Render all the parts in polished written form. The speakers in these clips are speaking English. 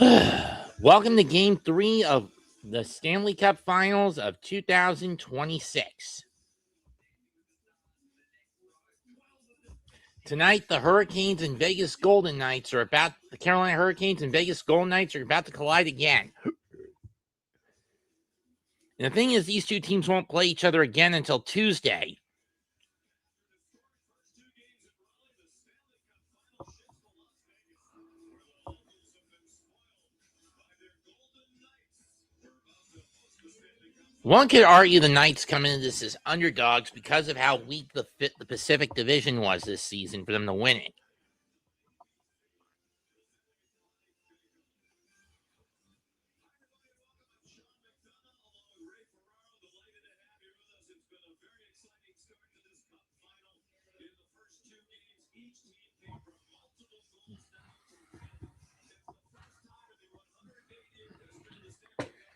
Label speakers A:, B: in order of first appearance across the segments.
A: Welcome to Game 3 of the Stanley Cup Finals of 2026. Tonight, the Hurricanes and Vegas Golden Knights the Carolina Hurricanes and Vegas Golden Knights are about to collide again. And the thing is, these two teams won't play each other again until Tuesday. One could argue the Knights come into this as underdogs because of how weak the Pacific Division was this season for them to win it.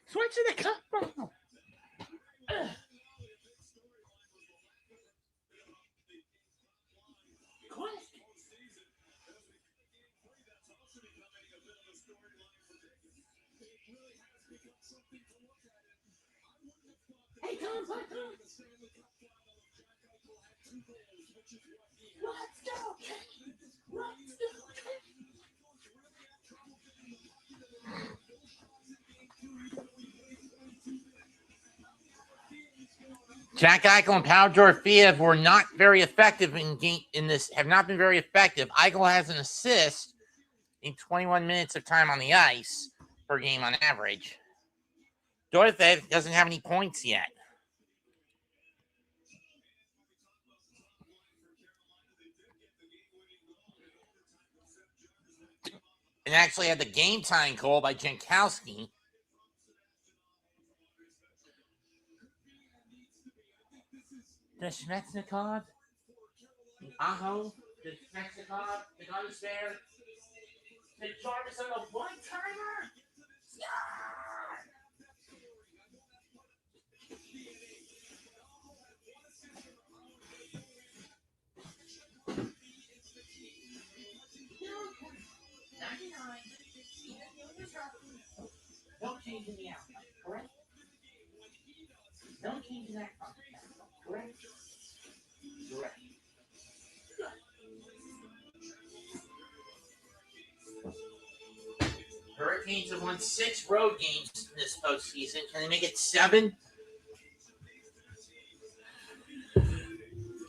A: Switch to the cup ball. Hey, Tom, let's go. Jack Eichel and Paul Georgiev were not very effective have not been very effective. Eichel has an assist in 21 minutes of time on the ice per game on average. Georgiev doesn't have any points yet. And actually had the game-tying goal by Jankowski. The Schmetznikov, the Aho, the Schmetznikov, the Gunners there, the Jarvis on the one-timer. Yeah! Don't change in the outcome, correct? Don't change in that outcome, correct? Correct. Hurricanes have won 6 road games in this postseason. Can they make it 7?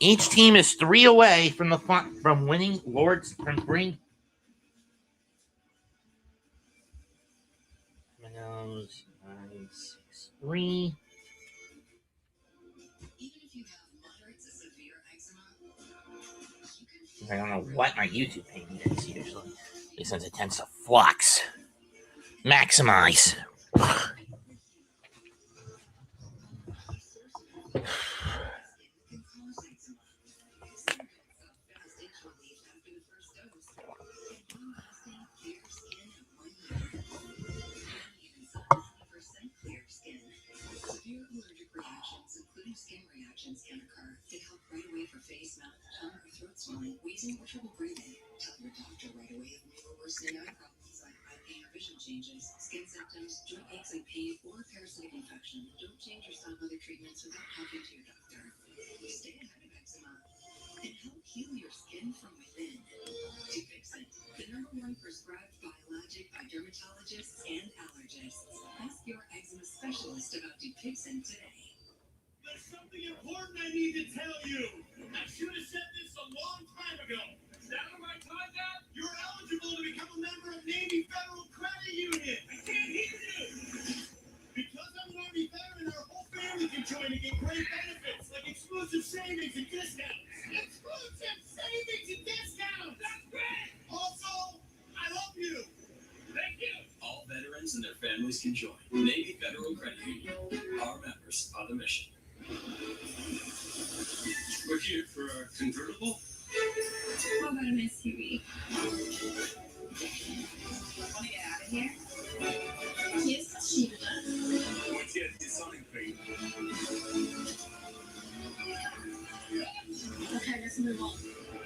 A: Each team is 3 away from winning Lord's from bring. Minnows 9, 6, 3. I don't know what my YouTube page is usually, since it tends to flux. Maximize.
B: Skin reactions can occur to help right away for face, mouth, tongue, or throat swelling, wheezing, or trouble breathing. Tell your doctor right away if new or worsening eye problems like eye pain or vision changes, skin symptoms, joint aches and pain, or parasitic infection. Don't change or stop other treatments without talking to your doctor. Stay ahead of eczema and help heal your skin from within. Dupixent, the #1 prescribed biologic by dermatologists and allergists. Ask your eczema specialist about Dupixent today.
C: There's something important I need to tell you. I should have said this a long time ago. Is that what I taught that? You're eligible to become a member of Navy Federal Credit Union. I can't hear you. Because I'm an Army veteran, our whole family can join and get great benefits like exclusive savings and discounts. Exclusive savings and discounts. That's great. Also, I love you. Thank you.
D: All veterans and their families can join Navy Federal Credit Union. Our members are the mission.
C: We're here for a convertible.
B: How about an SUV? Want to get out of here? Yes, she does.
C: What's your design fee?
B: Okay, let's move on.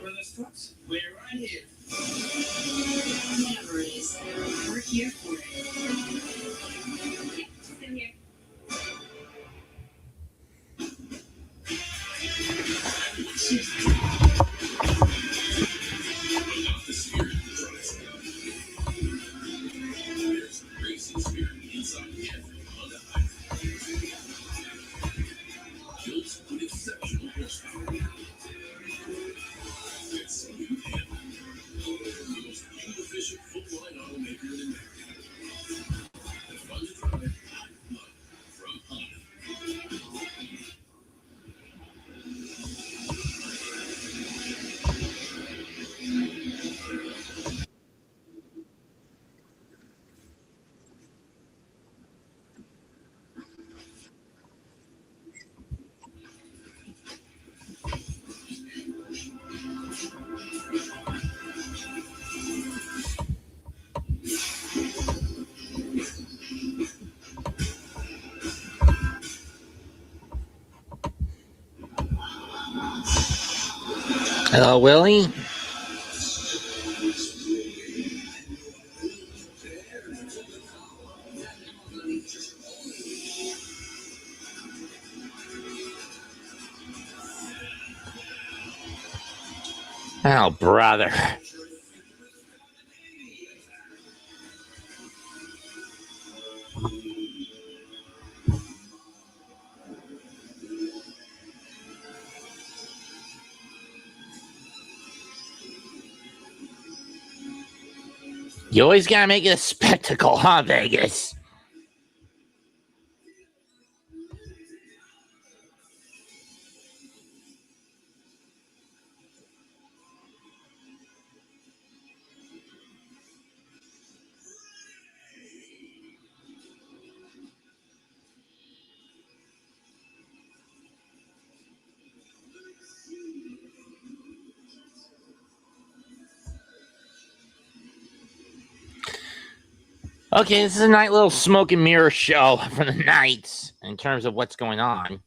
D: with us, folks? We're right here.
B: Whatever it is, we're here for it. Same here.
C: Not the spirit that drives me. There's a racing spirit inside every Honda Hybrid. Built with exceptional horsepower. It's new Honda. The most fuel-efficient full-line automaker in America. The fun to drive, love from Honda.
A: Hello, Willie. Oh, brother. You always gotta make it a spectacle, huh, Vegas? Okay, this is a nice little smoke and mirror show for the Knights in terms of what's going on.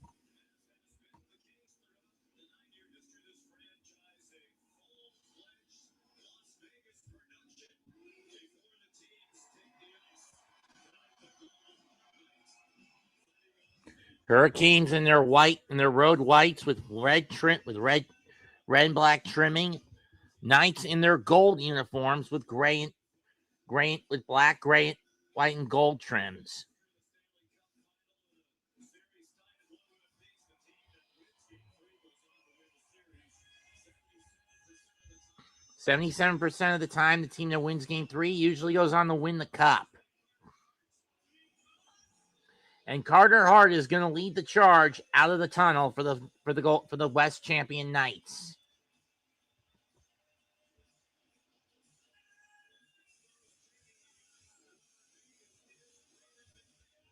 A: Hurricanes in their white and their road whites with red and black trimming. Knights in their gold uniforms with gray with black, gray, white, and gold trims. %77% of the time, the team that wins Game 3 usually goes on to win the Cup. And Carter Hart is going to lead the charge out of the tunnel for the West champion Knights.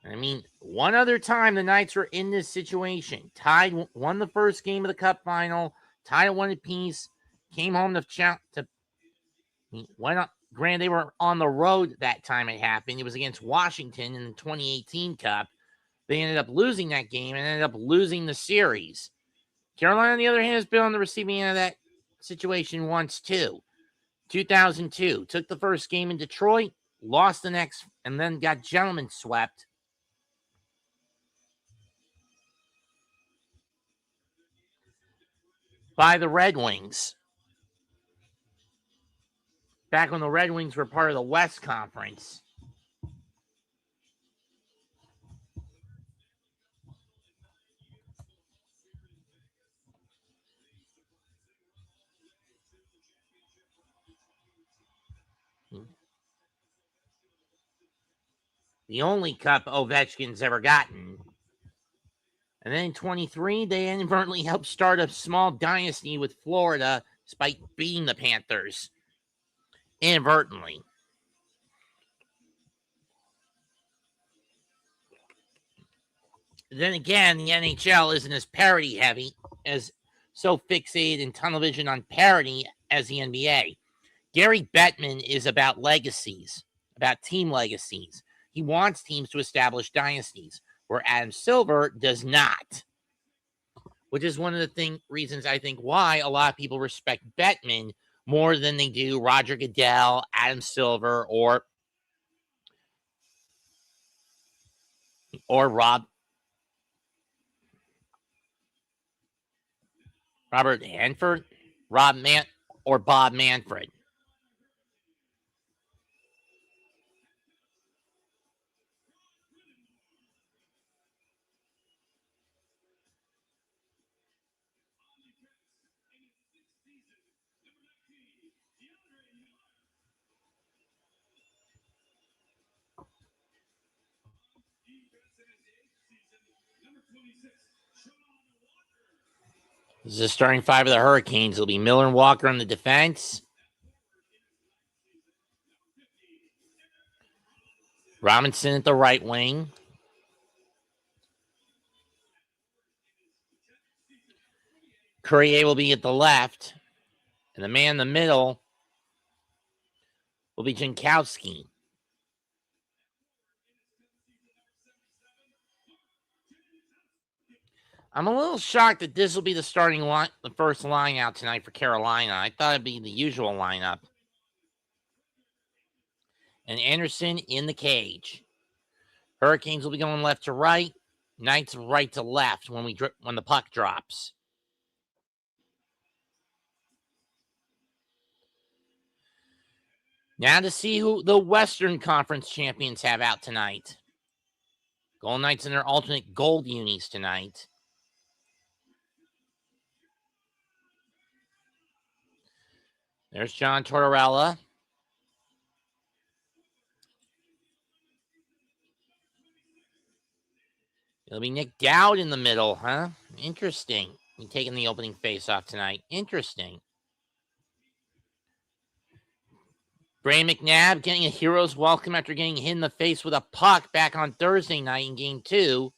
A: I mean, one other time the Knights were in this situation. Tied, won the first game of the Cup final, tied at 1 apiece, came home went up. Granted, they were on the road that time it happened. It was against Washington in the 2018 Cup. They ended up losing that game and ended up losing the series. Carolina, on the other hand, has been on the receiving end of that situation once too. 2002, took the first game in Detroit, lost the next, and then got gentlemen swept by the Red Wings. Back when the Red Wings were part of the West Conference. The only cup Ovechkin's ever gotten. And then in 23, they inadvertently helped start a small dynasty with Florida despite beating the Panthers. Inadvertently. Then again, the NHL isn't as parody heavy, as so fixated in tunnel vision on parody as the NBA. Gary Bettman is about legacies, about team legacies. He wants teams to establish dynasties, where Adam Silver does not. which is one of the reasons I think why a lot of people respect Bettman more than they do Roger Goodell, Adam Silver, or Robert Hanford, or Bob Manfred. This is the starting five of the Hurricanes. It'll be Miller and Walker on the defense. Robinson at the right wing. Courier will be at the left. And the man in the middle will be Jankowski. I'm a little shocked that this will be the the first line out tonight for Carolina. I thought it'd be the usual lineup. And Anderson in the cage. Hurricanes will be going left to right. Knights right to left when the puck drops. Now to see who the Western Conference champions have out tonight. Golden Knights in their alternate gold unis tonight. There's John Tortorella. It'll be Nick Dowd in the middle, huh? Interesting. He's taking the opening face-off tonight. Interesting. Bray McNabb getting a hero's welcome after getting hit in the face with a puck back on Thursday night in Game 2.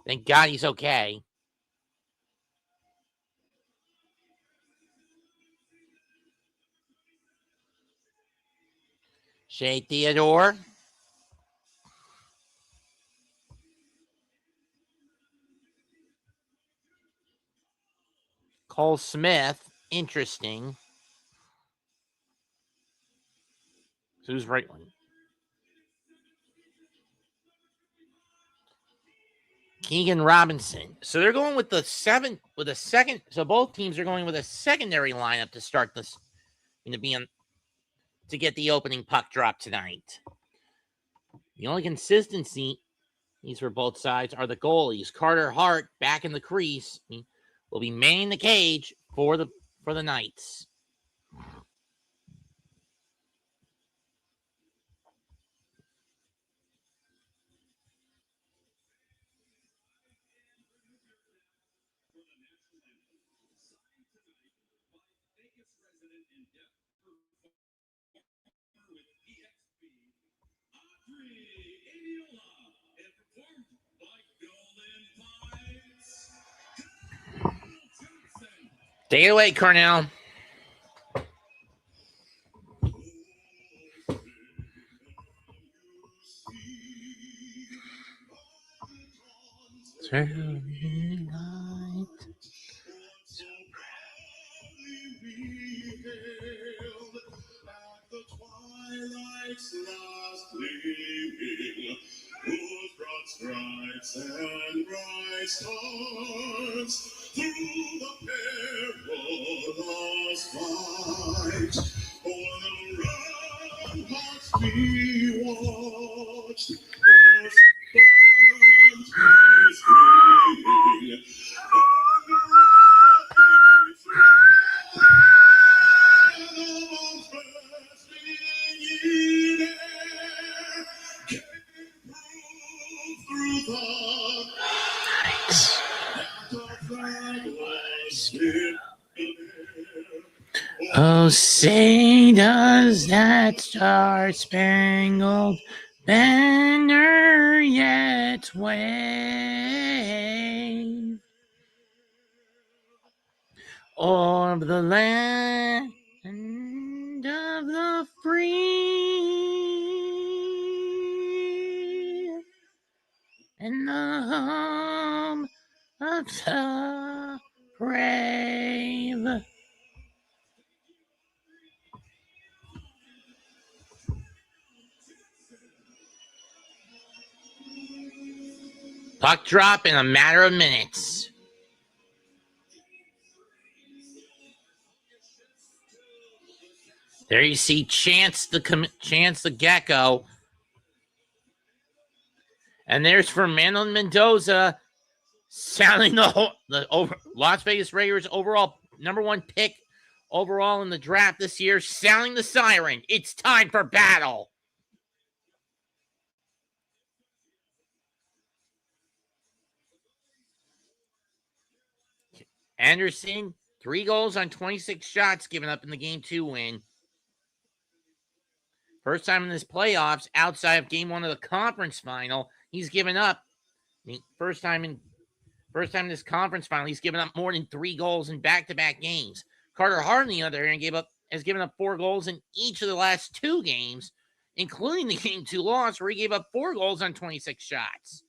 A: Thank God he's okay. Shea Theodore. Cole Smith. Interesting. Who's right one? Keegan Robinson. So they're going with the second. So both teams are going with a secondary lineup to start this, to get the opening puck drop tonight. The only consistency for both sides are the goalies. Carter Hart back in the crease will be manning the cage for the Knights. Take it away, Cornell.
C: Stripes and bright stars through the perilous fight. On the ramparts we watched, the silent screaming, and the rockets resting in air through the
A: Oh, say does that star-spangled banner yet wave o'er the land of the free and the home of the brave. Puck drop in a matter of minutes. There you see Chance the Gecko. And there's Fernando Mendoza sounding the Las Vegas Raiders overall #1 pick overall in the draft this year, sounding the siren. It's time for battle. Anderson, 3 goals on 26 shots given up in the Game 2 win. First time in this playoffs, outside of Game 1 of the conference final, he's given up. First time in this conference final, he's given up more than 3 goals in back-to-back games. Carter Hart, on the other hand, has given up 4 goals in each of the last 2 games, including the Game 2 loss, where he gave up 4 goals on 26 shots.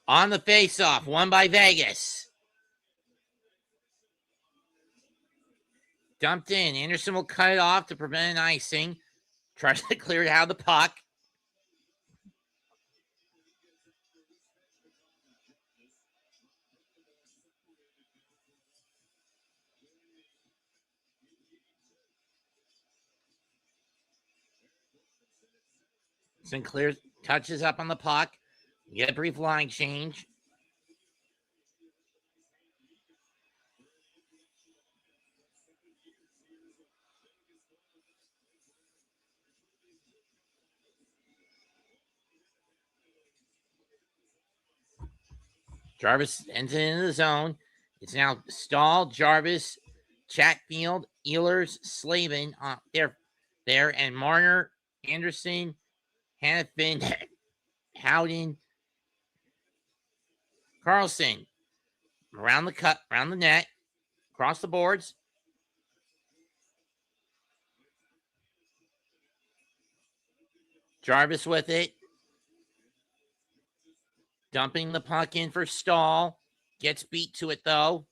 A: On the faceoff, won by Vegas. Dumped in. Anderson will cut it off to prevent an icing. Tries to clear it out of the puck. Sinclair touches up on the puck. Get a brief line change. Jarvis enters into the zone. It's now Stahl, Jarvis, Chatfield, Ehlers, Slavin there, and Marner, Anderson, Hannafin, Howden, Carlson. Around the net, across the boards. Jarvis with it. Dumping the puck in for Stahl. Gets beat to it, though.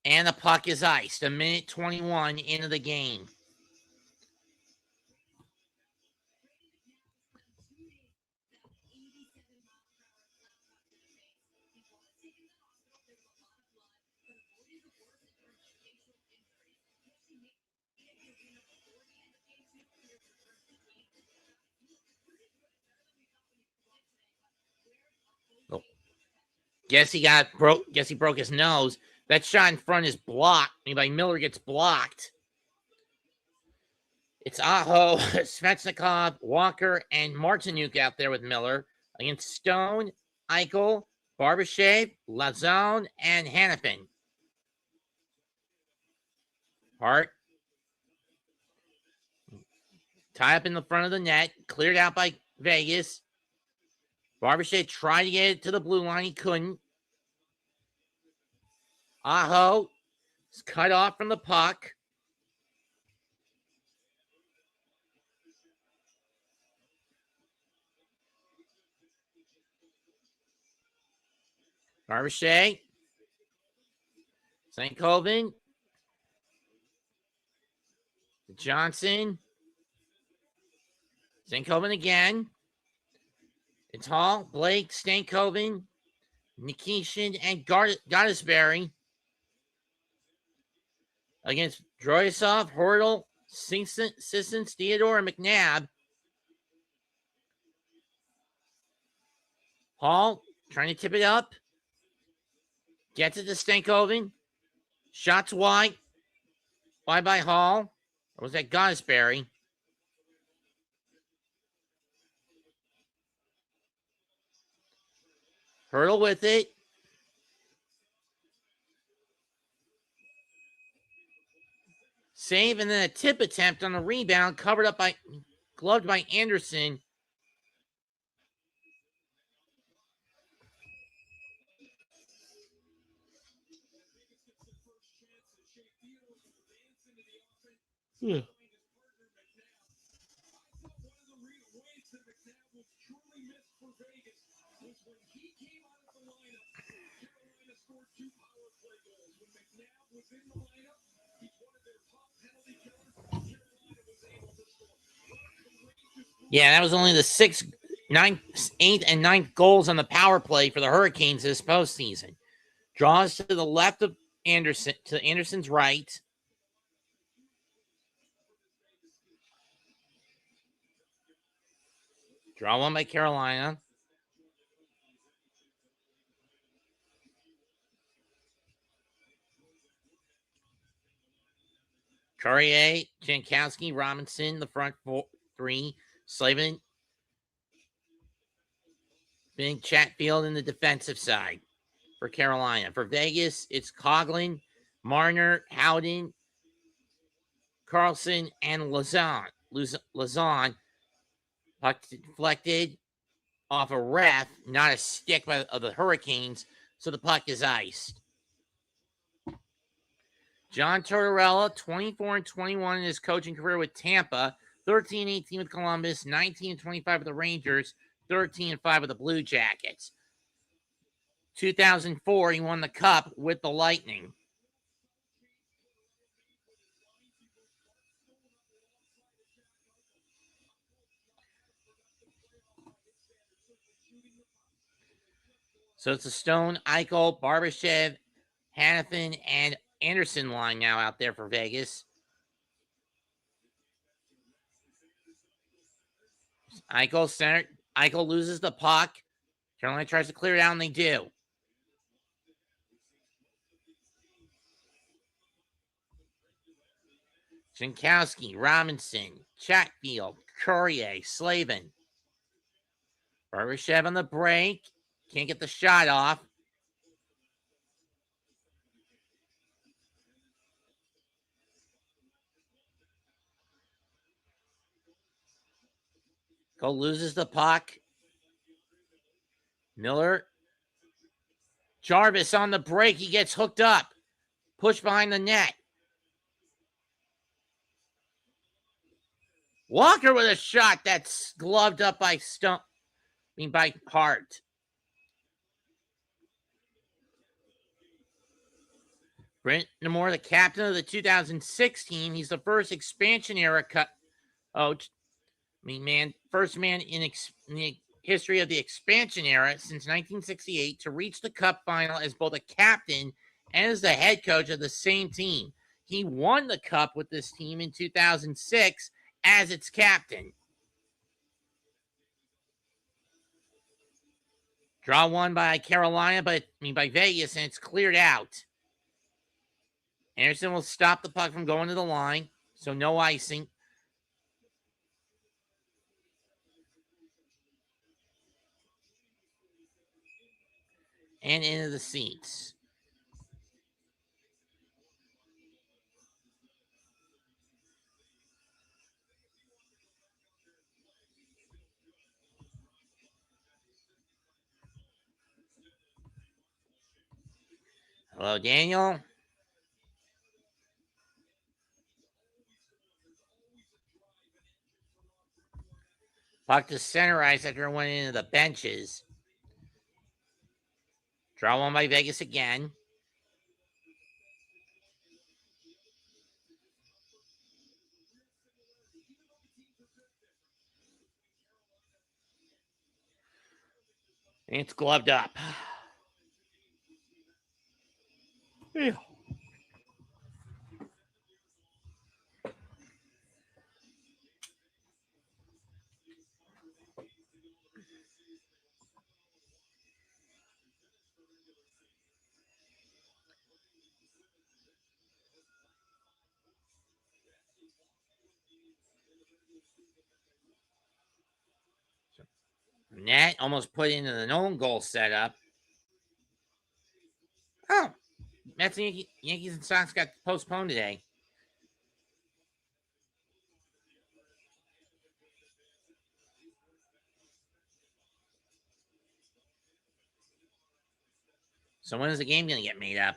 A: And the puck is iced. 1:21 into the game. Guess he broke his nose. That shot in front is blocked. By Miller gets blocked. It's Aho, Svechnikov, Walker, and Martinuk out there with Miller against Stone, Eichel, Barbashev, Lazone, and Hannafin. Hart. Tie up in the front of the net. Cleared out by Vegas. Barbashev tried to get it to the blue line. He couldn't. Aho is cut off from the puck. Barbashev. St. Colvin. Johnson. St. Colvin again. It's Hall, Blake, Stankoven, Nikishin, and Goddesberry against Droyasov, Hortle, Sissons, Theodore, and McNabb. Hall trying to tip it up. Gets it to Stankoven. Shots wide. Wide by Hall. Or was that Goddesberry? Hurdle with it. Save and then a tip attempt on the rebound, gloved by Anderson. Yeah. Yeah, that was only the 6th, 9th, 8th, and 9th goals on the power play for the Hurricanes this postseason. Draws to the left of Anderson, to Anderson's right. Draw one by Carolina. Courier, Jankowski, Robinson, the front three. Slavin, Big Chatfield in the defensive side for Carolina. For Vegas, it's Coughlin, Marner, Howden, Carlson, and Lazon. Puck deflected off a ref, not a stick of the Hurricanes, so the puck is iced. John Tortorella, 24-21 in his coaching career with Tampa, 13-18 with Columbus, 19-25 with the Rangers, 13-5 with the Blue Jackets. 2004, he won the Cup with the Lightning. So it's a Stone, Eichel, Barbashev, Hanifin, and Anderson line now out there for Vegas. Eichel center. Eichel loses the puck. Carolina tries to clear it out, and they do. Jankowski, Robinson, Chatfield, Courier, Slavin. Barbashev on the break. Can't get the shot off. Cole loses the puck. Miller. Jarvis on the break. He gets hooked up. Pushed behind the net. Walker with a shot that's gloved up by by Hart. Brent Namor, the captain of the 2016. He's the first expansion era first man in the history of the expansion era since 1968 to reach the Cup final as both a captain and as the head coach of the same team. He won the Cup with this team in 2006 as its captain. Draw one by Carolina, by Vegas, and it's cleared out. Anderson will stop the puck from going to the line, so no icing. And into the seats. Hello, Daniel. Puck to center ice after it went into the benches. Draw one by Vegas again. And it's gloved up. Yeah. Net almost put into the known goal setup. Oh, Mets and Yankees and Sox got postponed today. So when is the game going to get made up?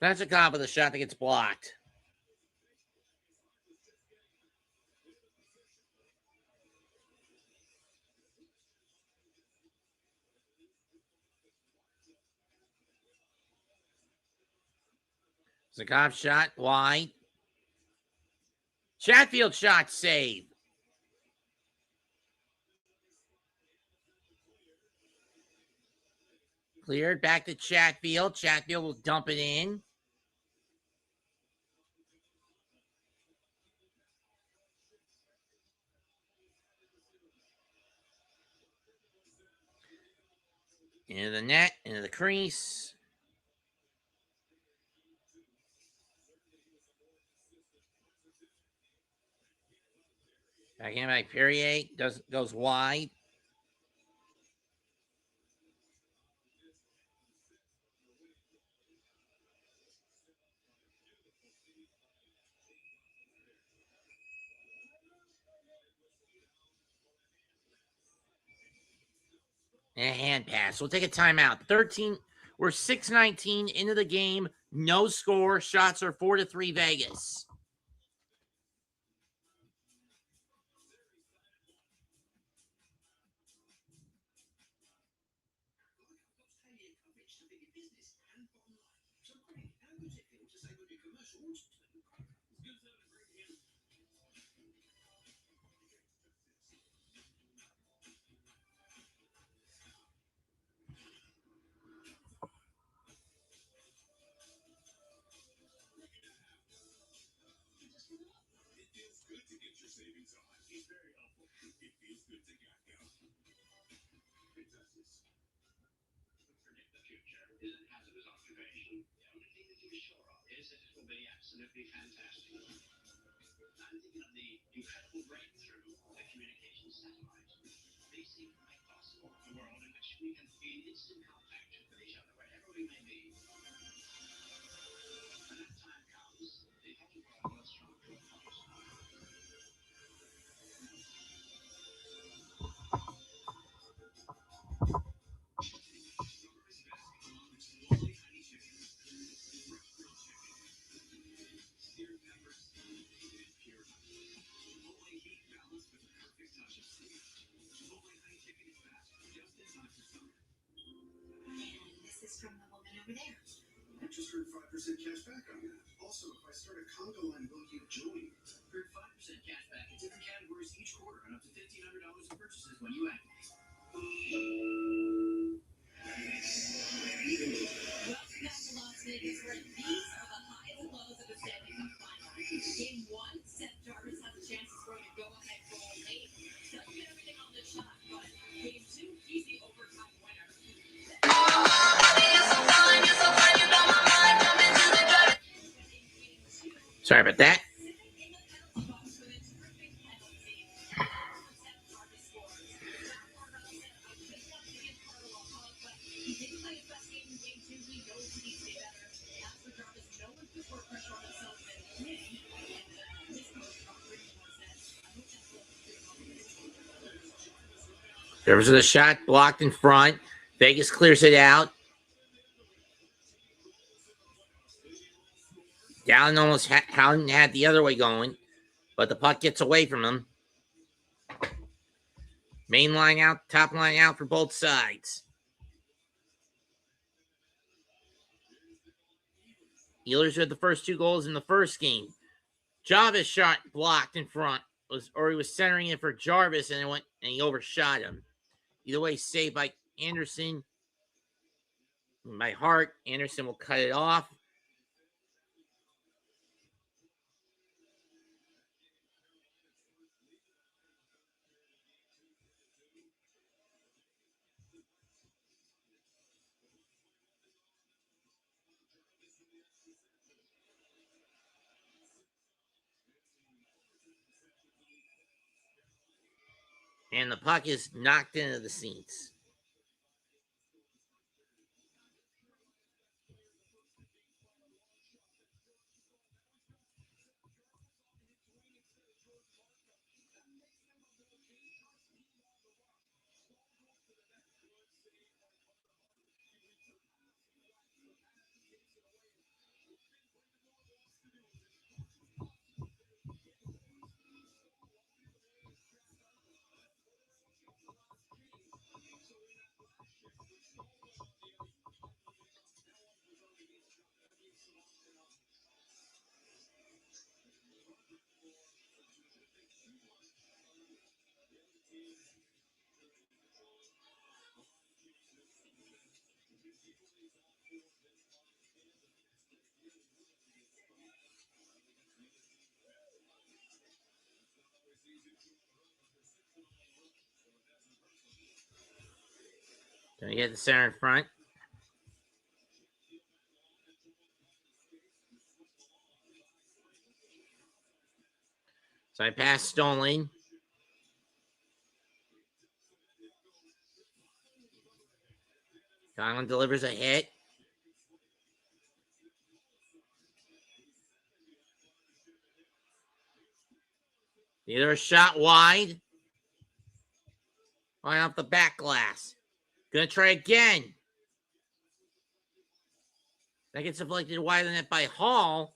A: That's a cop with a shot that gets blocked. Zakov shot wide. Chatfield shot save. Cleared back to Chatfield. Chatfield will dump it in. Into the net, into the crease. Back in by Perrier. Goes wide. And a hand pass. We'll take a timeout. 13. We're 6:19 into the game. No score. Shots are 4-3 Vegas.
C: Absolutely fantastic. I'm thinking of the incredible breakthrough of the communication satellite, making it possible a world in which we can be in instant contact with each other wherever we may be. When that time comes, the whole world will start to apart.
B: This is from the woman over there.
C: I just heard 5% cash back on that. Also, if I start a Congo line, will you join? Earn 5% cash back in different categories each quarter and up to $1,500 in purchases when you activate.
B: Welcome back to Las Vegas, where these are the highs and lows of the Stanley Cup final. Game 1, Seth Jarvis has a chance to score the go-ahead goal late. Doesn't get everything on the shot, but Game 2, he's the overtime winner.
A: Sorry about that. There was a shot blocked in front. Vegas clears it out. Dallin almost had the other way going, but the puck gets away from him. Main line out, top line out for both sides. Steelers had the first 2 goals in the first game. Jarvis shot blocked in front, he was centering it for Jarvis, and he overshot him. Either way, saved by Anderson. By Hart, Anderson will cut it off. And the puck is knocked into the seats. Gonna get the center in front. So I pass Stanley. Conlon delivers a hit. Either a shot wide. Right off the back glass. Gonna try again. That gets deflected wide of the net by Hall.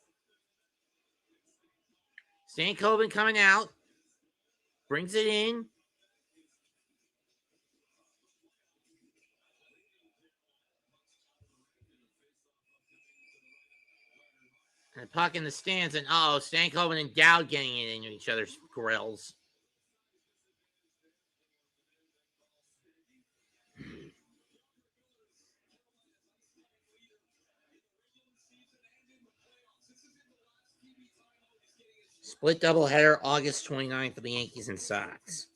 A: Stankoven coming out. Brings it in. And puck in the stands, and Stankoven and Dowd getting it into each other's grills. Split doubleheader August 29th for the Yankees and Sox.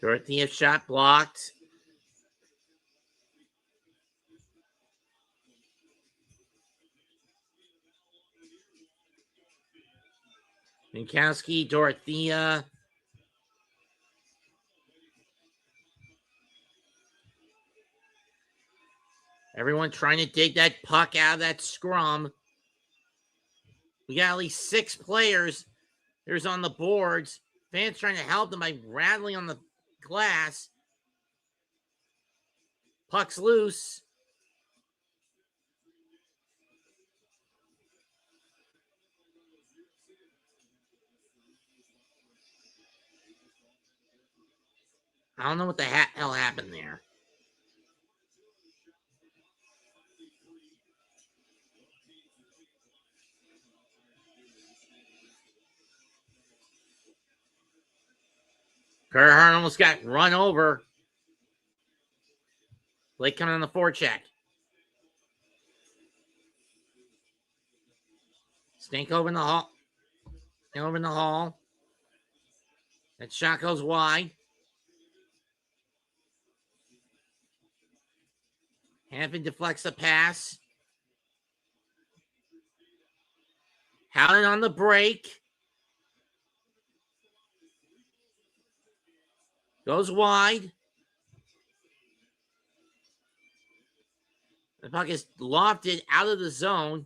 A: Dorothea shot blocked. Minkowski, Dorothea. Everyone trying to dig that puck out of that scrum. We got at least 6 players. There's on the boards. Fans trying to help them by rattling on the glass. Puck's loose. I don't know what the hell happened there. Kerhard almost got run over. Blake coming on the forecheck. Stankoven in the hall. Over in the hall. That shot goes wide. Hanford deflects the pass. Howden on the break. Goes wide. The puck is lofted out of the zone.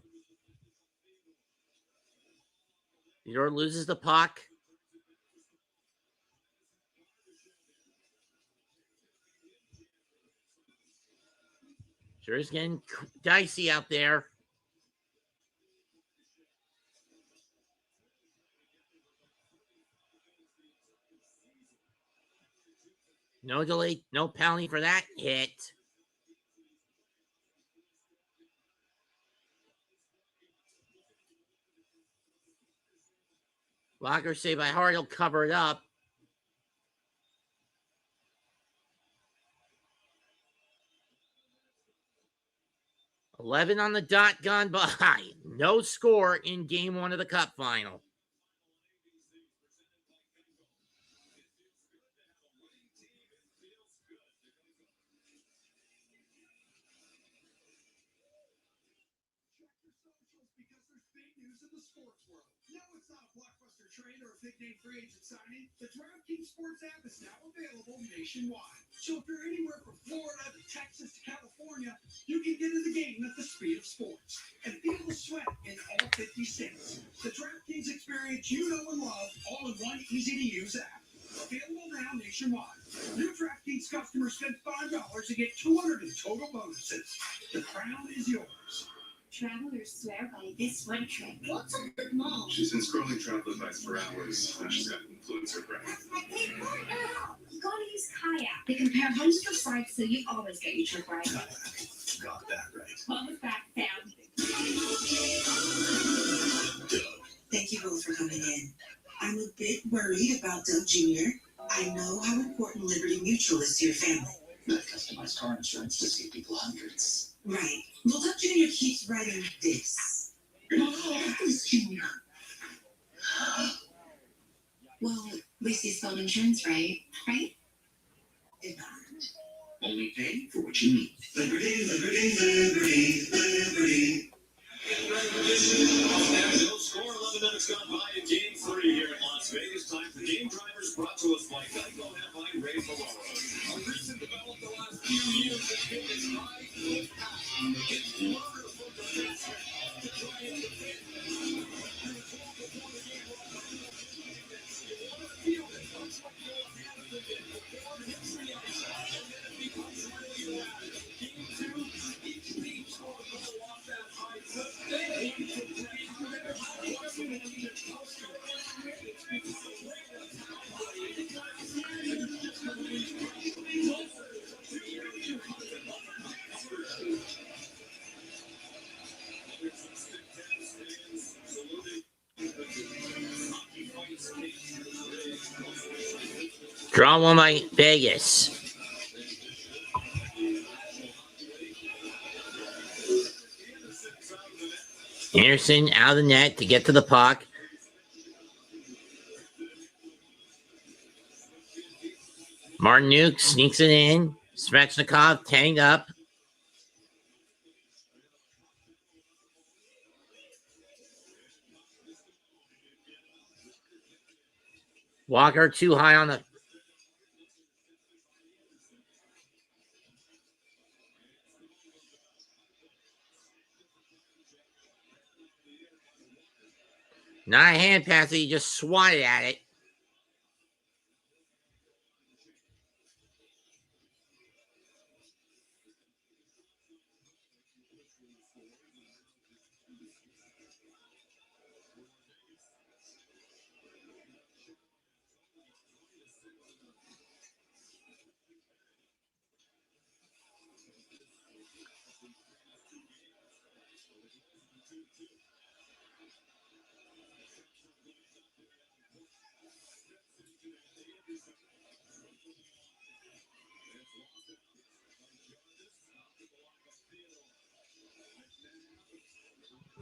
A: Theodore loses the puck. Sure is getting dicey out there. No delay, no penalty for that hit. Blocker saved by Hart. He'll cover it up. $11 on the dot gone by. No score in game 1 of the Cup final.
C: Trade or a big name free agent signing, the DraftKings Sports app is now available nationwide. So if you're anywhere from Florida to Texas to California, you can get in the game at the speed of sports and feel the sweat in all 50 states. The DraftKings experience you know and love, all in one easy-to-use app. Available now nationwide. New DraftKings customers spend $5 to get $200 in total bonuses. The crown is yours.
B: Travelers swear by this one trick. What's up with Mom?
E: She's been scrolling travel advice for hours. Now she's got influencer brain.
B: You gotta use Kayak. They compare hundreds of sites so you always get your trick right.
E: Got that right.
B: What was that sound?
E: Doug.
F: Thank you both for coming in.
B: I'm a bit worried about Doug Jr. I know how important Liberty Mutual is to your family.
F: Not customized car insurance to save people hundreds.
B: Right. Well, Doug Jr. keeps writing this. Oh, who's Jr.? Well, at least he spelled insurance right? It not.
F: Only pay for what you need.
C: Liberty, liberty, liberty, liberty. No score, 11 minutes gone by in Game 3 here in Las Vegas. Time for Game Drivers, brought to us by Geico and by Ray Ferraro. A recent developed the last few years has been its high foot pass. It's wonderful to try and defend. You want to feel it. Game 2, each team scored a goal off that high foot.
A: Draw one by Vegas. Anderson out of the net to get to the puck. Martinuk sneaks it in. Svechnikov tagged up. Walker too high on the... Not a hand pass, he just swatted at it.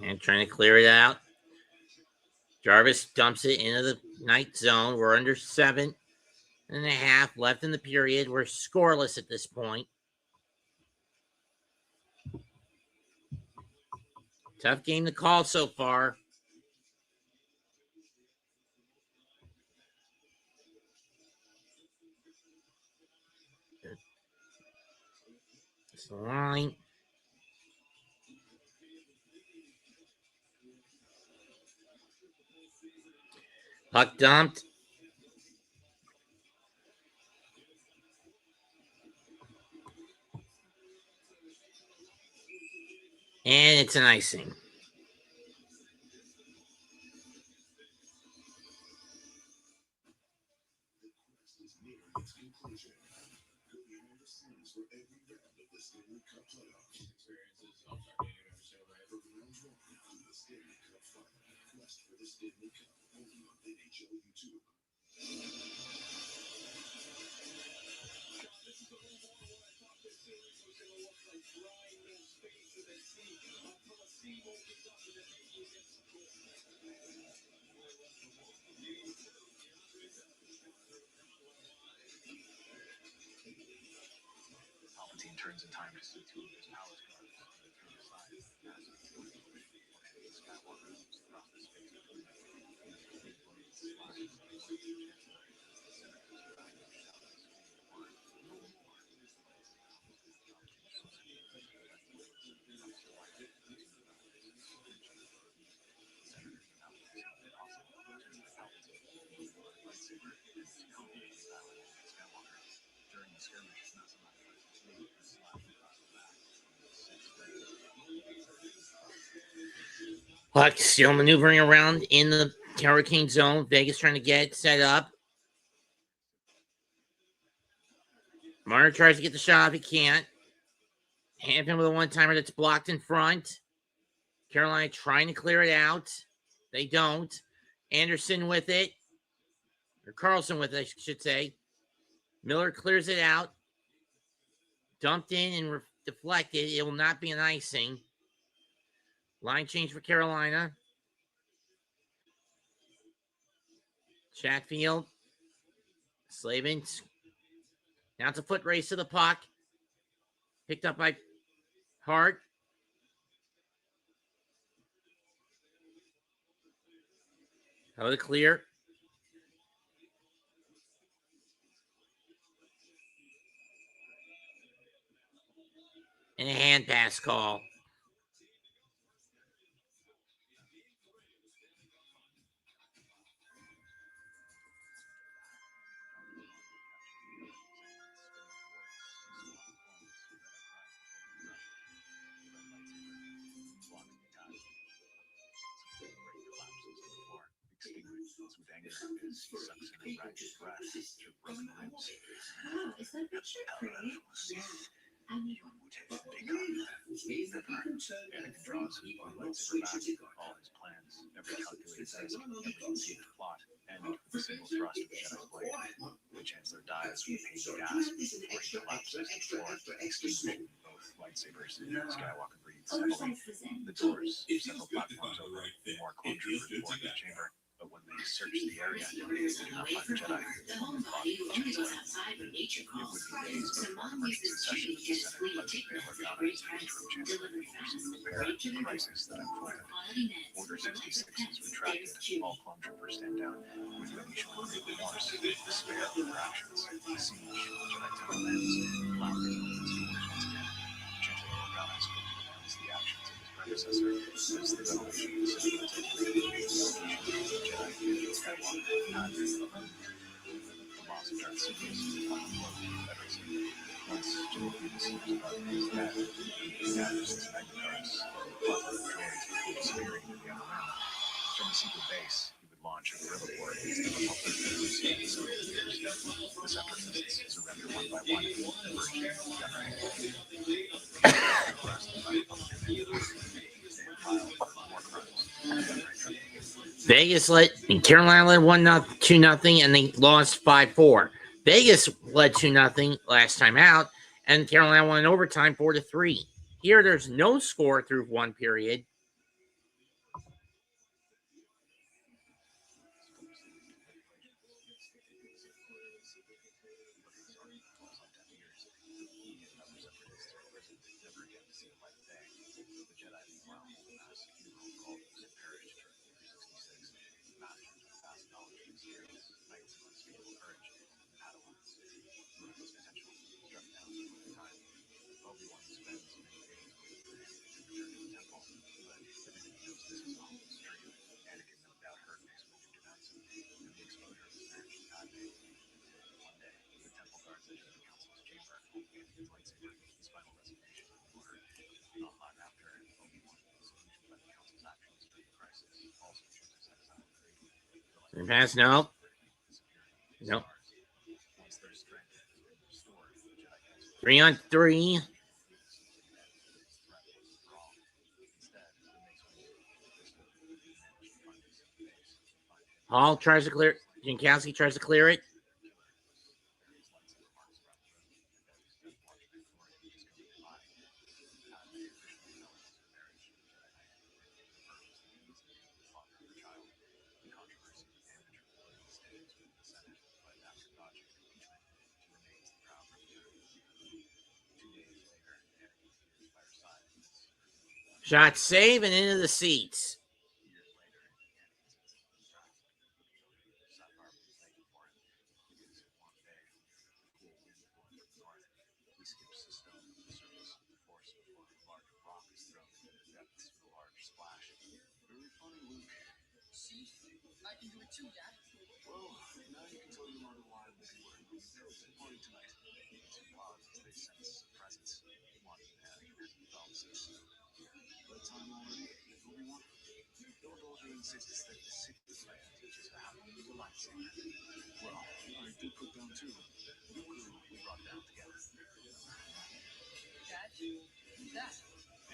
A: And trying to clear it out. Jarvis dumps it into the night zone. We're under 7.5 left in the period. We're scoreless at this point. Tough game to call so far. It's the line. Puck dumped. And it's an icing.
E: Palpatine turns in time to see two of his palace guards through the side as Skywalker moves across the space between them.
A: Puck still maneuvering around in the Hurricane zone. Vegas trying to get set up. Marner tries to get the shot if he can't. Hampton with a one-timer that's blocked in front. Carolina trying to clear it out. They don't. Anderson with it. or Carlson with, I should say. Miller clears it out. Dumped in and deflected. It will not be an icing. Line change for Carolina. Chatfield. Slavin. Now it's a foot race to the puck. Picked up by Hart. Out of the clear. And a hand pass call.
E: Lightsabers, Skywalker breathes heavily. The doors, several platforms over, more closure for the chamber. But when they search the area, they do not find the Jedi.
B: The homebody who only goes outside when nature calls. So Mom used this tree to get his fleet of tickets at a great price, delivered fast, right to the door. For quality meds,
E: Order
B: for lots
E: 66
B: of pets,
E: is retracted.
B: there's Chewy.
E: All clone troopers stand down. With unusual remorse, despair for their actions. The siege, Jedi Temple ends. Loudly opens doors once again. Chancellor Organa's quickly demands the actions of his predecessor as the revelation of the Sith Jedi Skywalker and the loss of Darth Sidious on the floor of the Confederacy. Once Jedi seems about his death, he gathers his Magnatards, the plot of droids before disappearing into the other room. From the secret base, he would launch a guerrilla war against the Republic for several years. The Separate Resistance surrender one by one, merging gun rank.
A: Vegas led, and Carolina led 1-2, and they lost 5-4. Vegas led 2-0 last time out, and Carolina won in overtime 4-3. Here, there's no score through one period. Pass, no. Nope. 3-on-3. Hall tries to clear it. Jankowski tries to clear it. Shot save and into the seats.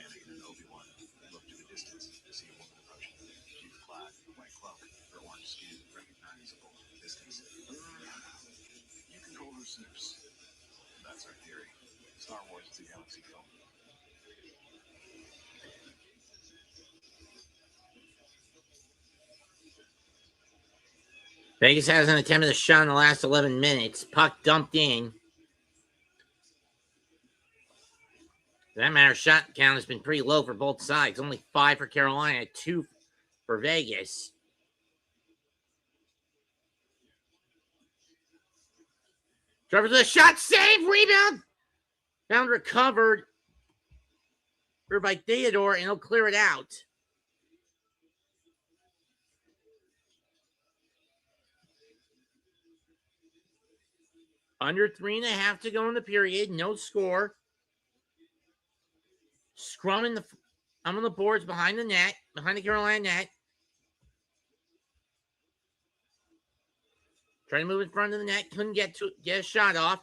E: Anakin and Obi-Wan looked to the distance to see a woman approaching. She was clad in a white cloak, her orange skin recognizable from a distance. Star Wars is a Galaxy film.
A: Vegas has an attempted shot in the last 11 minutes. Puck dumped in. For that matter, shot count has been pretty low for both sides. Only 5 for Carolina, 2 for Vegas. Trevor the shot, save, rebound. Found recovered by Theodore, and he'll clear it out. Under 3.5 to go in the period. No score. Scrum in the I'm on the boards behind the net, behind the Carolina net. Trying to move in front of the net. Couldn't get a shot off.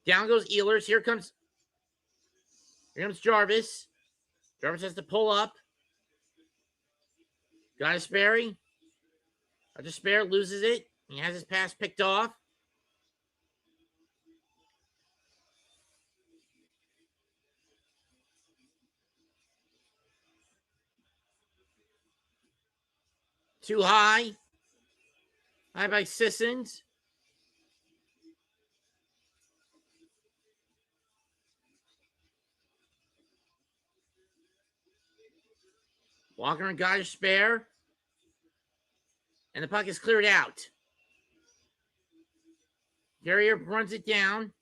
A: Down goes Ehlers. Here comes Jarvis. Jarvis has to pull up. Got a Sperry. A spare, loses it. He has his pass picked off. Too high. High by Sissons. Walker and got a spare. And the puck is cleared out. Carrier runs it down.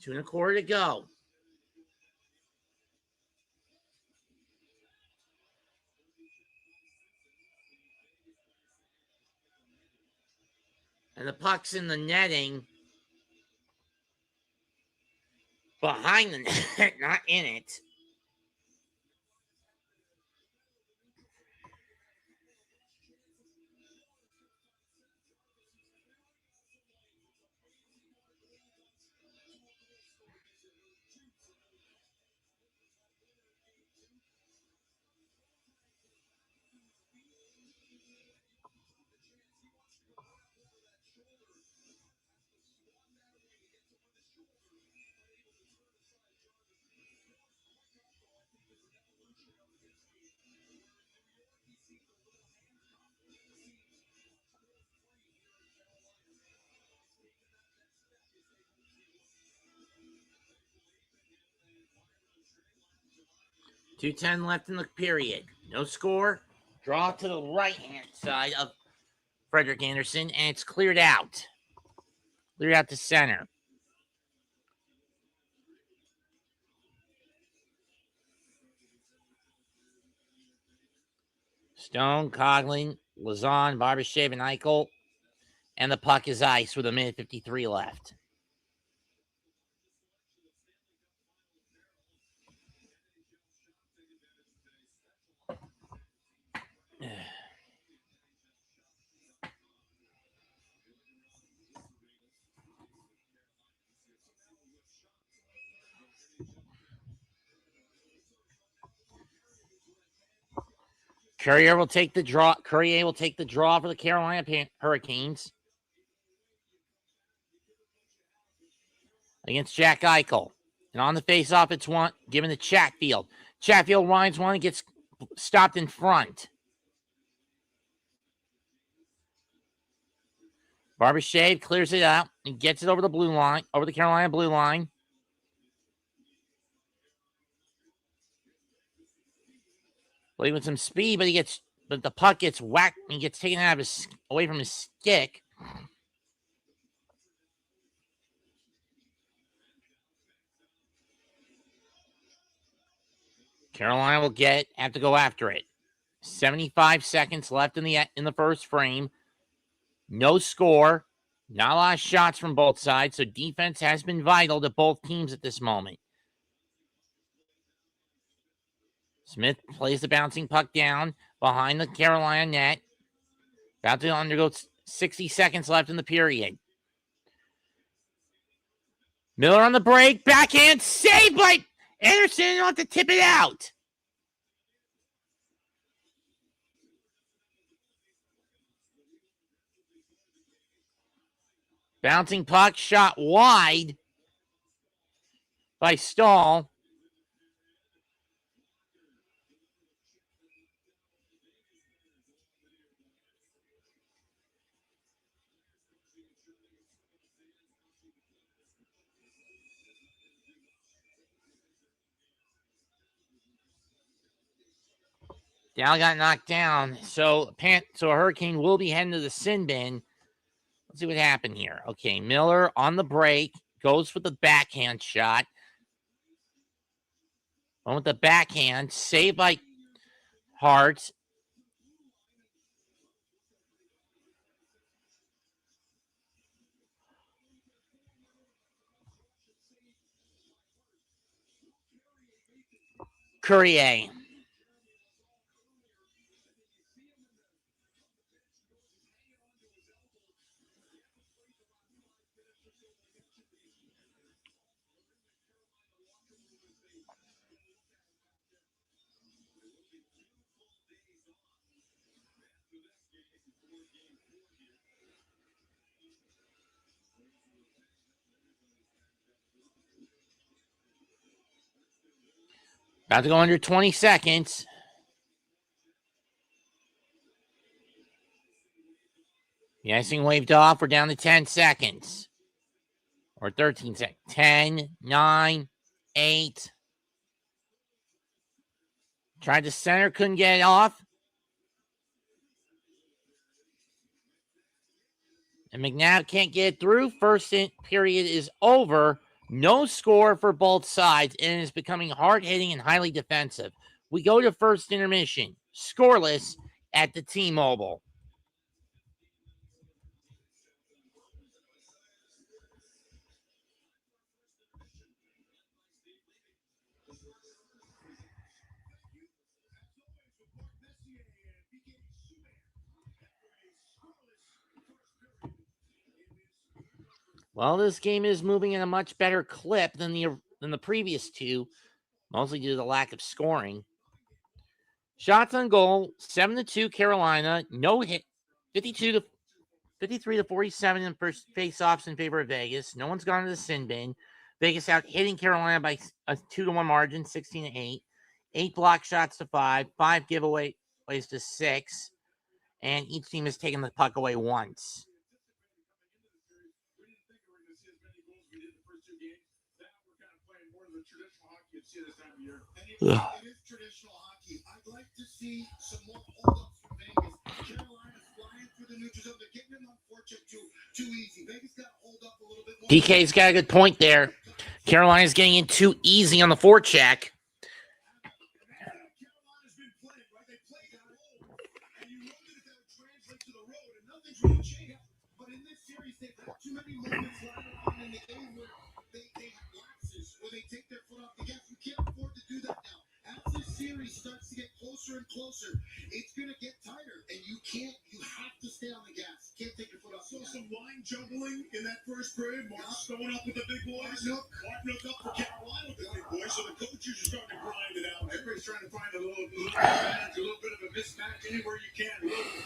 A: Two and a quarter to go. And the puck's in the netting. Behind the net, not in it. .210 left in the period. No score. Draw to the right-hand side of Frederick Anderson, and it's cleared out. Cleared out to center. Stone, Coughlin, Lazan, Barbashev, and Eichel. And the puck is ice with 1:53 left. Courier will take the draw. Courier will take the draw for the Carolina Hurricanes against Jack Eichel. And on the face-off, it's one given to Chatfield. Chatfield winds one and gets stopped in front. Barbashev clears it out and gets it over the blue line, over the Carolina blue line. Playing with some speed, but the puck gets whacked and he gets taken out of away from his stick. Carolina will have to go after it. 75 seconds left in the first frame. No score. Not a lot of shots from both sides, so defense has been vital to both teams at this moment. Smith plays the bouncing puck down behind the Carolina net. About to undergo 60 seconds left in the period. Miller on the break. Backhand save by Anderson. He'll have to tip it out. Bouncing puck shot wide by Stahl. Dow got knocked down. So Hurricane will be heading to the sin bin. Let's see what happened here. Okay, Miller on the break goes for the backhand shot. Went with the backhand, saved by Hart. Courier. About to go under 20 seconds. The icing waved off. We're down to 10 seconds. Or 13 seconds. 10, 9, 8. Tried to center, couldn't get it off. And McNabb can't get it through. First period is over. No score for both sides, and it is becoming hard-hitting and highly defensive. We go to first intermission. Scoreless at the T-Mobile. Well, this game is moving at a much better clip than the previous two, mostly due to the lack of scoring. Shots on goal, 7-2 Carolina, no hit, 53 to 47 in first face-offs in favor of Vegas. No one's gone to the sin bin. Vegas out hitting Carolina by a 2-1 margin, 16-8. 8 block shots to 5, 5 giveaways to 6, and each team has taken the puck away once.
C: It is traditional hockey. I'd like to see some more hold-ups from Vegas. Carolina's flying through the neutral zone. They're getting them on forecheck too easy. Vegas got to hold up a little bit more.
A: PK's got a good point there. Carolina's getting in too easy on the forecheck.
C: Carolina's been playing, right? They played that hole. And you wondered if that would translate to the road, and nothing's really changed. But in this series, they've had too many moments lying around in the game where they have lapses, where they take their foot off the gas. You can't afford to do that now. As this series starts to get closer and closer, it's going to get tighter, and you have to stay on the gas. Can't take your foot off. So some line juggling in that first period. Mark's throwing up with the big boys. Mark up for Carolina with the big boys, so the coaches are starting to grind it out. Everybody's trying to find a little bit of a mismatch anywhere you can.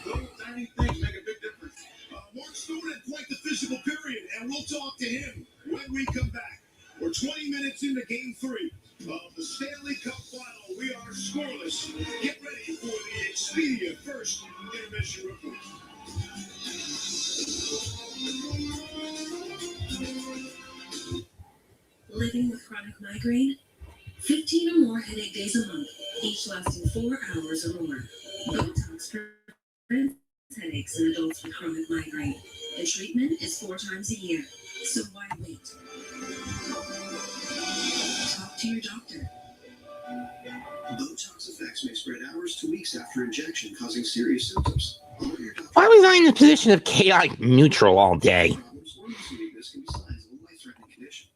C: Little tiny things make a big difference. Mark's throwing in quite the physical period, and we'll talk to him when we come back. We're 20 minutes into Game 3 of the Stanley Cup Final. We are scoreless. Get ready for the Expedia First Intermission Report.
B: Living with chronic migraine? 15 or more headache days a month, each lasting 4 hours or more. Botox prevents headaches in adults with chronic migraine, and treatment is 4 times a year. So why wait? Talk to your doctor.
F: Botox effects may spread hours to weeks after injection, causing serious symptoms.
A: Why was I in the position of chaotic neutral all day?
F: Problems or muscle weakness can be signs of a life-threatening condition.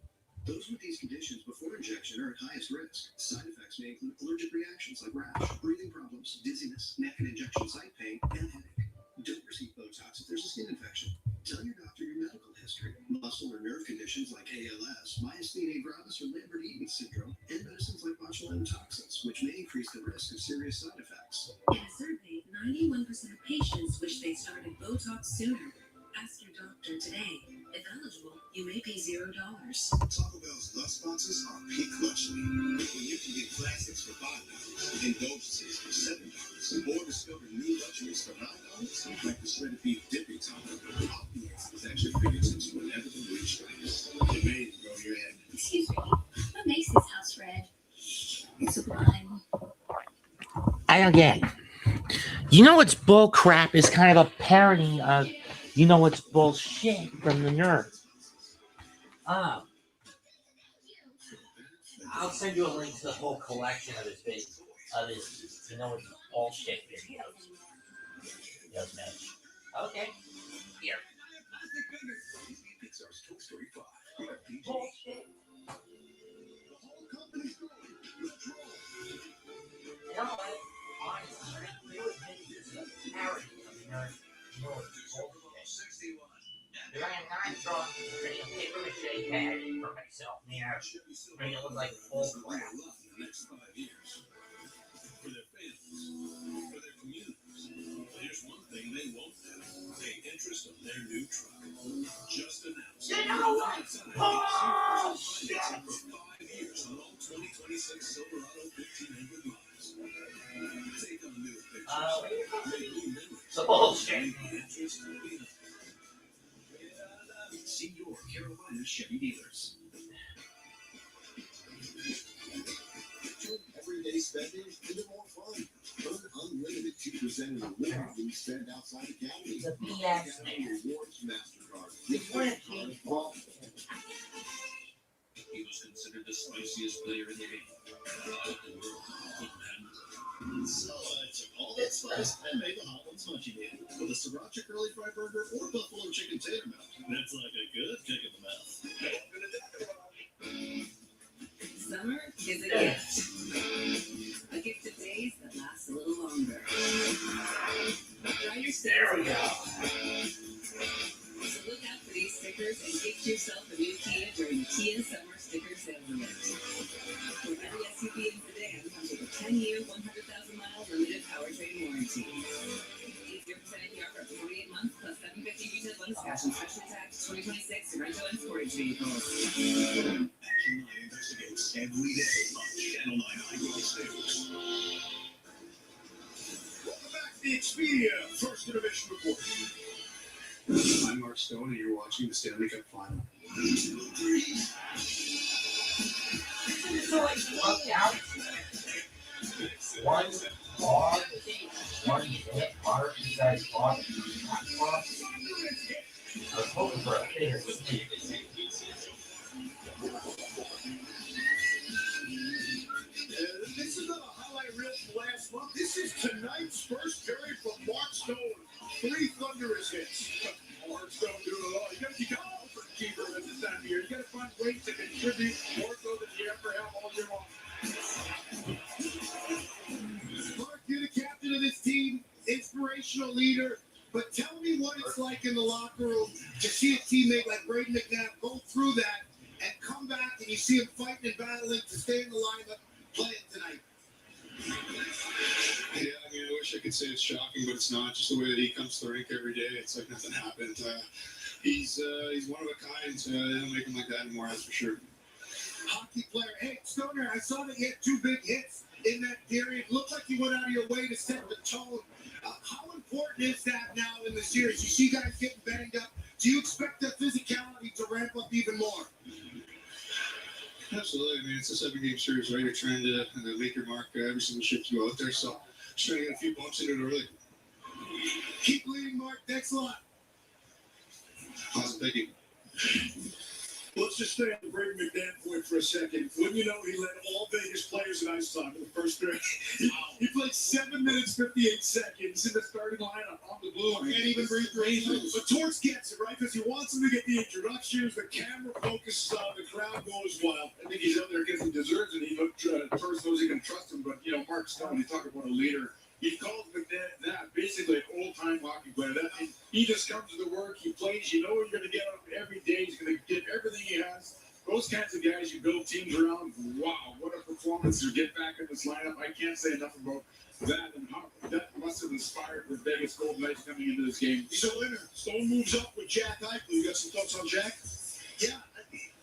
F: Those with these conditions before injection are at highest risk. Side effects may include allergic reactions like rash, breathing problems, dizziness, neck and injection site pain, and headache. Don't receive Botox if there's a skin infection. Tell your doctor your medical history, muscle or nerve conditions like ALS, myasthenia gravis, or Lambert-Eaton syndrome, and medicines like botulinum toxins, which may increase the risk of serious side effects.
B: In a survey, 91% of patients wish they started Botox sooner. Ask your doctor today. If eligible, you may pay $0.
F: Taco Bell's Lux Boxes are peak luxury. When you can get classics for $5, indulgences for $7, or discover new luxuries for $9, like the shredded beef dipping taco. Opulence is at your fingertips whenever the mood strikes. You're ready to go your head.
B: Excuse me, what makes this house red? It's sublime.
A: I don't get it. You know what's bull crap is kind of a parody of you know what's bullshit from the Nerds. I'll send you a link to the whole collection of his you know what's bullshit videos. Yes, man. Okay. Here.
F: Pixar's Toy Story 5.
A: Bullshit.
F: The whole company's going. Let's roll.
A: You know what? Honestly, you would think this is a parody of the Nerds. You know what's bullshit. Because I am not drawing a paper mache head for myself. Make it look like full crap.
F: In the next 5 years. For their families, for their communities. But here's one thing they won't do. Take interest in their new truck. Just announced.
A: You know what? Oh, shit!
F: For 5 years on all 2026 Silverado 1500 miles. Take on new pictures. Make new memories.
A: It's a bullshit.
F: Interest will be nothing. See your Carolina Chevy dealers. Turn everyday spending into more fun. Earn unlimited 2% in rewards when you spend outside the county.
A: It's a BS, man.
F: Rewards MasterCard.
A: It's one of the well,
F: He was considered the spiciest player in the game. The world couldn't handle it. So I took all that spice and made the hot ones munchy man with a sriracha curly fry burger or buffalo chicken tater melt. That's like a good kick in the mouth.
B: Summer is a gift. A gift of days that lasts a little longer. Try your stickers.
A: There we go.
B: So look out for these stickers and gift yourself a new Kia during the Kia Summer Sticker Sales Event. For every SUV in sedan comes with a 10-year, 100,000-mile limited powertrain warranty. 0% APR for up to 48 months, plus $750 retail bonus cash and special tax 2026 rental and storage vehicles.
F: Action 9 investigates every day on Channel 9 Eyewitness News. Welcome back to the Expedia First Innovation Report. I'm Mark Stone, and you're watching the Stanley Cup Final. 1, 2, 3.
A: so like look out. One bar, one hit bar, you guys bought it. I was hoping for a bigger speed.
C: This is not a highlight reel from last month. This is tonight's first period from Mark Stone. 3 thunderous hits. Mark Stone doing it all. You got to go for the keeper at this time of year. You got to find ways to contribute more so than you ever have all year long. Mark, you're the captain of this team, inspirational leader. But tell me what it's like in the locker room to see a teammate like Braden McNabb go through that and come back and you see him fighting and battling to stay in the lineup playing tonight.
F: Yeah, I mean, I wish I could say it's shocking, but it's not. Just the way that he comes to the rink every day, it's like nothing happened. He's one of a kind. They don't make him like that anymore, that's for sure.
C: Hockey player. Hey, Stoner, I saw that you had 2 big hits in that period. Looked like you went out of your way to set the tone. How important is that now in the series? You see guys getting banged up. Do you expect that physicality to ramp up even more?
F: Absolutely. I mean, it's a 7-game series, right? You're trying to make your mark every single shift you go out there. So just trying to get a few bumps into it early.
C: Keep leading, Mark. Thanks a lot.
F: Awesome. Thank you.
C: Let's just stay on the Braden McNabb point for a second. Wouldn't you know, he led all Vegas players in ice time in the first period. He played 7 minutes, 58 seconds in the starting lineup on the blue. Can't even breathe for anything. But Torts gets it, right? Because he wants him to get the introductions, the camera focuses on, the crowd goes wild. I think he's out there because he deserves it. He looked, first knows he can trust him. But, you know, Mark Stone, you talk about a leader. He calls McNabb that basically an old-time hockey player. He just comes to the work. He plays. You know what you're going to get out of him every day. He's going to give everything he has. Those kinds of guys you build teams around. Wow, what a performance to get back in this lineup. I can't say enough about That must have inspired the Vegas Golden Knights coming into this game. He's a winner. Stone moves up with Jack Eichel. You got some thoughts on Jack? Yeah,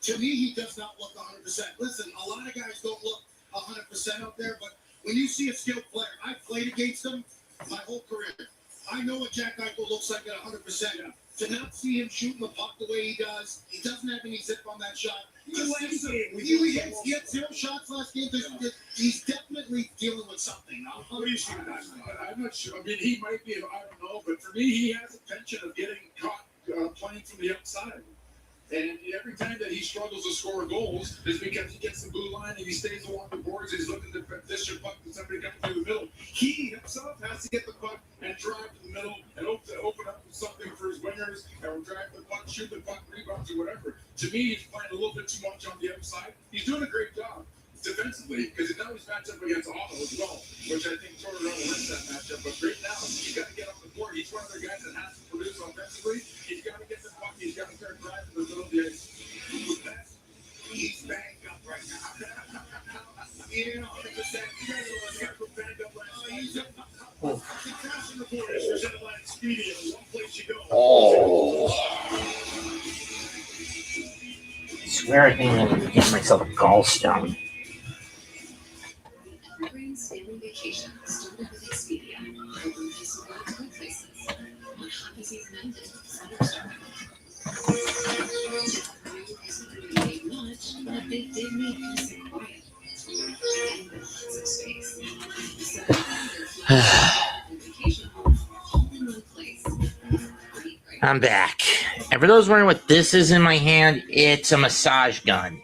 C: to me, he does not look 100%. Listen, a lot of guys don't look 100% out there, but when you see a skilled player, I've played against him my whole career. I know what Jack Eichel looks like at 100%. Yeah. To not see him shooting the puck the way he does, he doesn't have any zip on that shot. He had 0 shots last game. He's definitely dealing with something. I'm not sure. I mean, he might be. I don't know. But for me, he has a penchant of getting caught playing from the outside. And every time that he struggles to score goals is because he gets the blue line and he stays along the boards. He's looking to dish a puck to somebody coming through the middle. He himself has to get the puck and drive to the middle and open up something for his wingers, or drive the puck, shoot the puck, rebounds, or whatever. To me, he's playing a little bit too much on the outside. He's doing a great job defensively, because now he's matched up against Otto as well, which I think Tortorella wins that matchup. But right now, he's got to get on the board. He's one of the guys that has to produce offensively. He's got to get the puck. He's got to start driving the middle of the ice.
F: He's banged up right now. Yeah, 100%. You guys are banged up right now. He's up.
C: Concussion report is presented by Expedia. One place you go.
A: Oh. I swear I think I'm going to get myself a gallstone.
B: Evergreen Stanley vacation started with Expedia. Open place to go to good places. When hockey season ended, summer started. Isn't going to be much, but they did make peace and quiet. And lots of space. So, vacation home, all in one place. Great.
A: I'm back. And for those wondering what this is in my hand, it's a massage gun.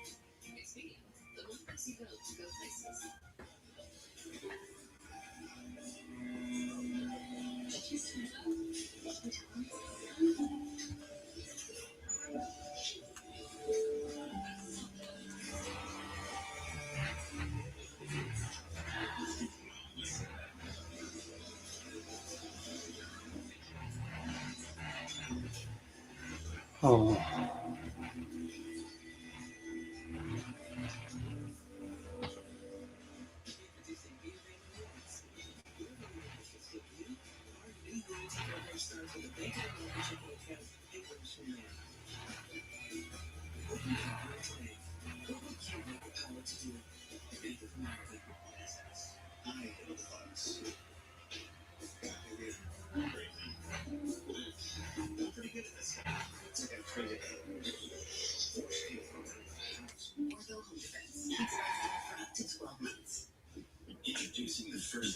B: Expedia, the one place you go to go places.
A: Oh.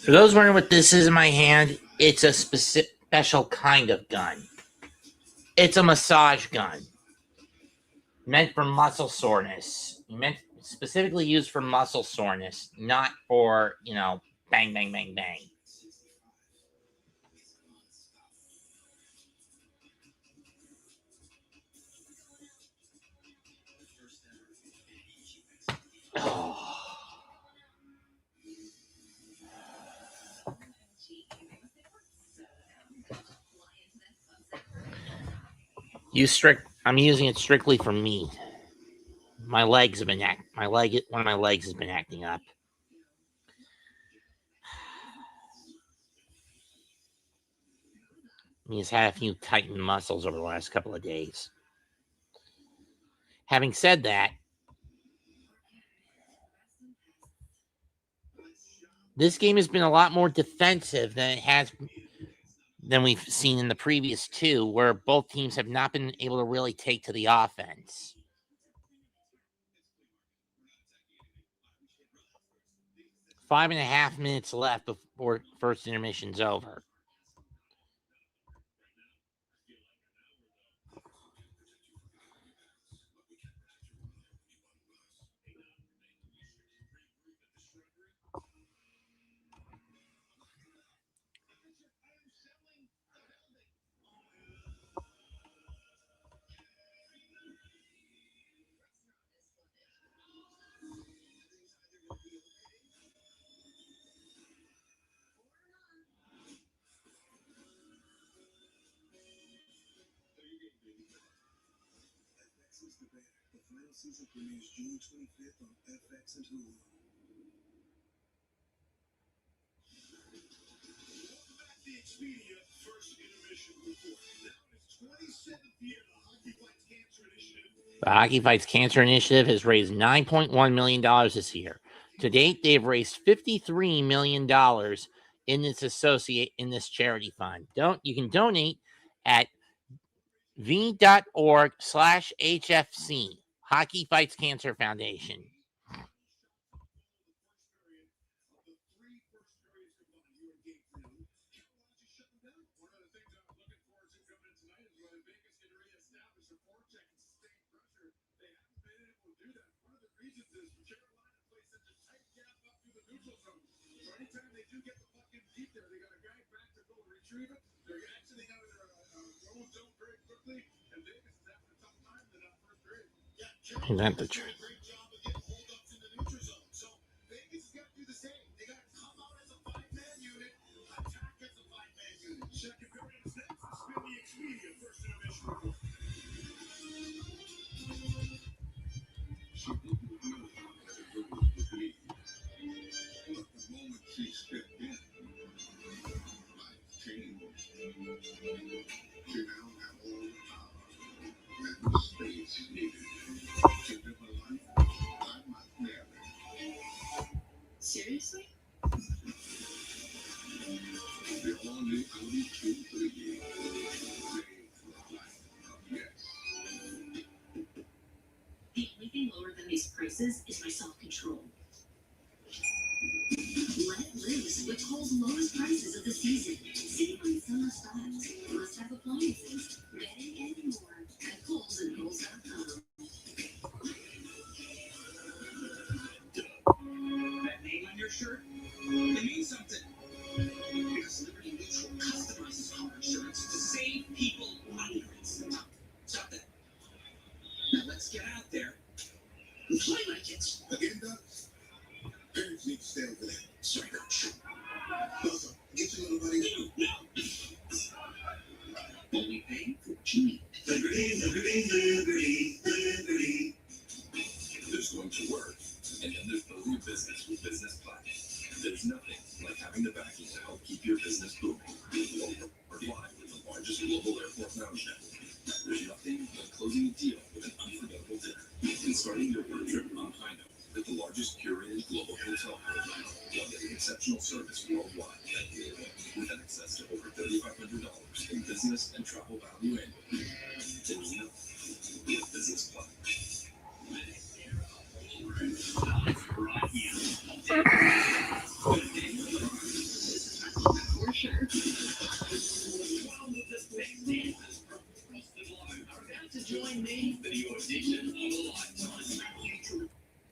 A: For those wondering what this is in my hand, it's a special kind of gun. It's a massage gun. Meant for muscle soreness. Meant specifically used for muscle soreness, not for, bang, bang, bang, bang. Oh. I'm using it strictly for me. My legs have been one of my legs has been acting up. He's had a few tightened muscles over the last couple of days. Having said that, this game has been a lot more defensive than we've seen in the previous two, where both teams have not been able to really take to the offense. Five and a half minutes left before first intermission's over.
F: The final season premieres June 25th on FX and Hulu.
C: Expedia First Intermission Report. Now in its 27th year, the Hockey Fights Cancer Initiative.
A: The Hockey Fights Cancer Initiative has raised $9.1 million this year. To date, they've raised $53 million in this charity fund. You can donate at v.org/HFC, Hockey Fights Cancer Foundation.
C: Anytime they do get the puck in deep there, they got a guy back to go retrieve it. They're exiting out of their own zone very quickly, and Vegas is having a tough time in that first period. Yeah,
A: Is that the
C: Carolina's
A: truth?
C: doing a great job of getting holdups in the neutral zone. So Vegas has got to do the same. They got to come out as a five-man unit, attack as a five-man unit. Second period is next. This will be the Expedia First Intermission Report. She didn't know how that it would be. But the moment she stepped in, life changed. She now had all the power and the space needed to live a life I might never.
B: Seriously?
C: The all-new Audi Q3 made for a life of yes.
B: The only thing lower than these prices is my self-control. Let it loose with Kohl's lowest prices of the season. Save on summer styles, must-have appliances, bedding, and more at Kohl's and Kohl's.com.
D: That name on your shirt, it means something. Because Liberty Mutual customizes car insurance to save people hundreds. Stop that. Now let's get out there and play like it's
C: Agenda? Parents need to stay over there.
D: sorry.
C: Also, get your little buddy.
D: No. Only paying for what you need.
C: Liberty, liberty, liberty, liberty.
D: There's going to work, and then there's building a business with Business Plan. There's nothing like having the backing to help keep your business booming. Or flying with the largest global airport lounge network. There's nothing like closing a deal with an unforgettable dinner and starting your road trip on high note with the largest curated global hotel program while getting exceptional service worldwide with access to over $3,500 in business and travel value annually. There's nothing with Business Plan.
B: For sure.
D: About to join me for your edition of a lifetime.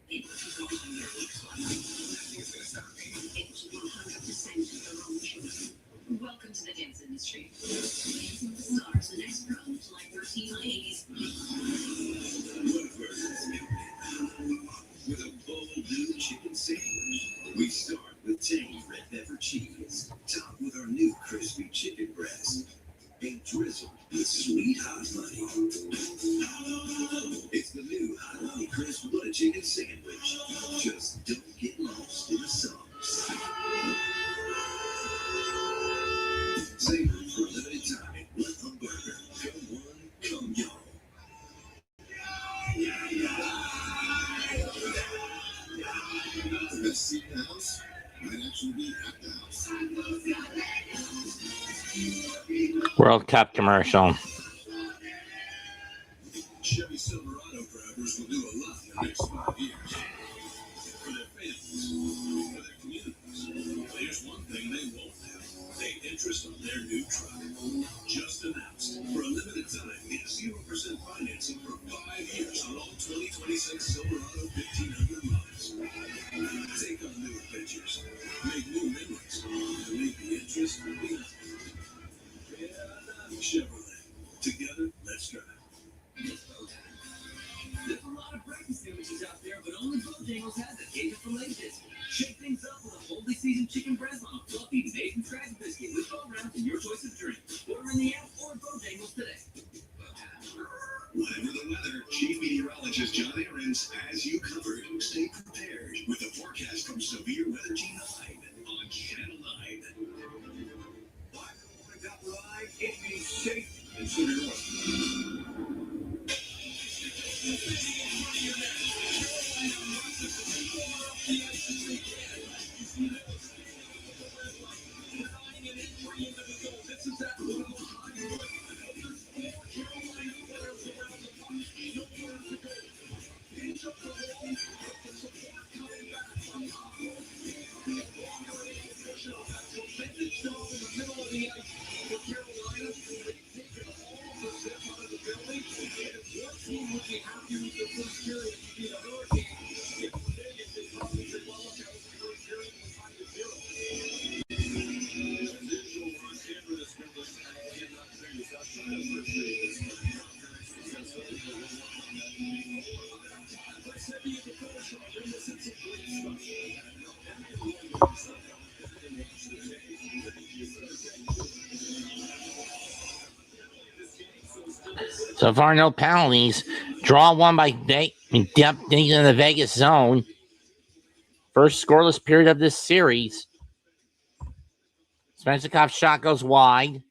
B: It's 100% welcome to the dance industry. Dancing with the Stars, the next pro, July 13 on 80s.
F: With a bold new chicken sandwich, we start with tangy red pepper cheese, topped with our new crispy chicken breast, and drizzled with sweet hot honey. It's the new hot honey crisp butter chicken sandwich. Just don't get lost in the sauce. Savor for a limited time at one hamburger. Come one, come y'all. The best seat in the house might actually be at the house.
A: World Cup commercial.
C: Chevy Silverado drivers will do a lot in the next 5 years. For their families, for their communities. There's one thing they won't have. Take interest on their new truck. Just announced. For a limited time, get 0% financing for 5 years on all 2026 Silverado 1500 models. Take on new adventures. Make new memories. And make the interest be Chevrolet. Together, let's drive.
D: There's a lot of breakfast sandwiches out there, but only Bojangles has it. Catered for ladies. Shake things up with a boldly seasoned chicken breast on a fluffy made and trash biscuit with 12 rounds and your choice of drink. Order in the app or at Bojangles today.
F: Whatever the weather, Chief Meteorologist John Ahrens has you covered. Stay prepared with the forecast from Severe Weather Team 9 on Channel 9.
A: So far, no penalties. Draw one by depth into the Vegas zone. First scoreless period of this series. Svechnikov's shot goes wide.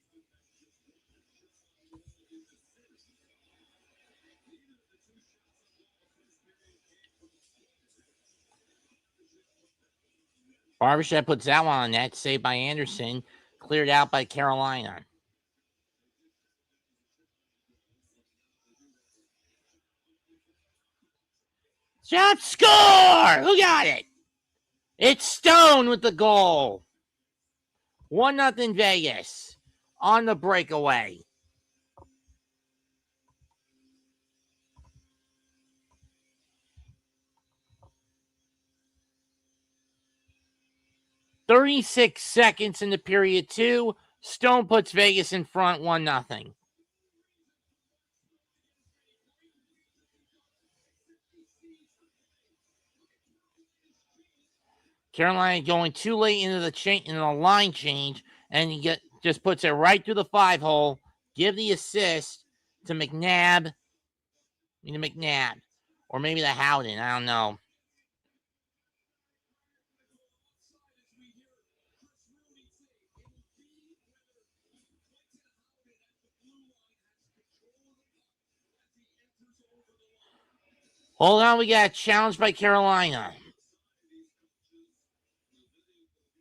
A: Barbashev puts that one on net. Saved by Anderson. Cleared out by Carolina. Shot score! Who got it? It's Stone with the goal. 1-0 Vegas on the breakaway. "36 seconds into period 2. Stone puts Vegas in front 1-0. Carolina going too late into the line change, and he just puts it right through the 5-hole. Give the assist to McNabb. Or maybe the Howden. I don't know. Hold on, we got a challenge by Carolina.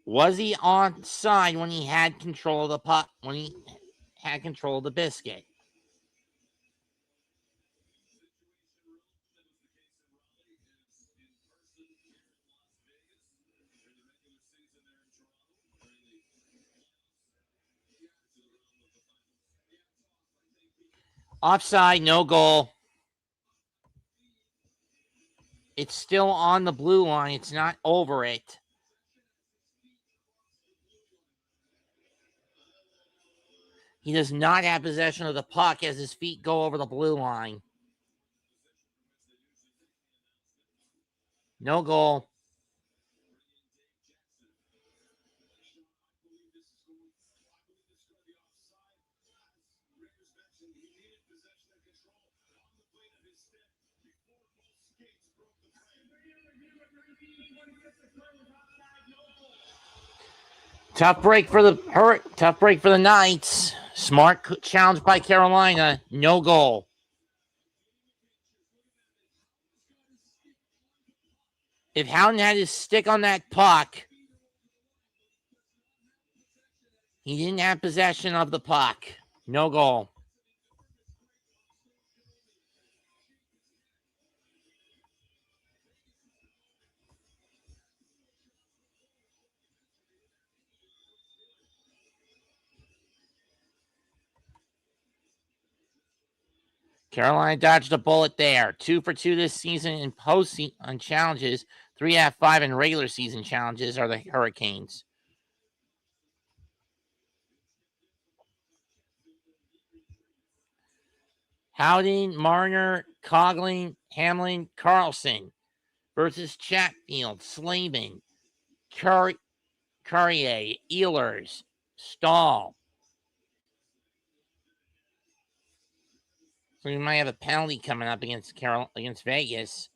A: Was he onside when he had control of the puck? When he had control of the biscuit? Offside, no goal. It's still on the blue line. It's not over it. He does not have possession of the puck as his feet go over the blue line. No goal. Tough break for the Knights. Smart challenge by Carolina. No goal. If Howden had his stick on that puck, he didn't have possession of the puck. No goal. Carolina dodged a bullet there. 2 for 2 this season in on challenges. 3 out of 5 in regular season challenges are the Hurricanes. Howden, Marner, Coughlin, Hamlin, Carlson versus Chatfield, Slavin, Courier, Ehlers, Stahl. So we might have a penalty coming up against Vegas.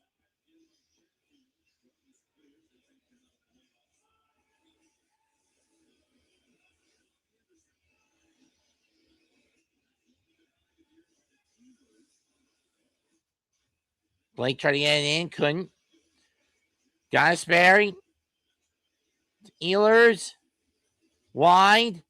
A: Blake tried to get it in, couldn't. Gossberry, Ehlers, wide.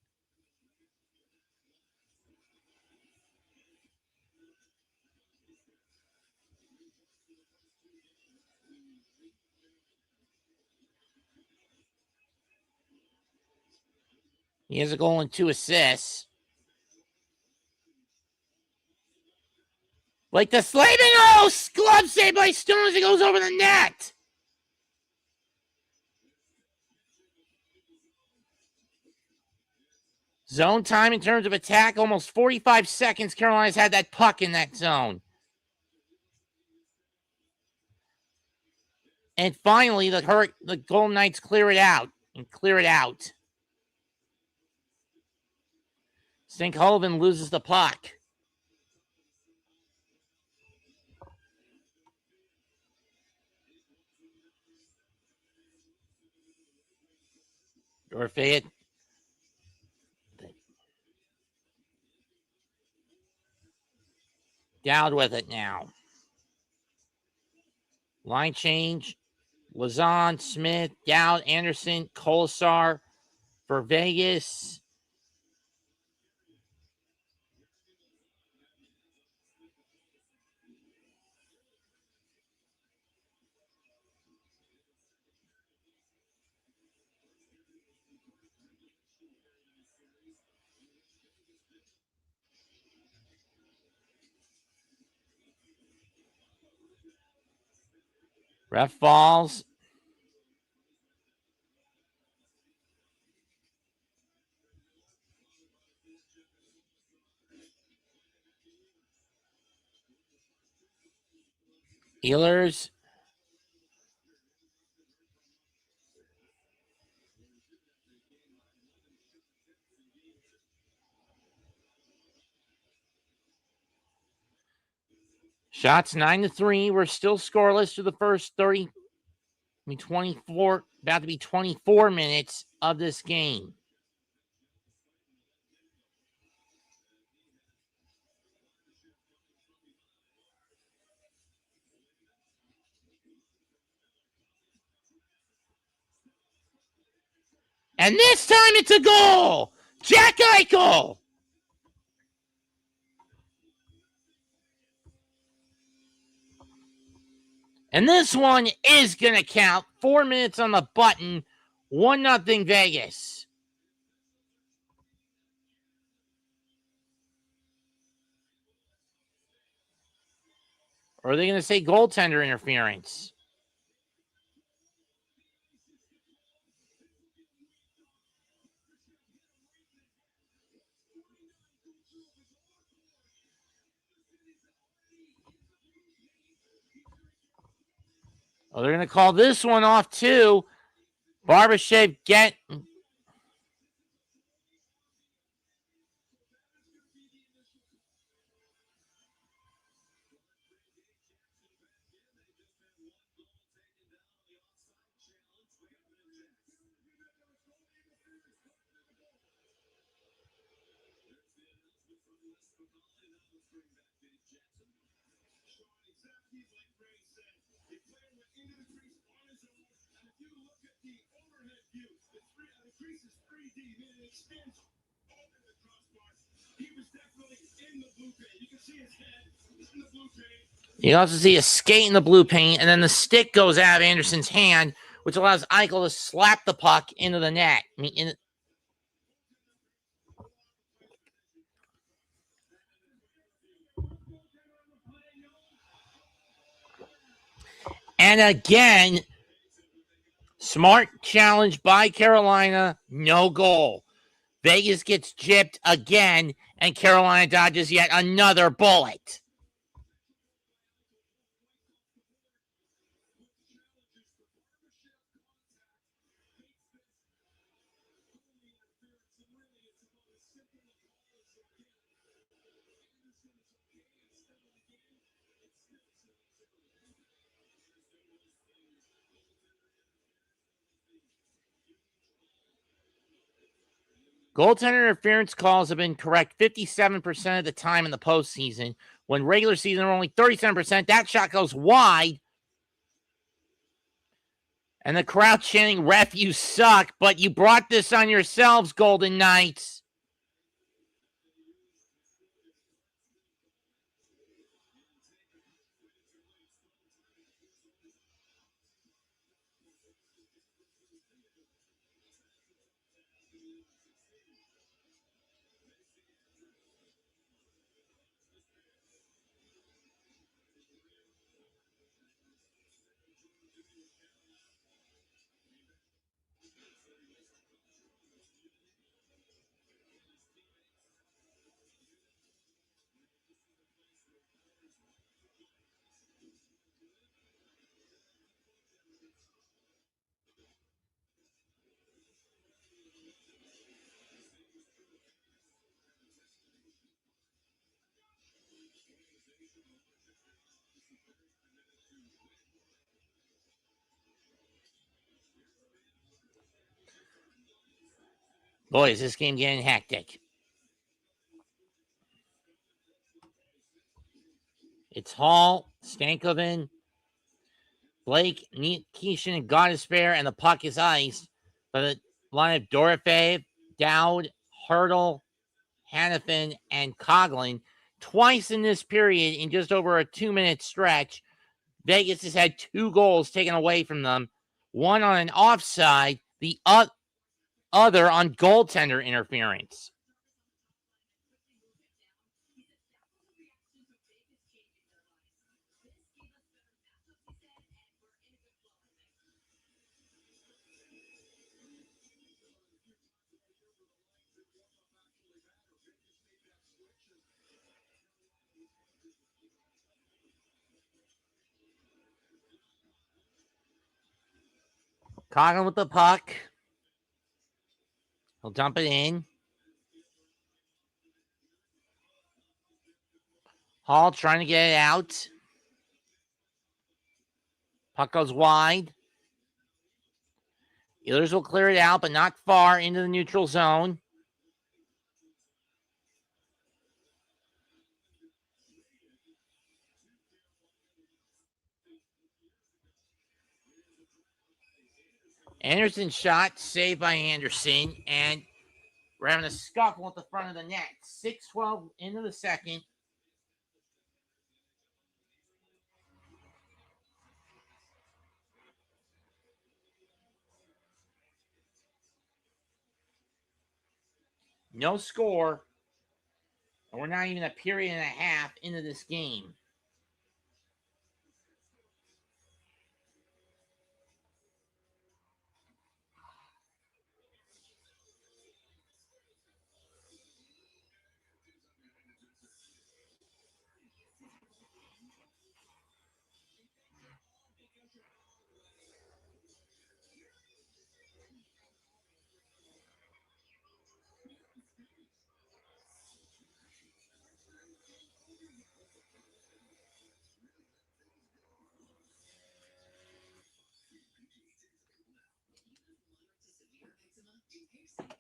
A: He has a goal and 2 assists. Like the Slavin glove save by Stone as it goes over the net. Zone time in terms of attack, almost 45 seconds. Carolina's had that puck in that zone. And finally, the Golden Knights clear it out. Stinkhoven loses the puck. Dorfayet. Dowd with it now. Line change. Lazan, Smith, Dowd, Anderson, Kolasar for Vegas. Ref falls. Ehlers. Shots 9-3. We're still scoreless through the first 24, about to be 24 minutes of this game. And this time it's a goal. Jack Eichel. And this one is going to count. 4 minutes on the button. 1-0 Vegas. Or are they going to say goaltender interference? Oh, they're going to call this one off too. Barbashev get. You also see a skate in the blue paint, and then the stick goes out of Anderson's hand, which allows Eichel to slap the puck into the net. And again, smart challenge by Carolina, no goal. Vegas gets gypped again, and Carolina dodges yet another bullet. Goaltender interference calls have been correct 57% of the time in the postseason. When regular season are only 37%, that shot goes wide. And the crowd chanting, "Ref, you suck," but you brought this on yourselves, Golden Knights. Boy, is this game getting hectic. It's Hall, Stankoven, Blake, Keishan, and Godespair, and the puck is iced by the line of Dorofeev, Dowd, Hurdle, Hannafin, and Coughlin. Twice in this period, in just over a 2-minute stretch, Vegas has had 2 goals taken away from them. One on an offside, the other on goaltender interference. Coughlin with the puck. He'll dump it in. Hall trying to get it out. Puck goes wide. Ehlers will clear it out, but not far into the neutral zone. Anderson's shot saved by Anderson, and we're having a scuffle at the front of the net. 6:12 into the second. No score. And we're not even a period and a half into this game.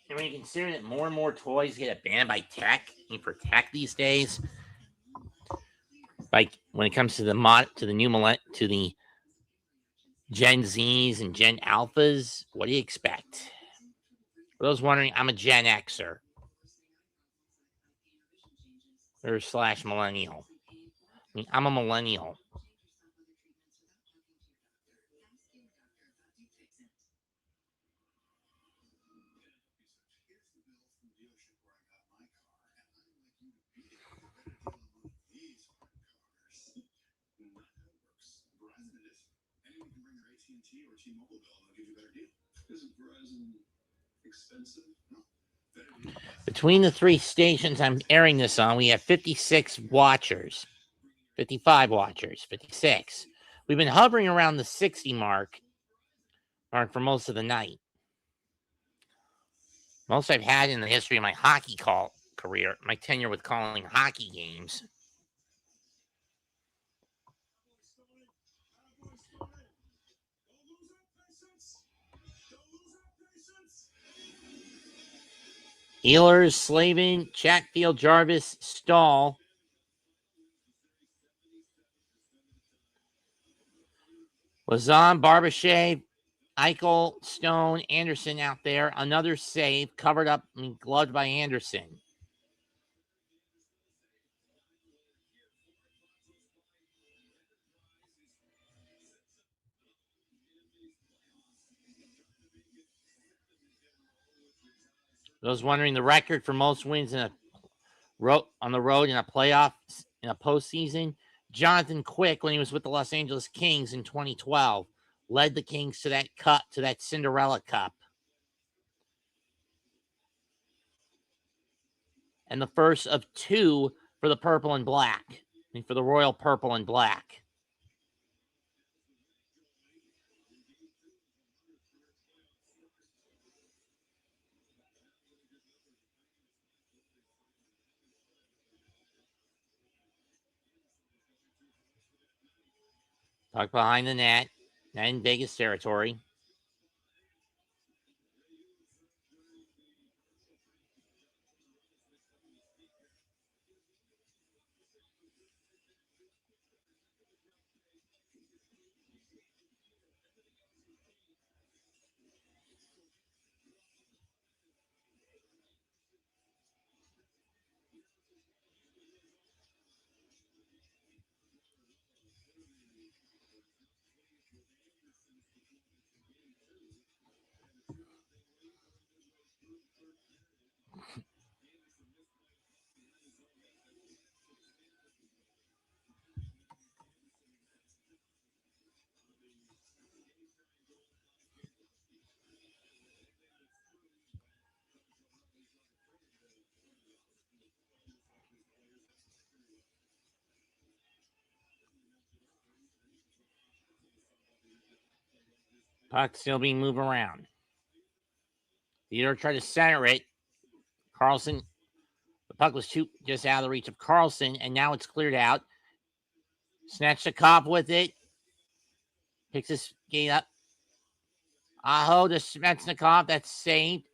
A: And when you consider that more and more toys get banned by tech, for tech these days, like when it comes to the to the Gen Zs and Gen Alphas, what do you expect? For those wondering, I'm a Gen Xer or / millennial. I'm a millennial. Between the 3 stations I'm airing this on, we have 56 watchers, 55 watchers, 56. We've been hovering around the 60 mark for most of the night. Most I've had in the history of my hockey call career, my tenure with calling hockey games. Ehlers, Slavin, Chatfield, Jarvis, Stahl. Lazan, Barbashev, Eichel, Stone, Anderson out there. Another save, covered up and gloved by Anderson. Those wondering, the record for most wins on the road in a playoff in a postseason, Jonathan Quick, when he was with the Los Angeles Kings in 2012, led the Kings to that Cinderella Cup. And the first of 2 for the purple and black, for the Royal Purple and Black. Puck behind the net. Not in Vegas territory. Puck still being moved around. Theodore tried to center it. Carlson, the puck was just out of the reach of Carlson, and now it's cleared out. Snatched the cop with it. Picks his skate up. Aho to Svechnikov. That's saved.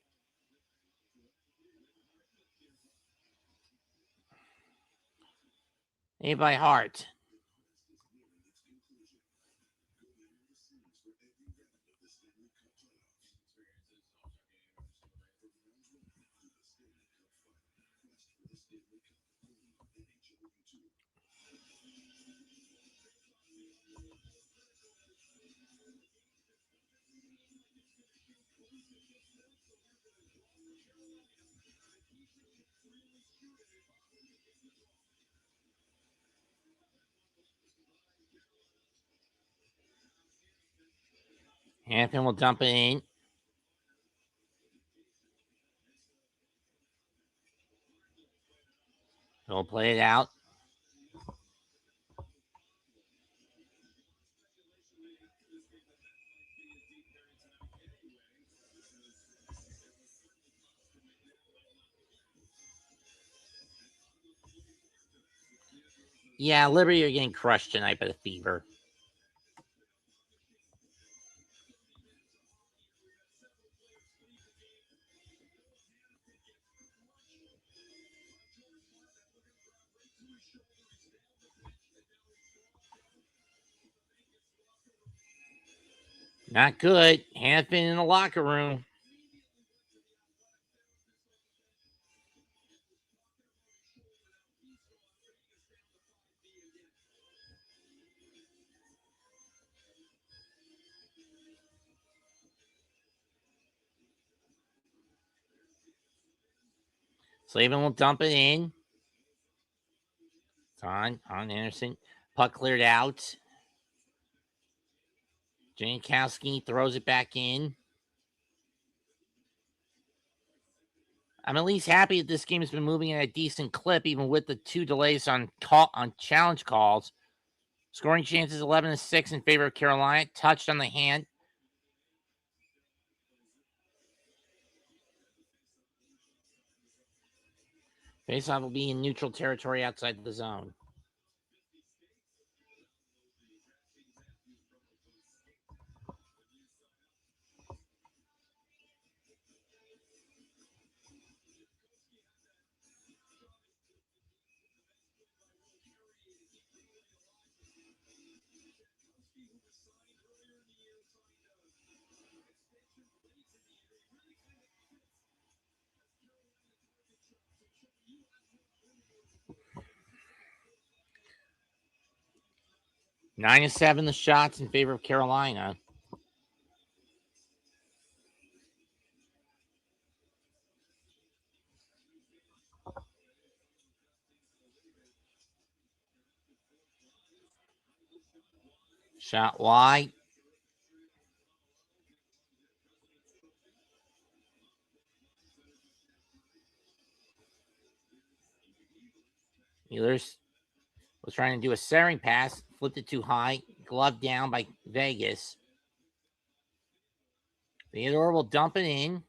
A: Made by Hart. Hampton will dump it in. He'll play it out. Yeah, Liberty are getting crushed tonight by the Fever. Not good. Hampton in the locker room. Slavin will dump it in. It's on Anderson. Puck cleared out. Jankowski throws it back in. I'm at least happy that this game has been moving at a decent clip, even with the 2 delays on challenge calls. Scoring chances 11-6 in favor of Carolina. Touched on the hand. Faceoff will be in neutral territory outside the zone. Nine to 7 the shots in favor of Carolina. Shot wide. Ehlers was trying to do a centering pass, flipped it too high, glove down by Vegas. Theodore will dump it in.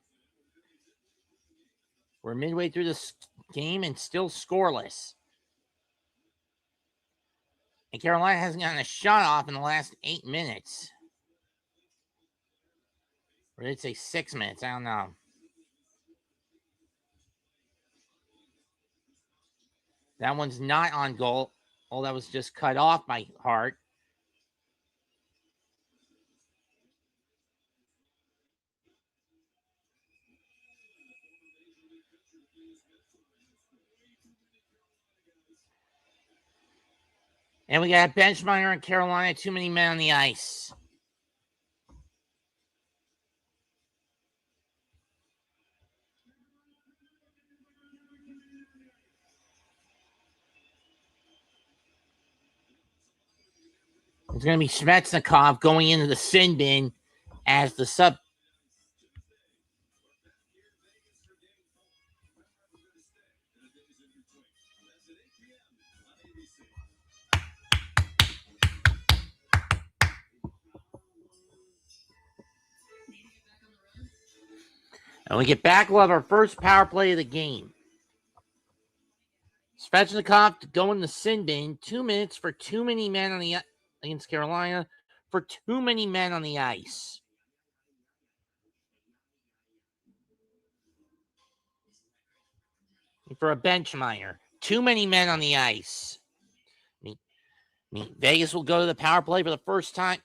A: We're midway through this game and still scoreless. And Carolina hasn't gotten a shot off in the last 8 minutes. Or did it say 6 minutes? I don't know. That one's not on goal. Oh, that was just cut off by Hart. And we got Benchmeyer and Carolina. Too many men on the ice. It's going to be Svechnikov going into the sin bin as the sub. And we get back. We'll have our first power play of the game. Svechnikov to go in the sin bin. 2 minutes for too many men on the against Carolina. For too many men on the ice. For a Benchmeyer. Too many men on the ice. Vegas will go to the power play for the first time.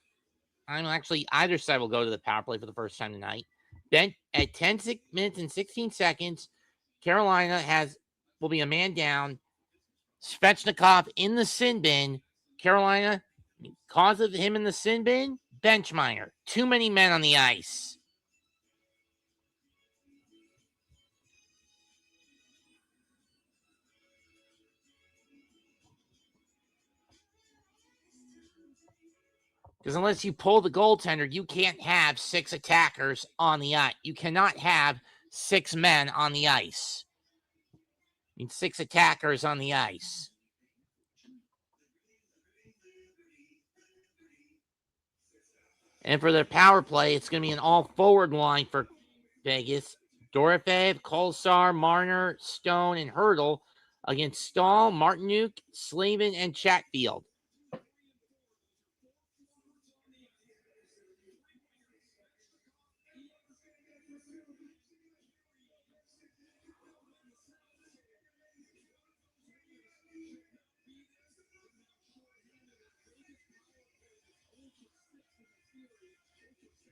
A: Actually, either side will go to the power play for the first time tonight. Then at 10 minutes and 16 seconds, Carolina will be a man down. Svechnikov in the sin bin. Carolina, cause of him in the sin bin, Benchmeyer. Too many men on the ice. Because unless you pull the goaltender, you can't have 6 attackers on the ice. You cannot have 6 men on the ice. You need 6 attackers on the ice. And for their power play, it's going to be an all-forward line for Vegas. Dorofeev, Kolsar, Marner, Stone, and Hurdle against Stahl, Martinuk, Slavin, and Chatfield.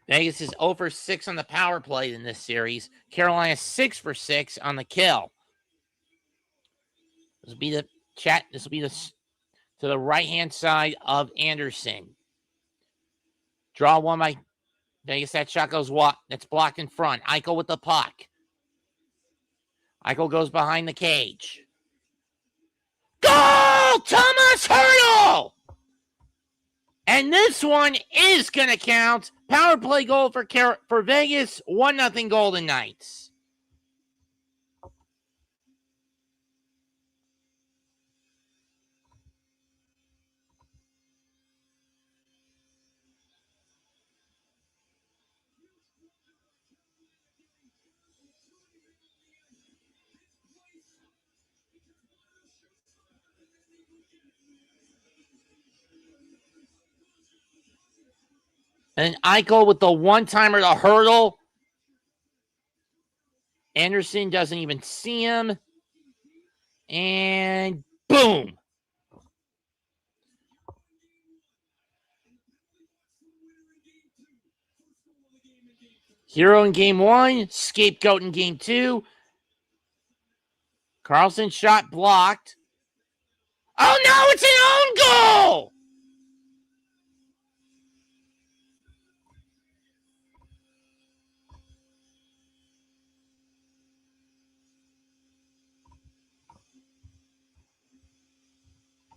A: Vegas is 0 for 6 on the power play in this series. Carolina 6 for 6 on the kill. This will be the chat. This will be the to the right-hand side of Anderson. Draw one by Vegas. That shot goes what? That's blocked in front. Eichel with the puck. Eichel goes behind the cage. Goal! Thomas Hurdle! And this one is going to count. Power play goal for Vegas. 1-0 Golden Knights. And Eichel with the one-timer to Hurdle. Anderson doesn't even see him. And boom. Hero in game 1. Scapegoat in game 2. Carlson shot blocked. Oh, no, it's an own goal.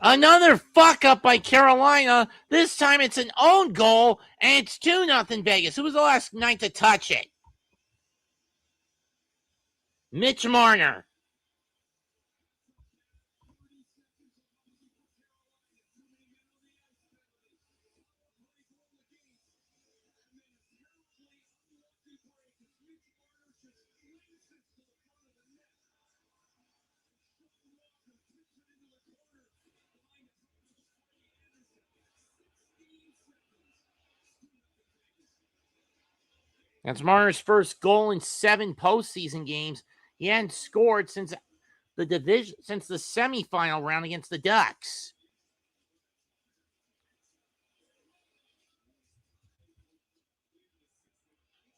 A: Another fuck up by Carolina. This time it's an own goal, and it's 2-0 Vegas. Who was the last night to touch it? Mitch Marner. That's Marner's first goal in 7 postseason games. He hadn't scored since the semifinal round against the Ducks.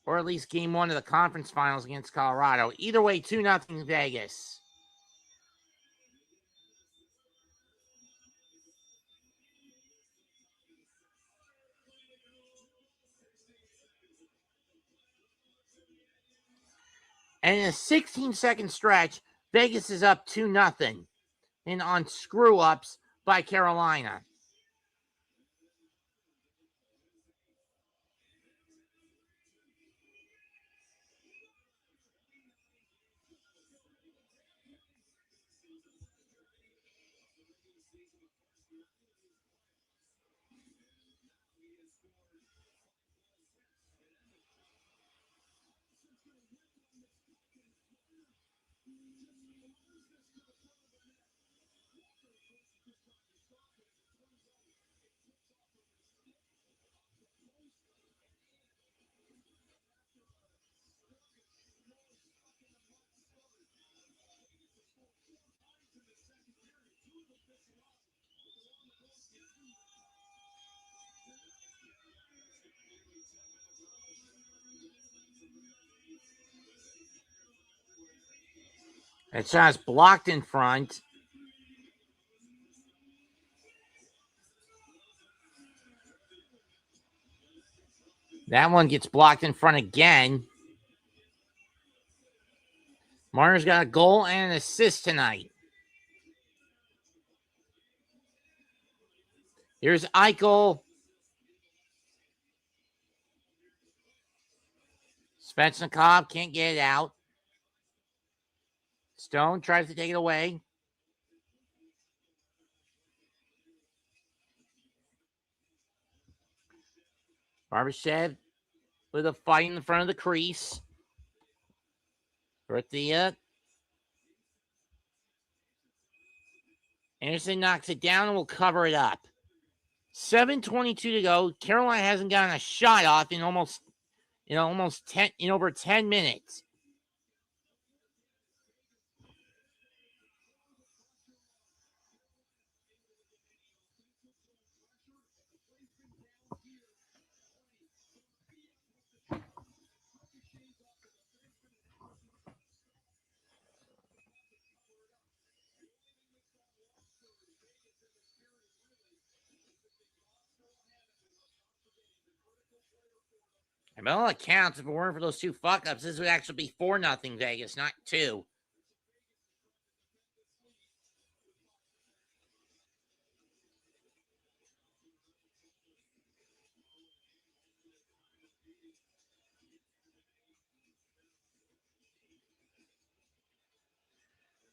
A: Or at least game 1 of the conference finals against Colorado. Either way, 2-0 Vegas. And in a 16-second stretch, Vegas is up 2-0. And on screw-ups by Carolina. That shot's blocked in front. That one gets blocked in front again. Marner's got a goal and an assist tonight. Here's Eichel. Svechnikov can't get it out. Stone tries to take it away. Barbashev with a fight in the front of the crease. Berthia. Anderson knocks it down and will cover it up. 7:22 to go. Carolina hasn't gotten a shot off in over 10 minutes. And by all accounts, if it weren't for those 2 fuck-ups, this would actually be 4-0 Vegas, not 2.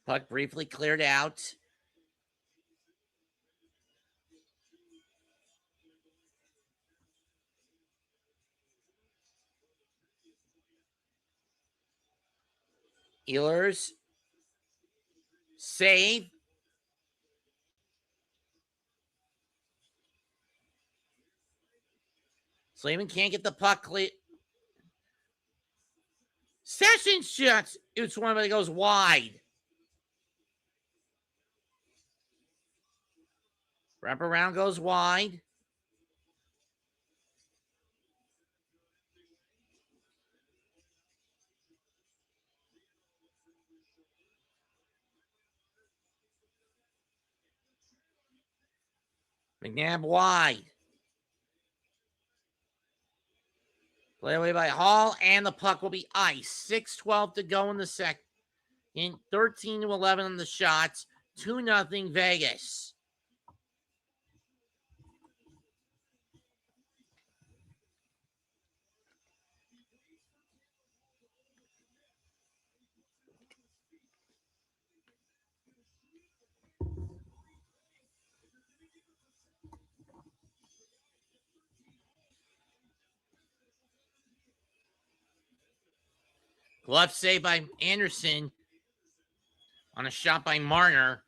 A: Puck briefly cleared out. Ehlers. Save. Slavin can't get the puck clear. Sessions shuts. It's one that goes wide. Wraparound goes wide. McNabb wide. Play away by Hall, and the puck will be iced. 6:12 to go in the second. 13-11 on the shots. 2-0 Vegas. Glove save by Anderson on a shot by Marner.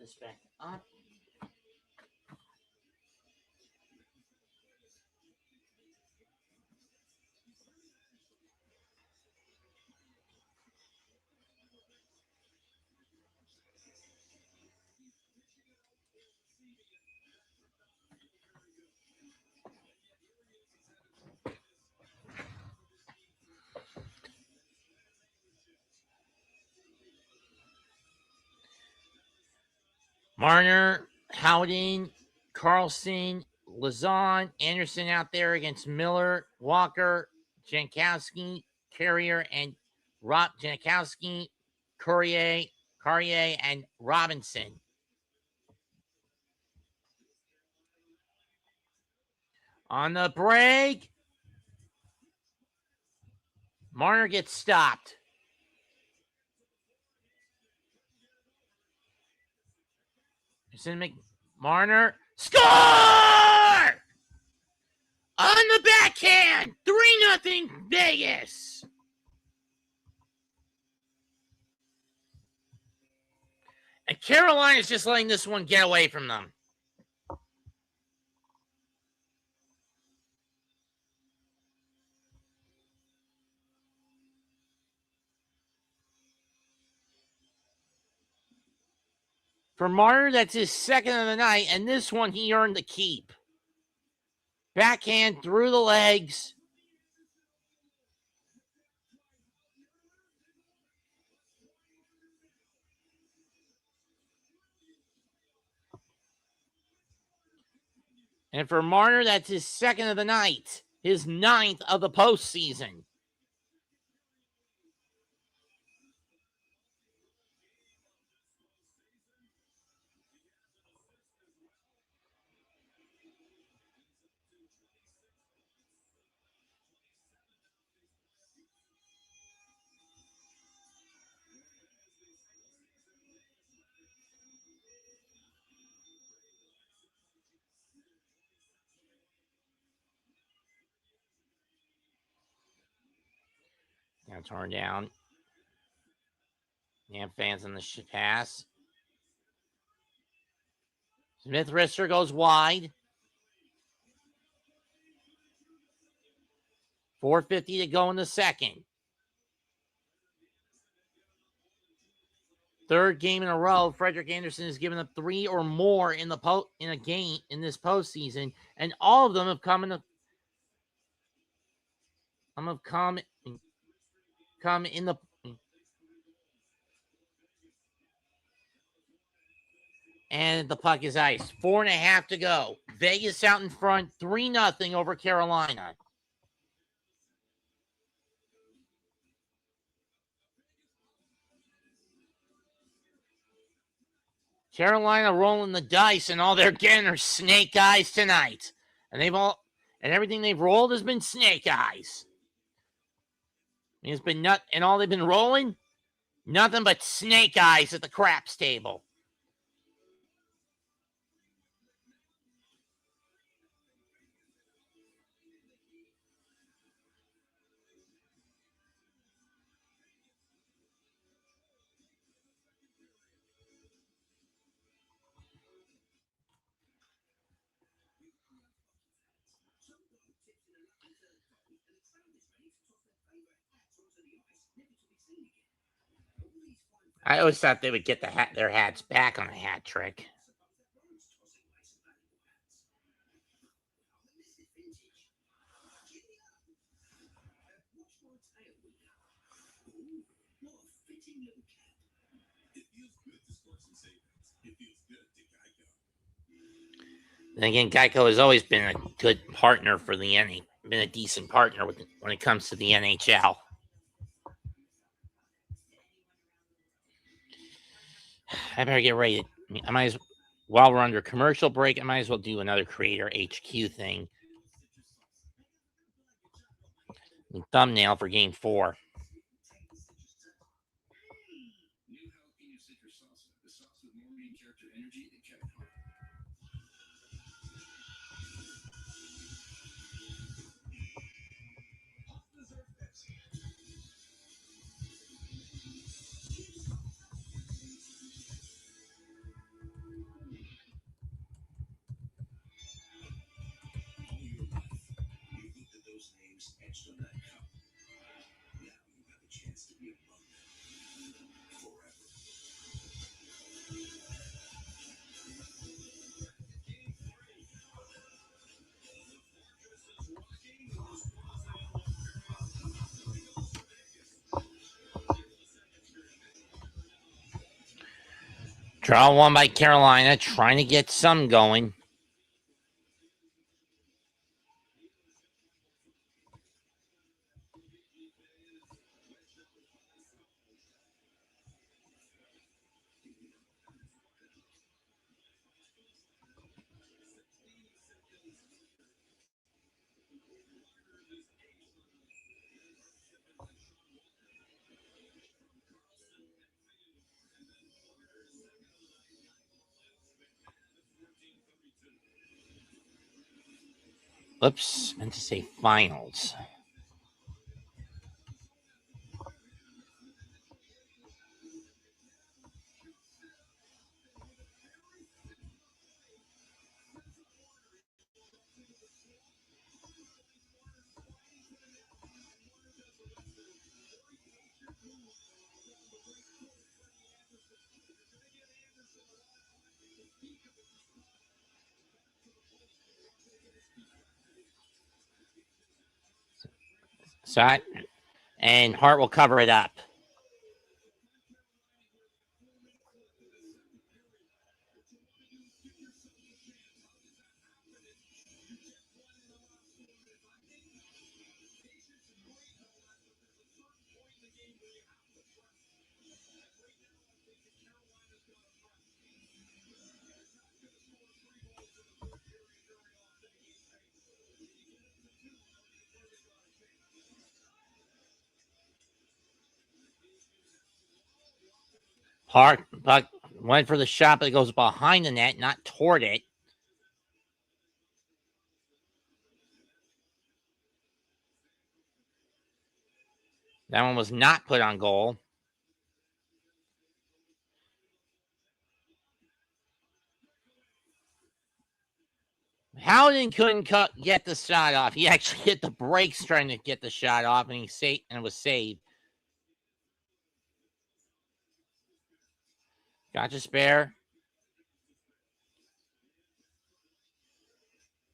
A: this back up. Marner, Howden, Carlson, Lazon, Anderson out there against Miller, Walker, Jankowski, Carrier, and Rob Jankowski, Courier, and Robinson. On the break, Marner gets stopped. Marner, score! On the backhand, 3-0 Vegas. And Carolina's just letting this one get away from them. For Marner, that's his second of the night, and this one he earned the keep. Backhand through the legs. And for Marner, that's his second of the night, his 9th of the postseason. Now torn down. Nam fans on the pass. Smith wrister goes wide. 4:50 to go in the second. Third game in a row, Frederick Anderson has given up 3 or more in a game in this postseason, and all of them have come in the and the puck is iced. 4.5 to go. Vegas out in front, 3-0 over Carolina. Carolina rolling the dice, and all they're getting are snake eyes tonight. And everything they've rolled has been snake eyes. It's been and all they've been rolling, nothing but snake eyes at the craps table. I always thought they would get their hats back on a hat trick. And again, Geico has always been a good partner for the NHL, been a decent partner when it comes to the NHL. I better get ready. While we're under commercial break, I might as well do another Creator HQ thing. Thumbnail for Game 4.
D: etched on that cup. Now you have a chance to be among them forever.
A: Draw one by Carolina, trying to get some going. Oops, meant to say finals. So, and Hart will cover it up. Hart went for the shot, but it goes behind the net, not toward it. That one was not put on goal. Howden couldn't get the shot off. He actually hit the brakes trying to get the shot off, and it was saved. Gotcha, spare.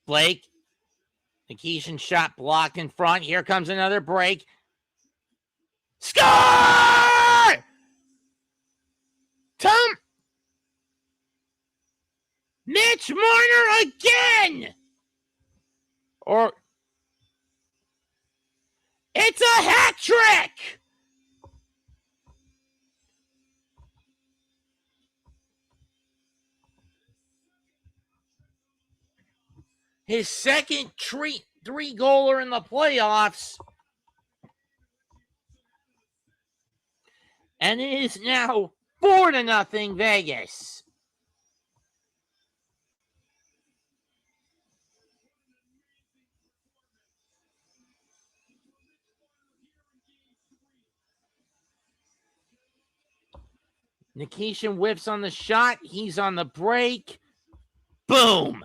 A: Blake. Nikishin shot blocked in front. Here comes another break. Score! Tom! Mitch Marner again! Or it's a hat trick! His second three-goaler in the playoffs. And it is now 4-0 Vegas. Nikishin whiffs on the shot. He's on the break. Boom.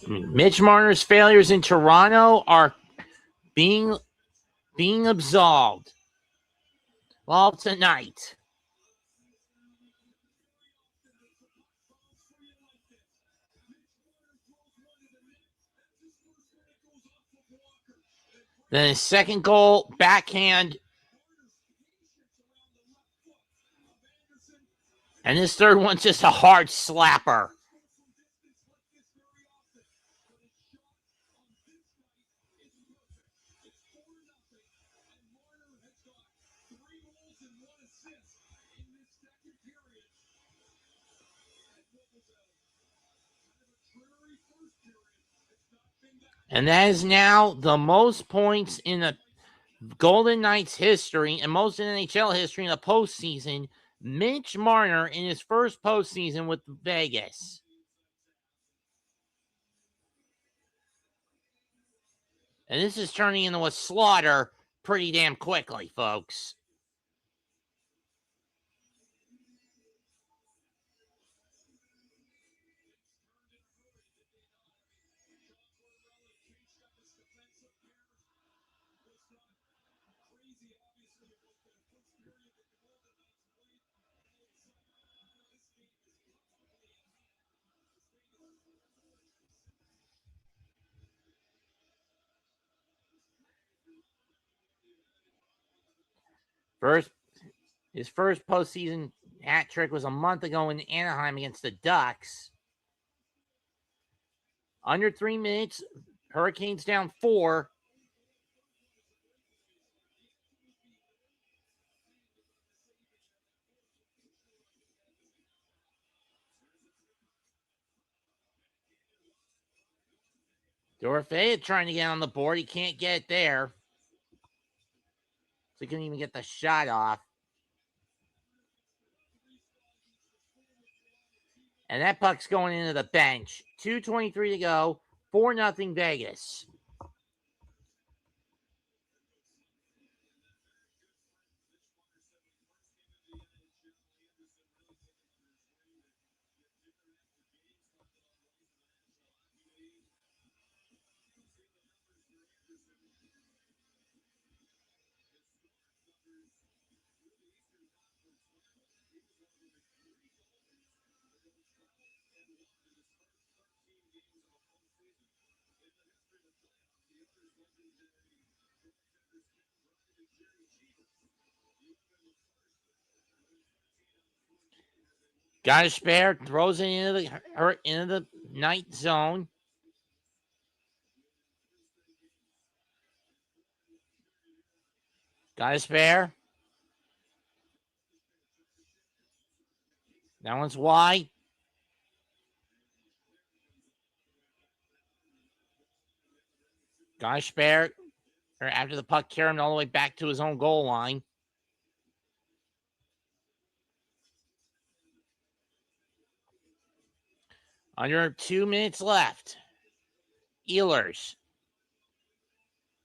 A: Mitch Marner's failures in Toronto are being absolved. Well, tonight. Then his second goal, backhand. And this third one's just a hard slapper. And that is now the most points in the Golden Knights history and most in NHL history in the postseason. Mitch Marner in his first postseason with Vegas. And this is turning into a slaughter pretty damn quickly, folks. His first postseason hat trick was a month ago in Anaheim against the Ducks. Under 3 minutes, Hurricanes down 4. Dorofea trying to get on the board. He can't get it there. So he couldn't even get the shot off. And that puck's going into the bench. 2:23 to go. 4-0 Vegas. Got a spare, throws it into the night zone. Got a spare. That one's wide. Got a spare. Or after the puck carried him all the way back to his own goal line. Under 2 minutes left. Ehlers.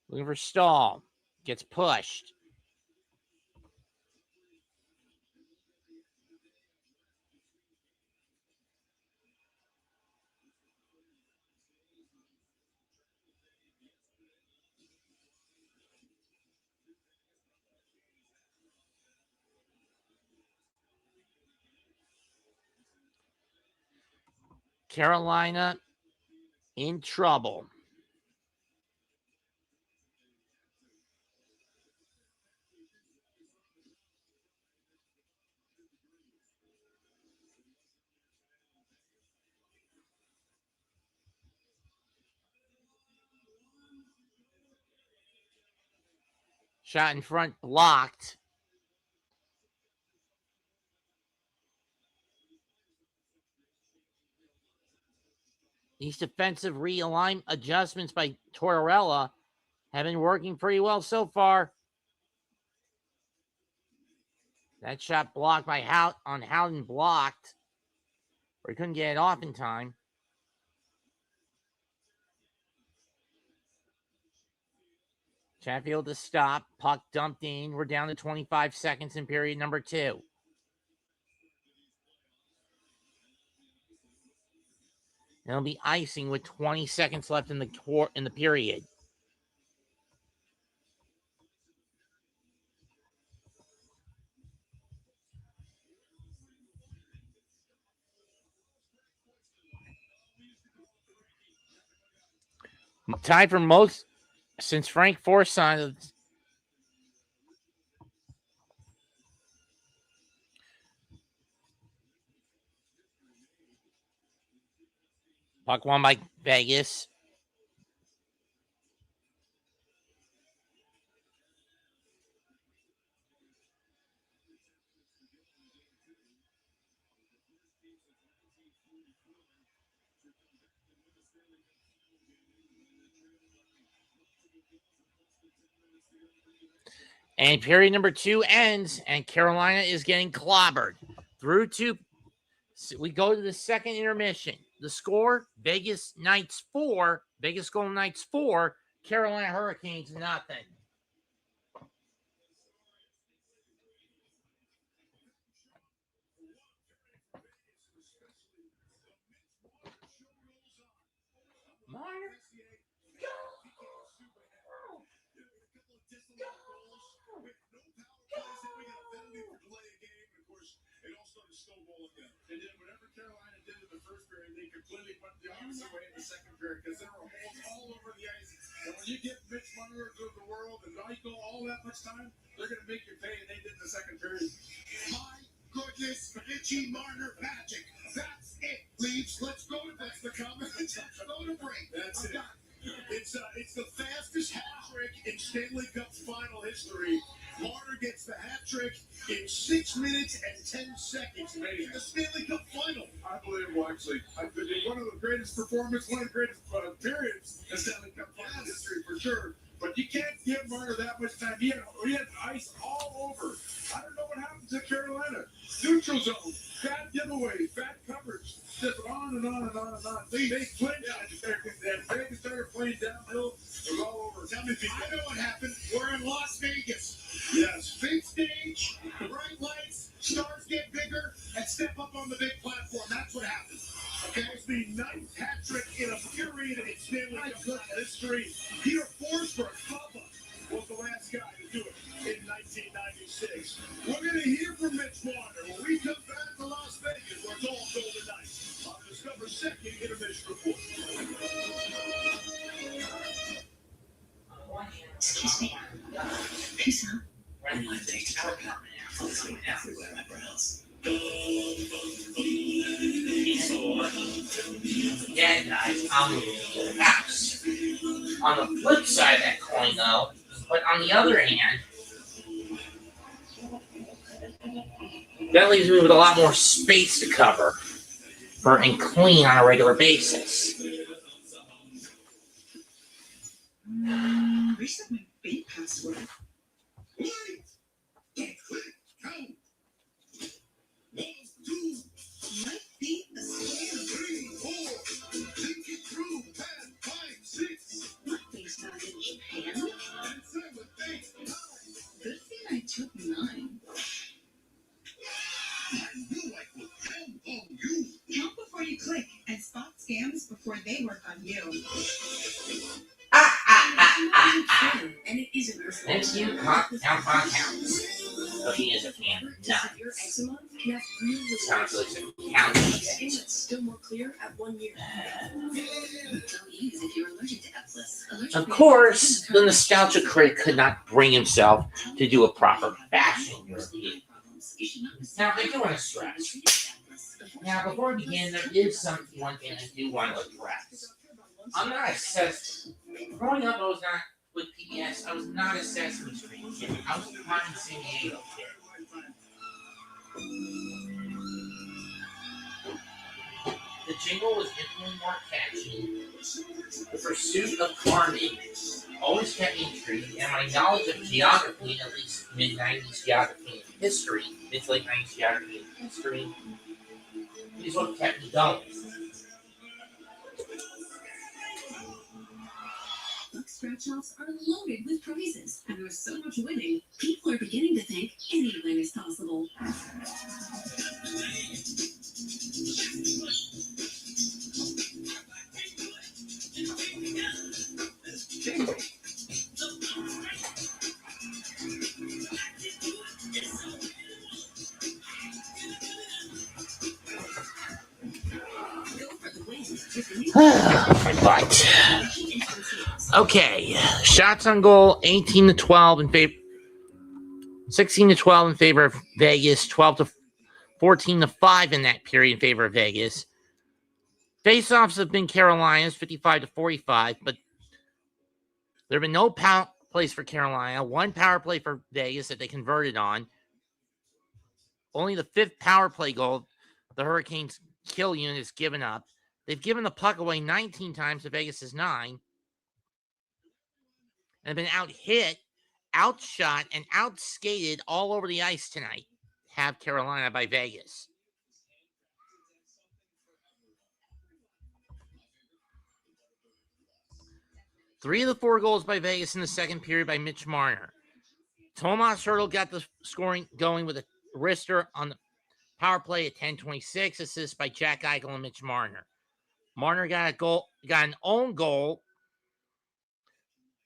A: Looking for Stahl. Gets pushed. Carolina in trouble. Shot in front blocked. These defensive realignment adjustments by Tortorella have been working pretty well so far. That shot blocked by Howden blocked. Or he couldn't get it off in time. Chatfield to stop. Puck dumped in. We're down to 25 seconds in period number 2. It'll be icing with 20 seconds left in the period. Tied for most since Frank Forsyth. Puck won by Vegas. And period number 2 ends, and Carolina is getting clobbered. Through to, we go to the second intermission. The score, Vegas Golden Knights 4, Carolina Hurricanes nothing. Marner,
C: And then whatever Carolina did in the first period, they completely went the opposite way in the second period because there were holes all over the ice. And when you get Mitch Marner of the world and Michael all that much time, they're going to make you pay, and they did in the second period. My goodness, Mitchie Marner magic. That's it, Leafs. Let's go to that's the comment. Let's go to break. That's it. It's the fastest hat trick in Stanley Cup final history. Marner gets the hat trick in 6 minutes and 10 seconds. In the Stanley Cup final. Unbelievable, actually. One of the greatest performances, one of the greatest periods in Stanley Cup final history for sure. But you can't give Marner that much time. He had ice all over. I don't know what happened to Carolina. Neutral zone, bad giveaway, bad coverage. Just on and on and on and on. They clinched and Vegas started playing downhill. It was all over. Tell me, I know what happened. We're in Las Vegas. Yes. Big stage, bright lights, stars get bigger, and step up on the big platform. That's what happened. Okay, it was the 9th hat trick in a period in Stanley Cup history. Peter Forsberg, Papa, was the last guy to do it in 1996. We're going to hear from Mitch Marner when we come back to Las Vegas, where it's all Golden Knights. On Discover second intermission report.
B: Excuse me. Peace out. I'm not ready to talk about it. It's going everywhere at my house.
A: Yeah, guys, I'm moving to the house. On the flip side of that coin, though, but on the other hand, that leaves me with a lot more space to cover and clean on a regular basis.
B: Reset my bank password.
C: Wait! Don't click. Go. 1, 2,
B: Might be a scam.
C: 3, 4. Think it through. 10, 5, 6.
B: What thing's not in Japan?
C: And 7, 8, 9.
B: Good thing I took 9.
C: I knew I could count on you.
G: Count before you click and spot scams before they work on you.
B: And it isn't your fault.
A: Thanks you, count counts. So he is a fan. No.
B: Your eczema can have real
A: Sounds
B: results.
A: like some counting.
B: And it's still more clear at 1 year. Don't use if you're allergic to Eplis.
A: Of course, the nostalgia critic could not bring himself to do a proper bashing review. Now, I do want to stress. Now, before we begin, there is one thing I do want to address. I'm not a Sesame. Growing up, I was not with PBS. I was not a Sesame Street kid. I was a Carmen San Diego kid. The jingle was infinitely more catchy. The pursuit of Carmen always kept me intrigued, and my knowledge of geography, at least mid-90s geography and history, mid-late 90s geography and history, is what kept me going.
B: Book scratch-offs are loaded with prizes, and there's so much winning, people are beginning to think anything is possible.
A: My butt. Okay, shots on goal 18-12 in favor, 16-12 in favor of Vegas, 14-5 in that period in favor of Vegas. Faceoffs have been Carolina's 55-45, but there have been no power plays for Carolina. One power play for Vegas that they converted on. Only the 5th power play goal the Hurricanes kill unit has given up. They've given the puck away 19 times to Vegas' 9. and have been out-hit, outshot, and outskated all over the ice tonight. Have Carolina by Vegas. Three of the 4 goals by Vegas in the second period by Mitch Marner. Tomas Hertl got the scoring going with a wrister on the power play at 10:26, assist by Jack Eichel and Mitch Marner. Marner got an own goal.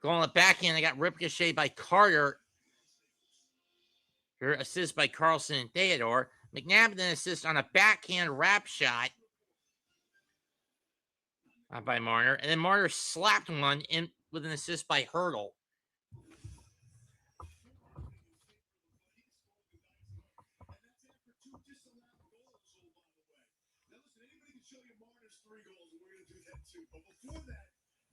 A: Going on the backhand, they got ricocheted by Carter. Her assist by Carlson and Theodore. McNabb then assist on a backhand wrap shot by Marner. And then Marner slapped one in with an assist by Hertl.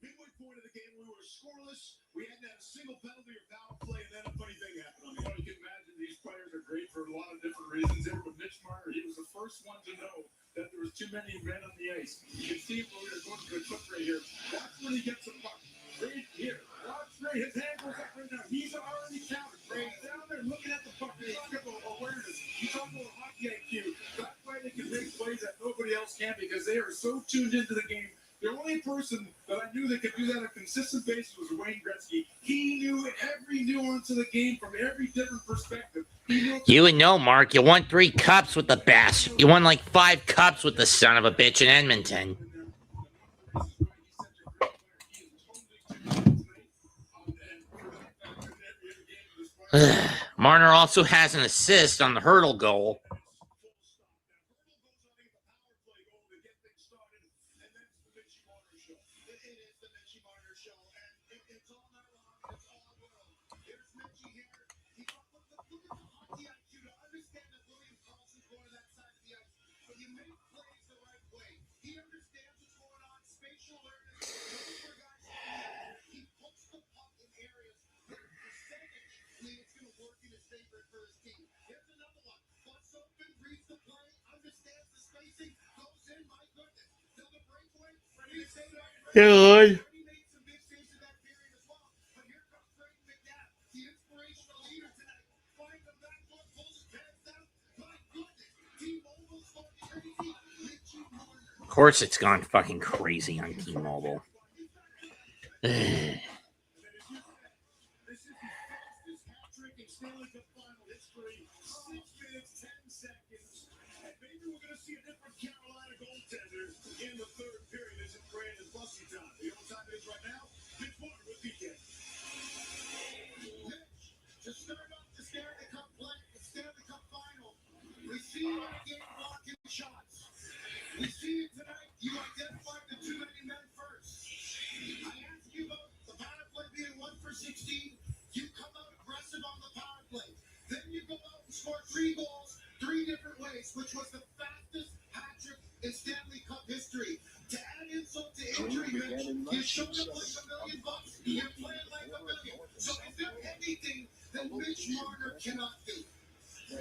C: Midway point of the game, we were scoreless. We hadn't had a single penalty or foul play, and then a funny thing happened. I mean, you can imagine these players are great for a lot of different reasons. There, but Mitch Marner, he was the first one to know that there was too many men on the ice. You can see him when we were going to the clip right here. That's when he gets the puck. Right here. Watch Ray. His hand goes up right now. He's already counted. Ray's down there looking at the puck. He's got awareness. You talk about hockey IQ. That's why they can make plays that nobody else can, because they are so tuned into the game. The only person that I knew that could do that on a consistent basis was Wayne Gretzky. He knew every nuance of the game from every different perspective.
A: You would know, Mark. You won 3 cups with the bastard. You won like 5 cups with the son of a bitch in Edmonton. Marner also has an assist on the Hertl goal. Hey, Lord. Of course, it's gone fucking crazy on T-Mobile.
C: Stanley Cup final history, 6 minutes, 10 seconds. And maybe we're going to see a different Carolina goaltender in the third period as it's Brandon Bussy time. You know what time it is right now? Mitch Marner with PK. Mitch, to start off the Stanley Cup play, the Stanley Cup final, we see you on a game blocking shots. We see it tonight. You identified the too many men first. I asked you about the power play being 1 for 16. You come out aggressive on the power play. Then you go out and score 3 goals 3 different ways, which was the fastest hat-trick in Stanley Cup history. To add insult to injury, Mitch, you showed up like $1 million. You're playing like $1 million. So is there anything that Mitch Marner cannot do?
H: I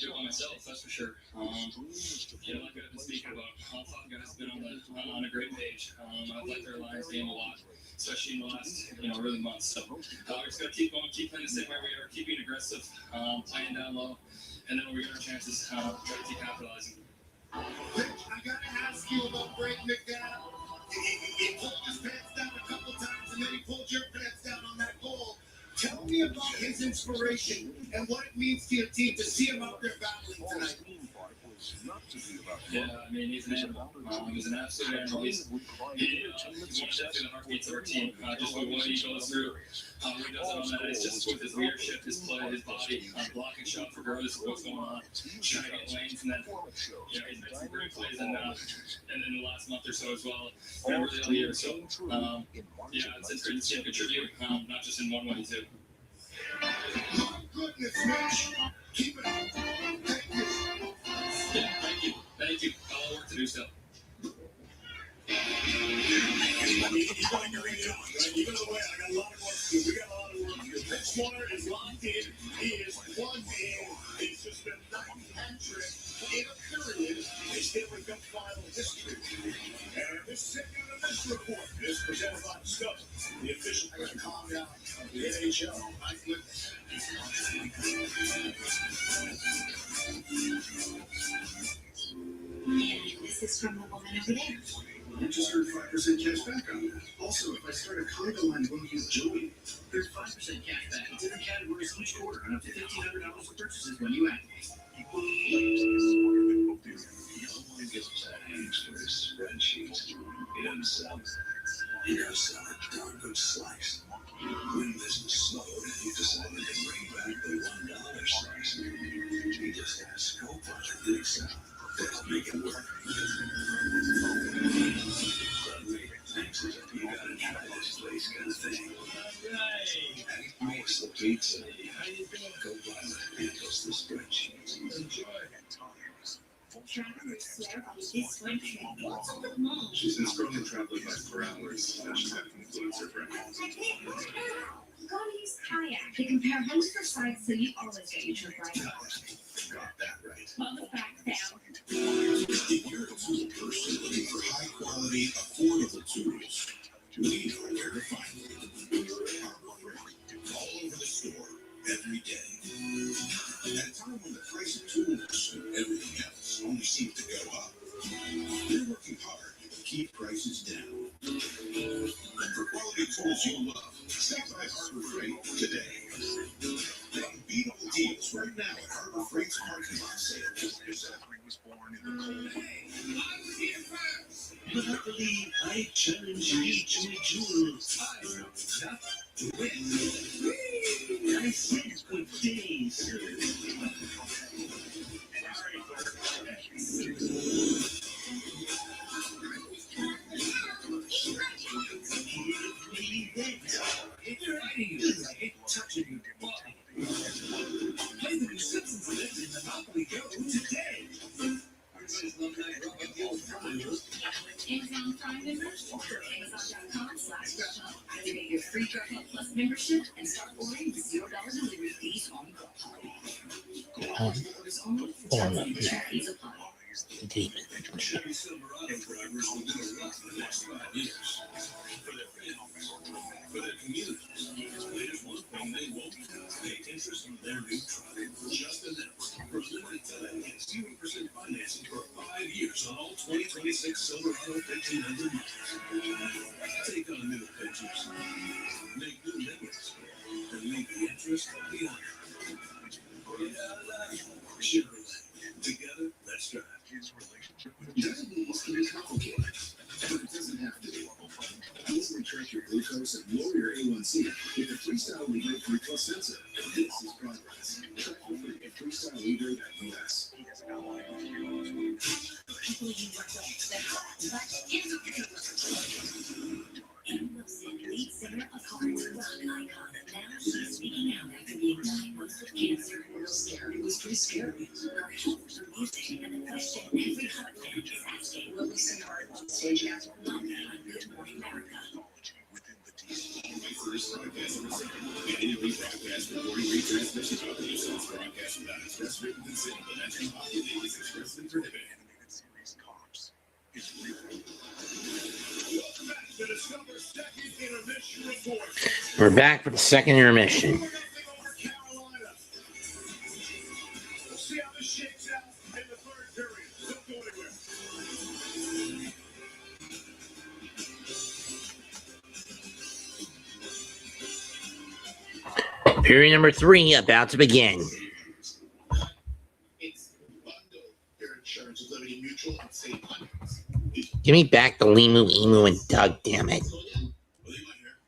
H: do it myself, that's for sure. Like I've been speaking about, all 5 guys have been on a great page. I've liked their Lions game a lot, especially in the last really months. So we're just gonna keep going, keep playing the same way we are, keep being aggressive, playing down low, and then when we get our chances, try to keep capitalizing.
C: Mitch, I gotta ask you about Brayden McNabb. He pulled his pants down a couple times, and then he pulled your pants down on that goal. Tell me about his inspiration and what it means to your team to see him out there battling tonight.
H: Yeah, I mean, he's an animal. He's an absolute animal. He's one of the heartbeats of our team. Just with what he goes through, what he does on that ice, just with his leadership, his play, his body, blocking shot for regardless of what's going on, trying to get lanes, and then he's made some great plays, and then in the last month or so as well, and really all year. So it's great to see him contribute, not just in one way too.
C: My goodness, Mitch, keep it up. Thank you.
H: Yeah, thank you. I'll work to do so.
C: Even though I got a lot of work to do, we got a lot of work to do. Mitch Marner is locked in. He is plugged in. He's just been 9 hat-tricks in a period in Stanley Cup final history. And this segment of this report is presented by Stuff.
F: show. I flipped
B: This is from the woman over there.
F: I just heard 5% cash back on that. Also, if I start a Conga line, will use Joey.
H: There's 5% cash back in different categories each quarter and up to $1,500 for purchases when you activate.
D: No one gets that hands for his spreadsheet. He doesn't sell it. He does sell a darn good slice. When business slowed, he decided to bring back the $1 slice. He just had a scope on it, didn't sell. That'll make it work. Suddenly, thanks as if you gotta try this place kind of thing. He makes the pizza. Go buy my handles the spreadsheets. Enjoy.
B: Travelers swear by this one trip. What's the mall?
F: She's been scrolling traveling life for hours, and she's had influencer friends.
B: Gotta use kayak to compare hundreds of sites so you always get your trip right.
F: Got that right.
B: Well, the fact down.
D: If you're a tool person looking for high quality, affordable tools, we know where to find them. All over the store, every day. At a time when the price of tools and everything else only seems to go up, they're working hard to keep prices down. For quality tools you love, stop by Harbor Freight today. Unbeatable deals right now at Harbor Freight's parking lot sale. Was born in the cold.
C: Hey, I was here first.
H: But I believe I challenge you to a duel. I not to win. I see good days. If you're writing you, I hate touching you. Play the new Simpsons list in Monopoly Go today.
B: Amazon Prime members, Amazon.com/Grubhub. Activate your free Grubhub Plus membership and start ordering with $0 delivery fees on Grubhub. Orders only. Fees apply.
D: Chevy Silverado drivers will do a lot in the next 5 years. For their families, for their communities. There's one thing they won't do. Take interest in their new truck. Just announced. For a limited time, get 0% financing for 5 years on all 2026 Silverado 1500 models. Take on new adventures. Make new memories. And leave the interest behind. Chevrolet. Together, let's drive.
F: Diabetes can be complicated, but it doesn't have to be. Easily track your glucose and lower your A1C with the Freestyle Libre 3 Plus sensor. This is progress. Track for free at freestylelibre.us.
B: Wilson, lead singer of Hearts, rock icon. Now she's speaking out after being diagnosed with cancer. It was scary. It was pretty scary. Her health, her music, and the question every heart fan is asking. Will we see her on stage after Monday on Good Morning America?
F: First broadcast of the second. Annually broadcast recording retransmission of the Eastern's broadcast without express written consent of the National Hockey League is expressly prohibited.
E: Series Cops is real.
C: Welcome back to the Summer Second Intermission Report.
A: We're back for the second intermission.
C: 4-0 over Carolina. We'll see how this shakes out in the third period. Don't go anywhere.
A: Period number 3 about to begin.
F: It's Bundle, your insurance with Liberty Mutual and save hundreds.
A: Give me back the Limu, Emu, and Doug, damn it.
F: Well, you might hear.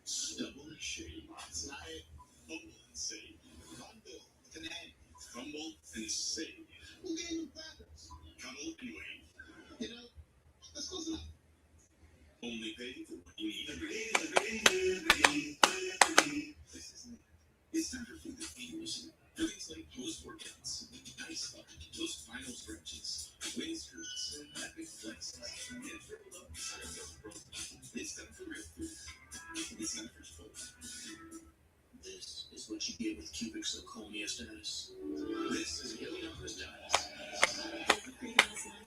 F: Stubble and shame. Slide, fumble and save. Bundle with an N. Fumble and save. Who gave you patterns? Cuddle and wait. You know, that's close enough. Only pay for what you need. It's time for food that feels. Things like post-workouts, ice bucket, those final stretches, waist skirts, epic flexes, and triple up. It's time for real food. It's time for sports. This is what you get with cubic zirconia status. This is Gillian status.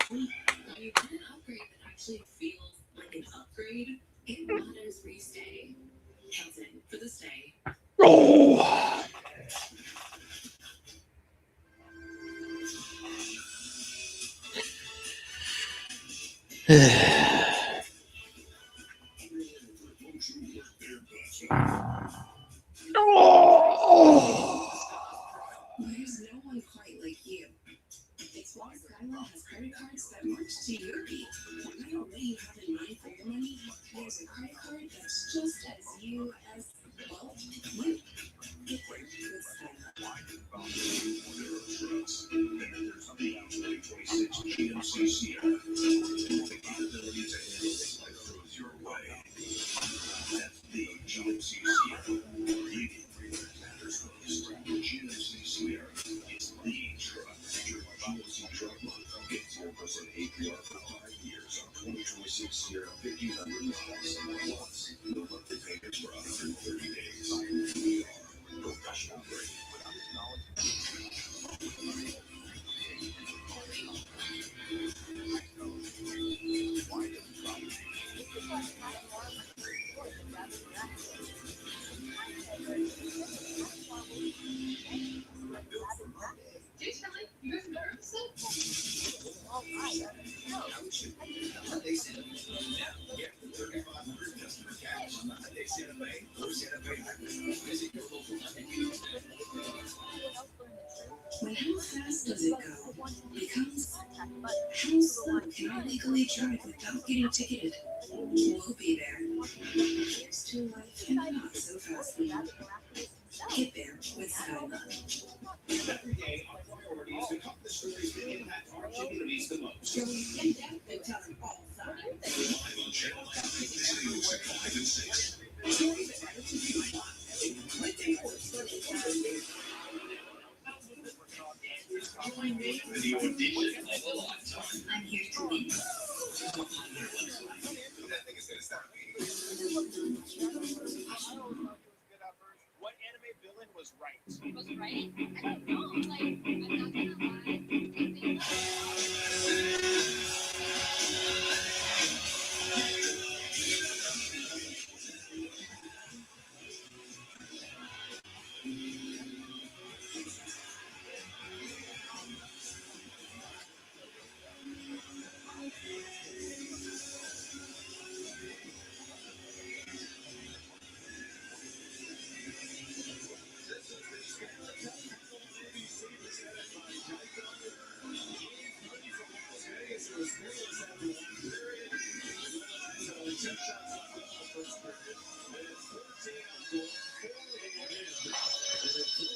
B: When you get an upgrade that actually feels like an upgrade, it matters where you stay. HSN for the stay. There's no one quite like you. It's why Skyline has credit cards that march to your beat. No matter what you have in mind for your money, there's a credit card that's just as you as, well, you. Get there with Skyline. When how fast does it go becomes how slow can I legally drive without getting ticketed? We'll be there. Here's to life and not so fast. Get there with Skyline.
C: Every day, our priorities become the stories that impact our communities the most.
G: Going in depth and telling all sides.
D: Live on Channel 9, News at 5 and 6.
G: Stories that matter to you. What they were
C: Video edition of a lifetime.
B: I'm here to win.
C: What anime villain was right?
I: Was right? I don't know. Like, I'm not gonna lie. I think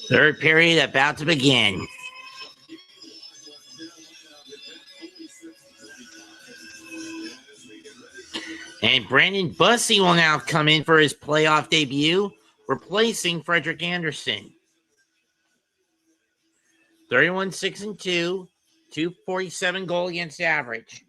A: Third period about to begin. And Brandon Bussey will now come in for his playoff debut, replacing Frederick Anderson. 31-6-2, 247 goal against average.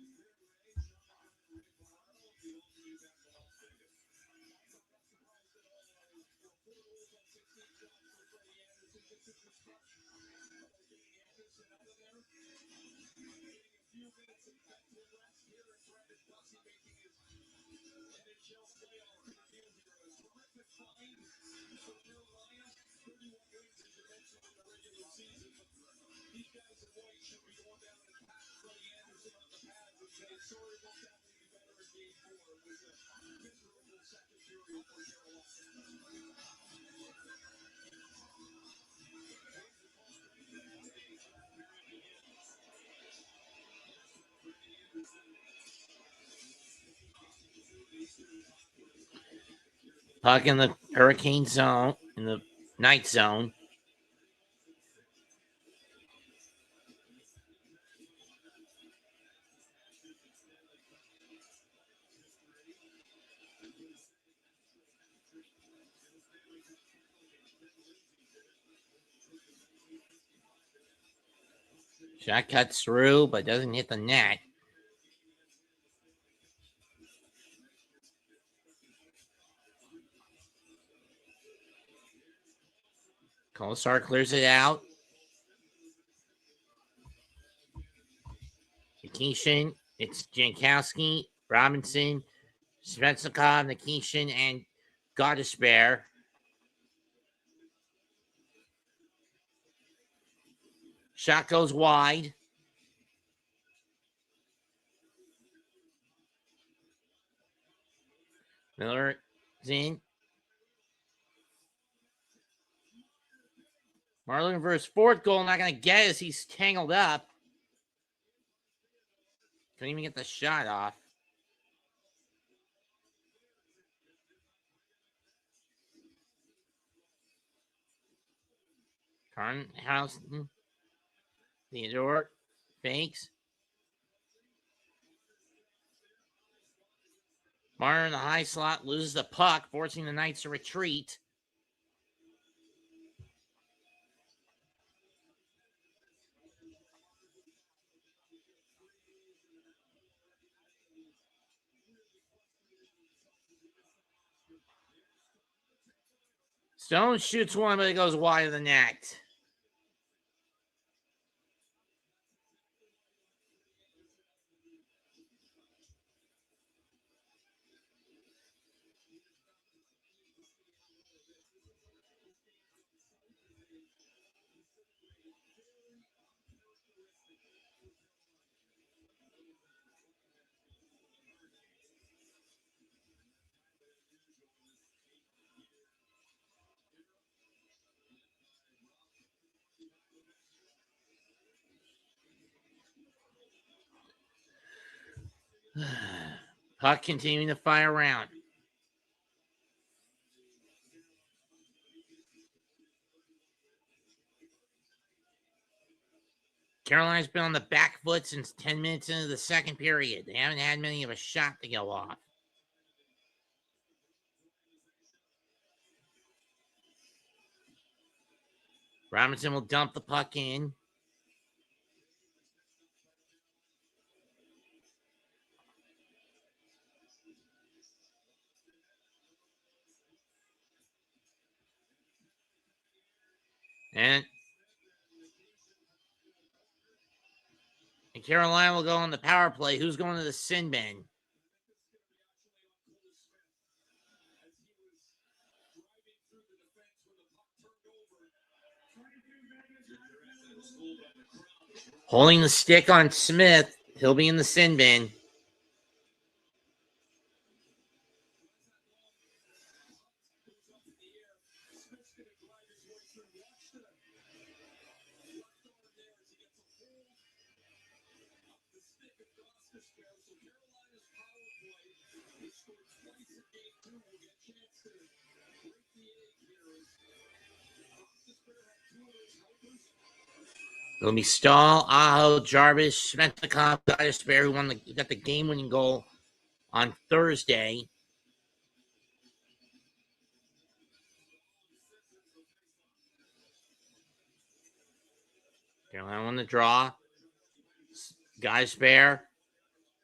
A: Puck in the hurricane zone, in the night zone. Shot cuts through, but doesn't hit the net. Colasar clears it out. Nikishin, it's Jankowski, Robinson, Svetsnikov, Nikishin, and Godespair. Shot goes wide. Miller is in. Marner looking for his fourth goal. Not going to get it as he's tangled up. Couldn't even get the shot off. Houston. Theodore fakes. Marner in the high slot loses the puck, forcing the Knights to retreat. Stone shoots one, but it goes wide of the net. Puck continuing to fire around. Carolina's been on the back foot since 10 minutes into the second period. They haven't had many of a shot to go off. Robinson will dump the puck in. And Carolina will go on the power play. Who's going to the sin bin? Holding the stick on Smith. He'll be in the sin bin. It'll be Stahl, Aho, Jarvis, Svechnikov, Geidersberg, who got the game-winning goal on Thursday. Carolina on the draw. Geidersberg,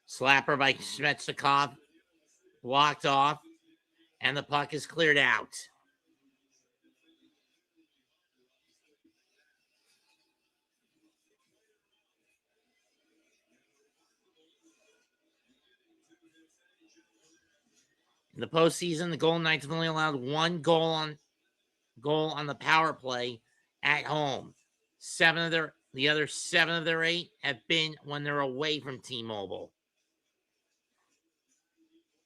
A: slapper by Svechnikov, walked off, and the puck is cleared out. In the postseason, the Golden Knights have only allowed one goal on the power play at home. The other 7 of their 8 have been when they're away from T-Mobile.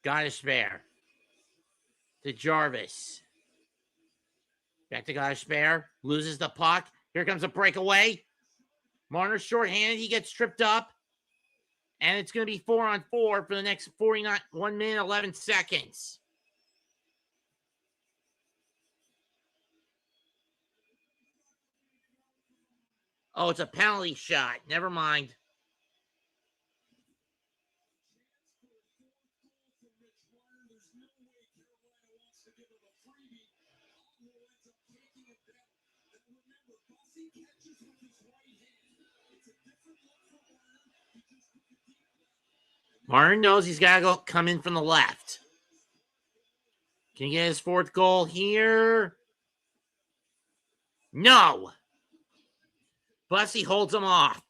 A: Geidersberg to Jarvis. Back to Geidersberg. Loses the puck. Here comes a breakaway. Marner's shorthanded. He gets tripped up. And it's going to be 4-on-4 for the next 1 minute, 11 seconds. Oh, it's a penalty shot. Never mind. Martin knows he's got to come in from the left. Can he get his 4th goal here? No. Bussy holds him off.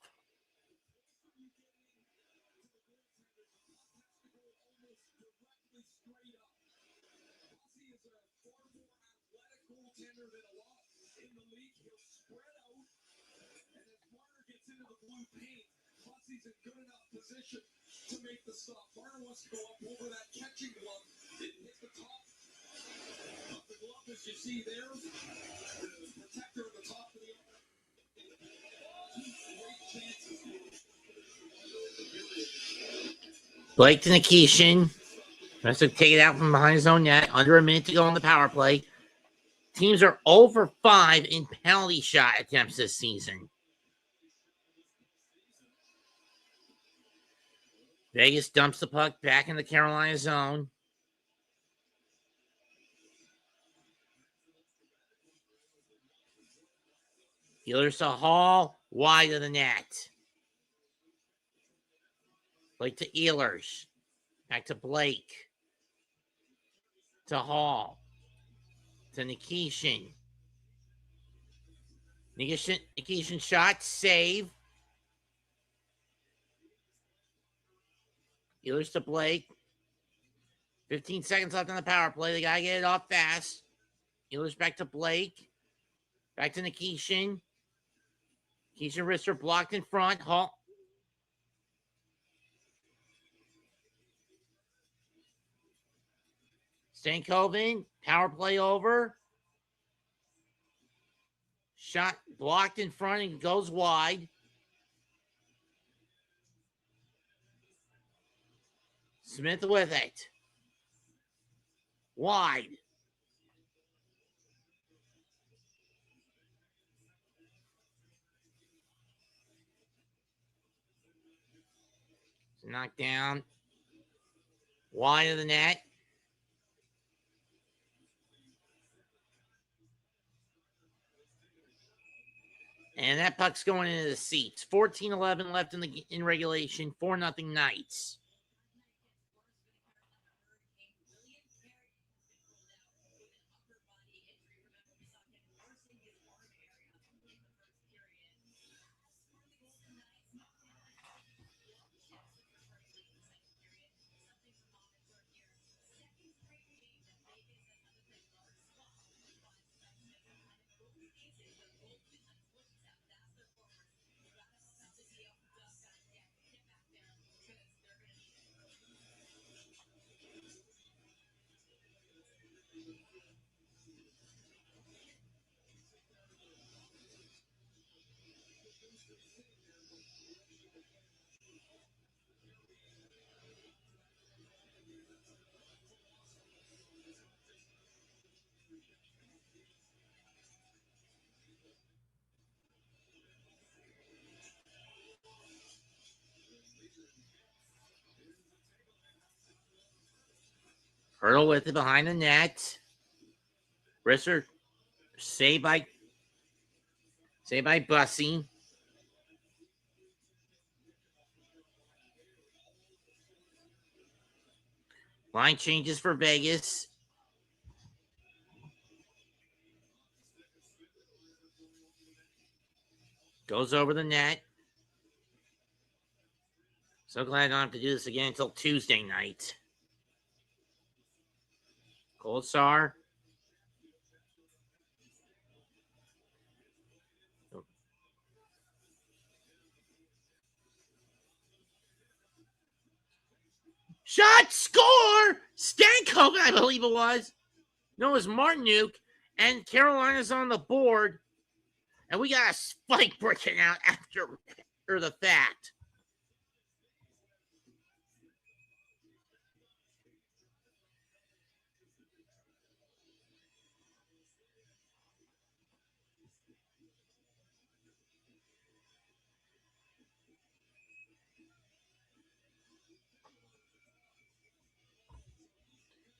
H: you see there? The protector at the top of the great chances.
A: Blake to Nikishin. Has to take it out from behind his own net. Under a minute to go on the power play. Teams are 0 for 5 in penalty shot attempts this season. Vegas dumps the puck back in the Carolina zone. Healers to Hall, wide of the net. Blake to Ehlers. Back to Blake. To Hall. To Nikishin. Nikishin shot, save. Ehlers to Blake. 15 seconds left on the power play. They got to get it off fast. Ehlers back to Blake. Back to Nikishin. Nikishin wrists are blocked in front. Hall. Stankoven. Power play over. Shot blocked in front and goes wide. Smith with it. Wide. Knocked down. Wide of the net. And that puck's going into the seats. 14-11 left in regulation. 4-0 Knights. Hurdle with it behind the net. Risser saved by Bussy. Line changes for Vegas. Goes over the net. So glad I don't have to do this again until Tuesday night. Kolsar. Shot, score! Stankoven, I believe it was. No, it was Martinuk. And Carolina's on the board. And we got a spike breaking out after the fact.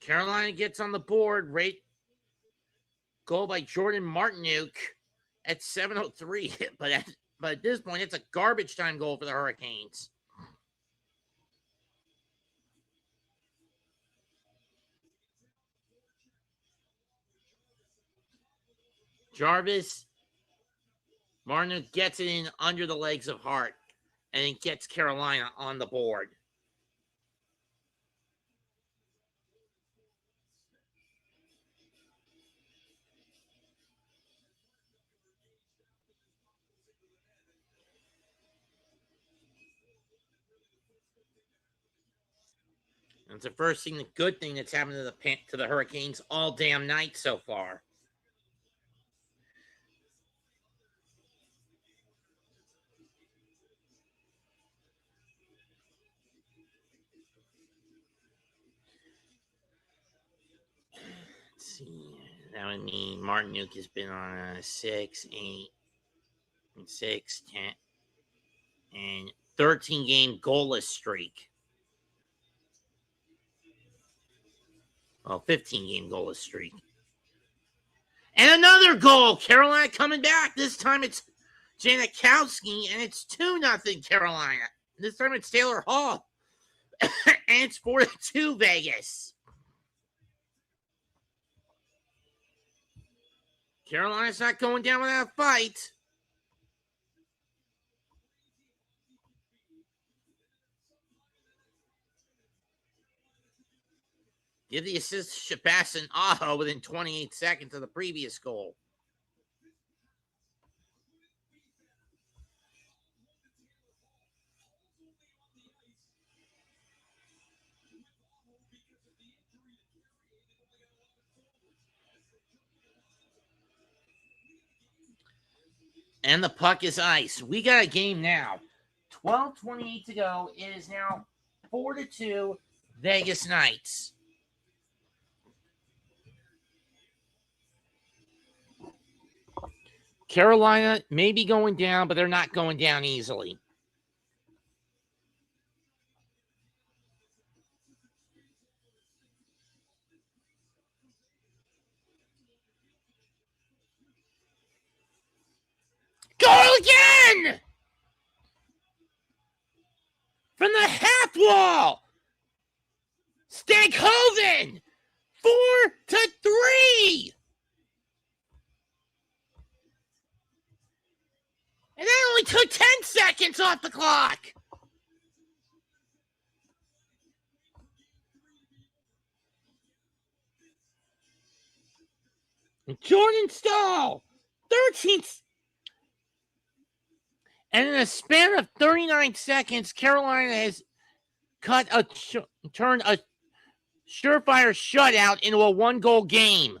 A: Carolina gets on the board. Rate goal by Jordan Martinuk at 7:03. But at this point, it's a garbage time goal for the Hurricanes. Jarvis. Martinuk gets it in under the legs of Hart. And it gets Carolina on the board. It's the first thing, the good thing that's happened to the Hurricanes all damn night so far. see. That would mean Martinique has been on a 6, 8, and 6, 10, and 13 game goalless streak. Well, 15 game goalless streak. And another goal. Carolina coming back. This time it's Janikowski, and it's 2-0 Carolina. This time it's Taylor Hall. And it's 4-2 Vegas. Carolina's not going down without a fight. Give the assist to Shabazz Aho within 28 seconds of the previous goal. And the puck is ice. We got a game now. 12:28 to go. It is now 4-2 Vegas Knights. Carolina may be going down, but they're not going down easily. Goal again! From the half wall! Stankhoven! 4-3! And that only took 10 seconds off the clock! Jordan Stahl, 13. And in a span of 39 seconds, Carolina has turned a surefire shutout into a one-goal game.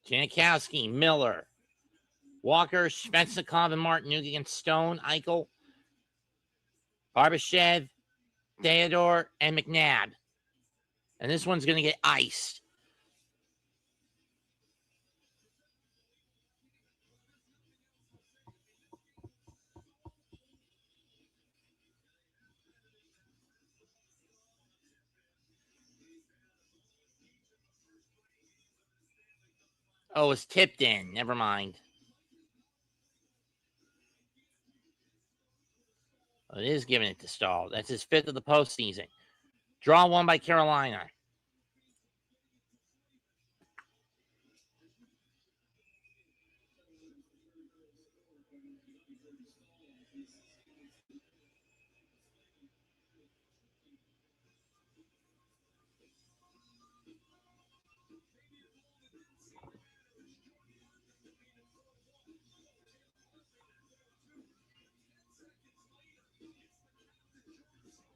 A: Janikowski, Miller, Walker, Svechnikov, and Martiniuk against Stone, Eichel, Barbashev, Theodore, and McNabb. And this one's going to get iced. Oh, it's tipped in. Never mind. Oh, it is giving it to Stahl. That's his 5th of the postseason. Draw one by Carolina.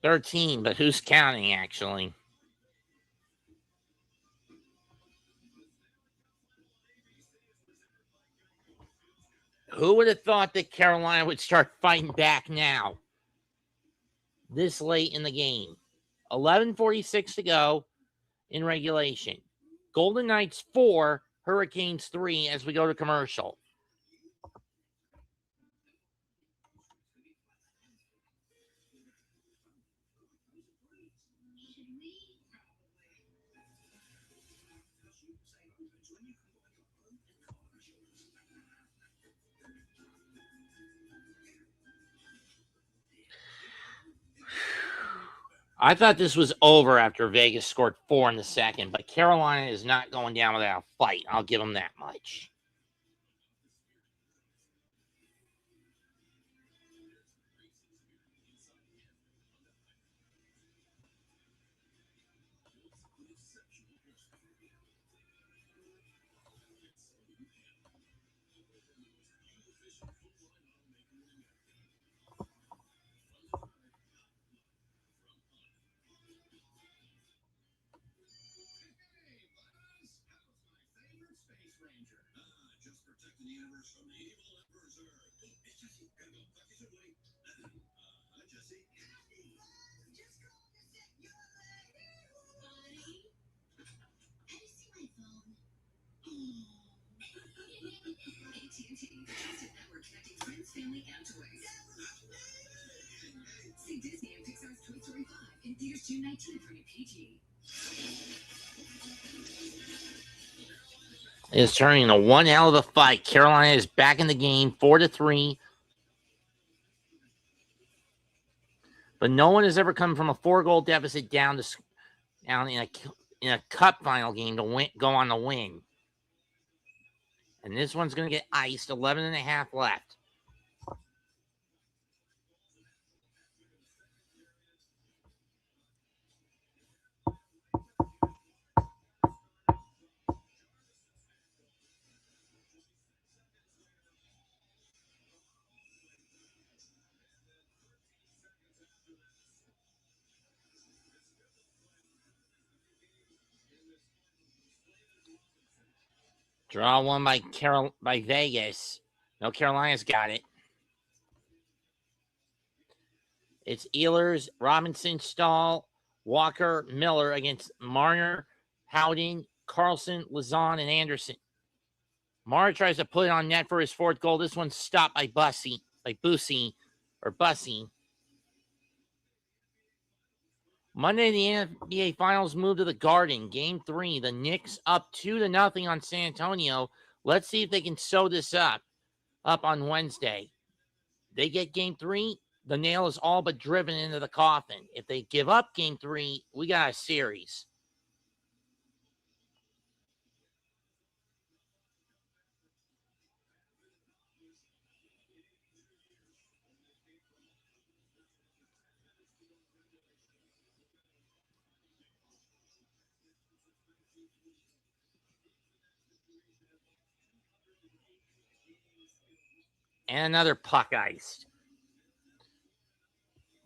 A: $13, but who's counting, actually? Who would have thought that Carolina would start fighting back now? This late in the game. 11:46 to go in regulation. Golden Knights 4, Hurricanes 3 as we go to commercial. I thought this was over after Vegas scored 4 in the second, but Carolina is not going down without a fight. I'll give them that much.
B: AT&T, the trusted network connecting friends, family, and toys. See Disney and Pixar's Toy Story 5 in theaters June 19th, rated PG.
A: It's turning into one hell of a fight. Carolina is back in the game, 4-3. But no one has ever come from a 4-goal deficit down in a cup final game to go on the win. And this one's going to get iced. 11.5 left. Draw one by Vegas. No, Carolina's got it. It's Ehlers, Robinson, Stahl, Walker, Miller against Marner, Howden, Carlson, Lazan, and Anderson. Marner tries to put it on net for his 4th goal. This one's stopped by Bussy. Monday, the NBA Finals move to the Garden. Game 3. The Knicks up 2-0 on San Antonio. Let's see if they can sew this up on Wednesday. They get Game 3. The nail is all but driven into the coffin. If they give up Game 3, we got a series. And another puck iced.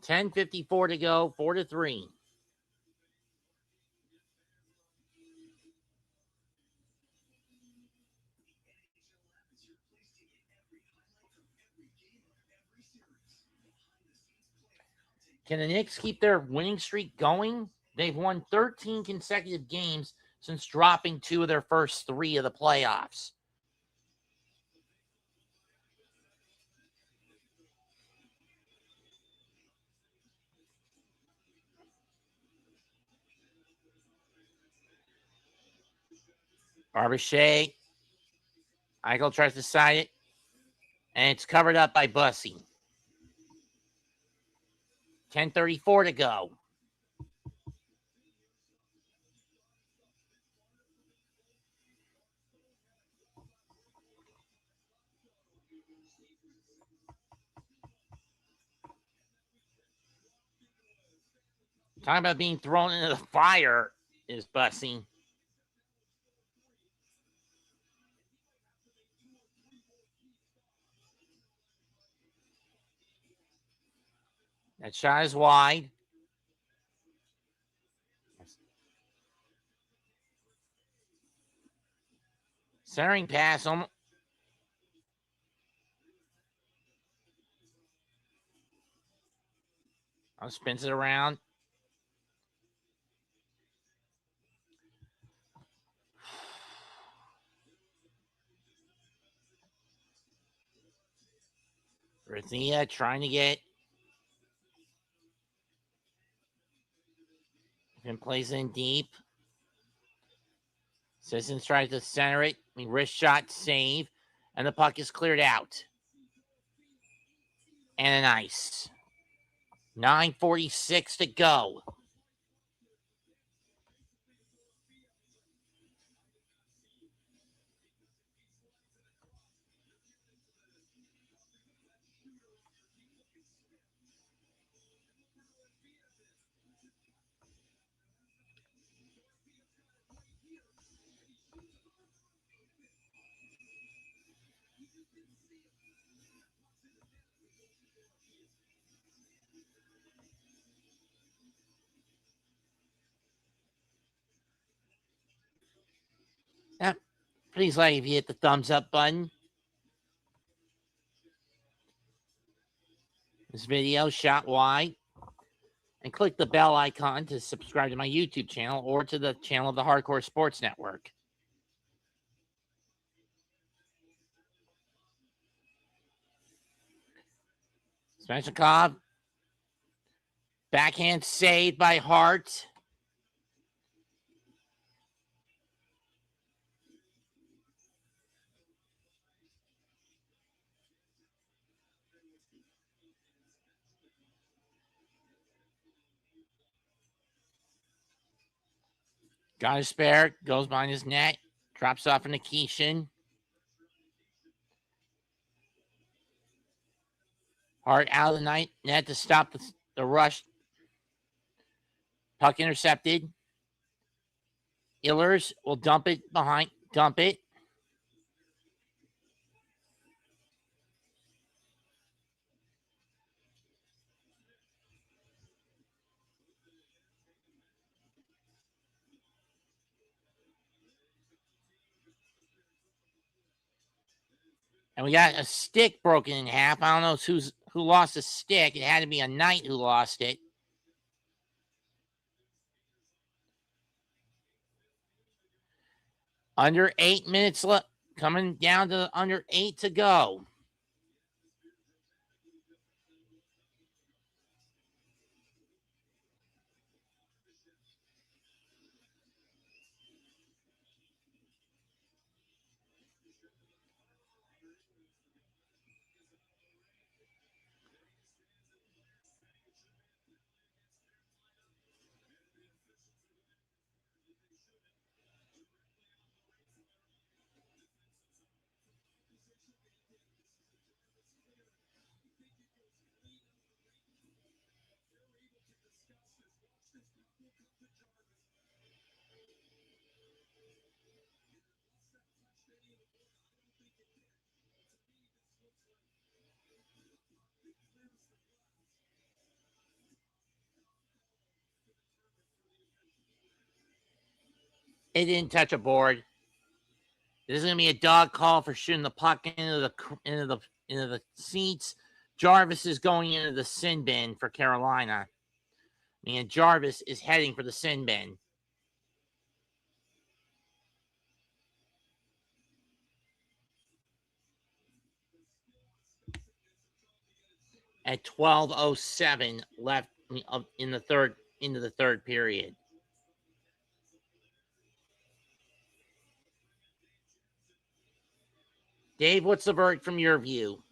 A: 10:54 to go, 4-3. Can the Knicks keep their winning streak going? They've won 13 consecutive games since dropping 2 of their first 3 of the playoffs. Barbashay. Eichel tries to side it, and it's covered up by Bussy. 10:34 to go. Talking about being thrown into the fire is Bussy. That shot is wide. Centering pass. Spins it around. Rizia trying to get. Then plays in deep. Sissons tries to center it. Wrist shot save. And the puck is cleared out. And an ice. 9:46 to go. Yep. Please like if you hit the thumbs up button. this video shot wide, and click the bell icon to subscribe to my YouTube channel or to the channel of the Hardcore Sports Network. Svechnikov, backhand saved by Hart. Got a spare, goes behind his net, drops off into Keishan. Hart out of the net to stop the rush. Puck intercepted. Illers will dump it. And we got a stick broken in half. I don't know who lost a stick. It had to be a Knight who lost it. Under 8 minutes left. Coming down to under 8 to go. It didn't touch a board. This is gonna be a dog call for shooting the puck into the seats. Jarvis is going into the sin bin for Carolina. And Jarvis is heading for the sin bin. At 12:07 left in the third into the third period. Dave, what's the verdict from your view?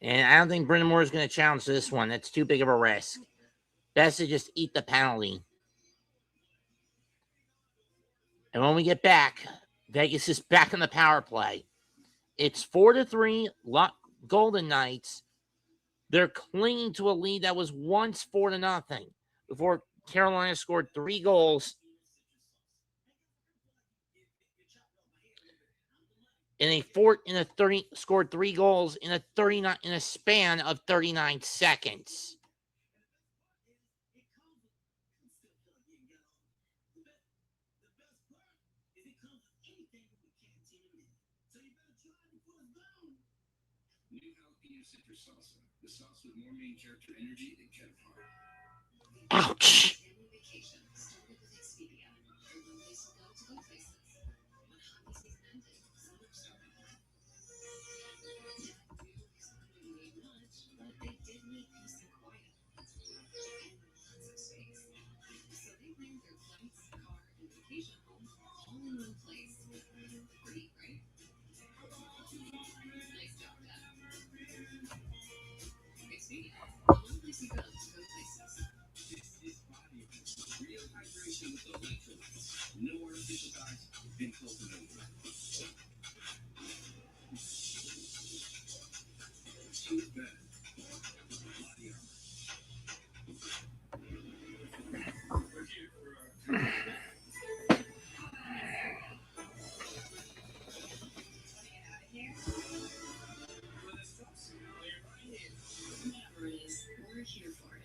A: And I don't think Brind'Amour Moore is going to challenge this one. That's too big of a risk. Best to just eat the penalty. And when we get back, Vegas is back on the power play. It's 4-3 Golden Knights. They're clinging to a lead that was once 4-0 before Carolina scored 3 goals scored 3 goals in a span of 39 seconds.
D: The sauce with more main character energy than Kevin Hart.
A: Ouch.
B: Whatever it is, we're here for it.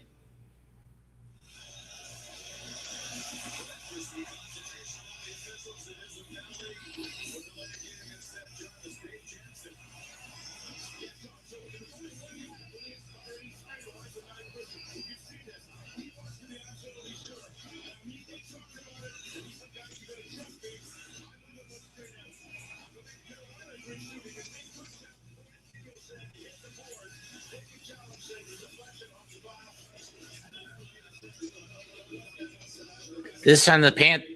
A: This time the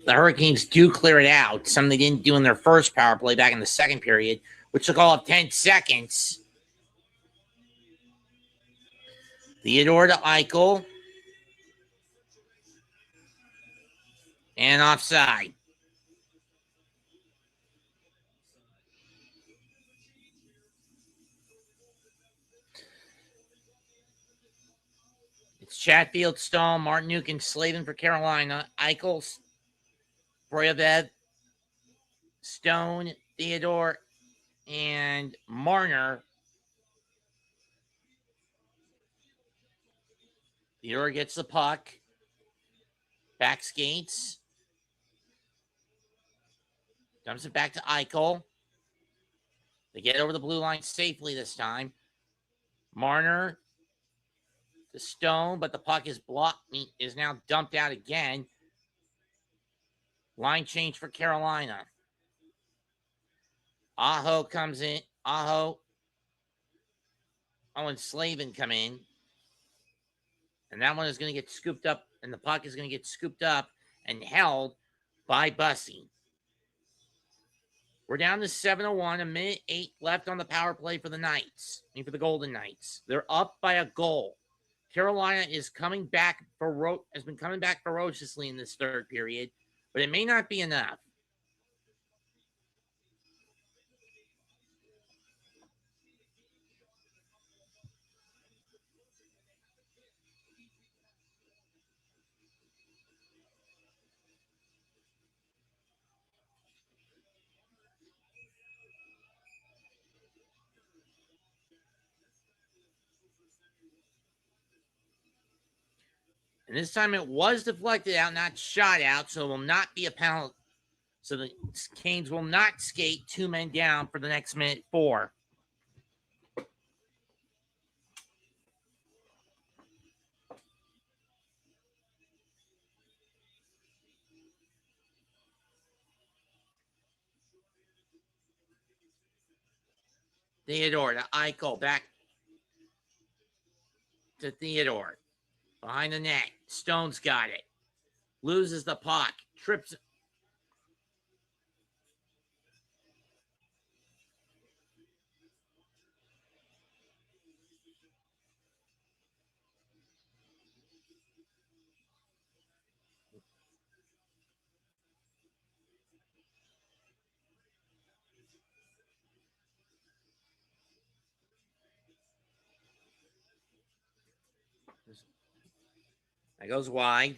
A: Hurricanes do clear it out, something they didn't do in their first power play back in the second period, which took all of 10 seconds. Theodore to Eichel. And offside. It's Chatfield, Stone, Martinuk, and Slavin for Carolina. Eichel, Broyev, Stone, Theodore, and Marner. Theodore gets the puck. Back skates. Dumps it back to Eichel. They get over the blue line safely this time. Marner to Stone, but the puck is blocked. Is now dumped out again. Line change for Carolina. Aho comes in. Aho. Oh, and Slavin come in. And that one is going to get scooped up, and the puck is going to get scooped up and held by Bussey. We're down to 7:01, a minute 8 left on the power play for the Knights. For the Golden Knights. They're up by a goal. Carolina is coming back has been coming back ferociously in this third period, but it may not be enough. And this time it was deflected out, not shot out, so it will not be a penalty. So the Canes will not skate 2 men down for the next minute 4. Theodore to Eichel, back to Theodore. Behind the net. Stone's got it. Loses the puck. Trips. That goes wide.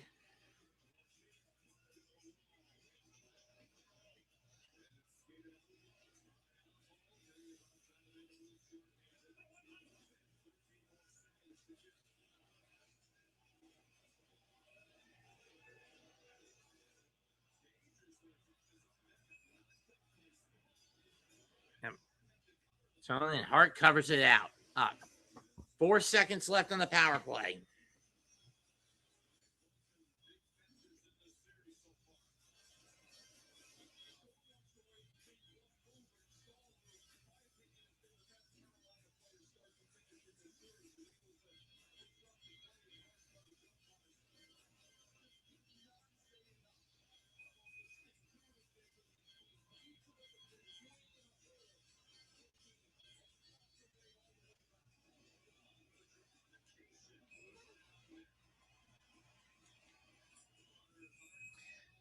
A: So then Hart covers it out. Up. 4 seconds left on the power play.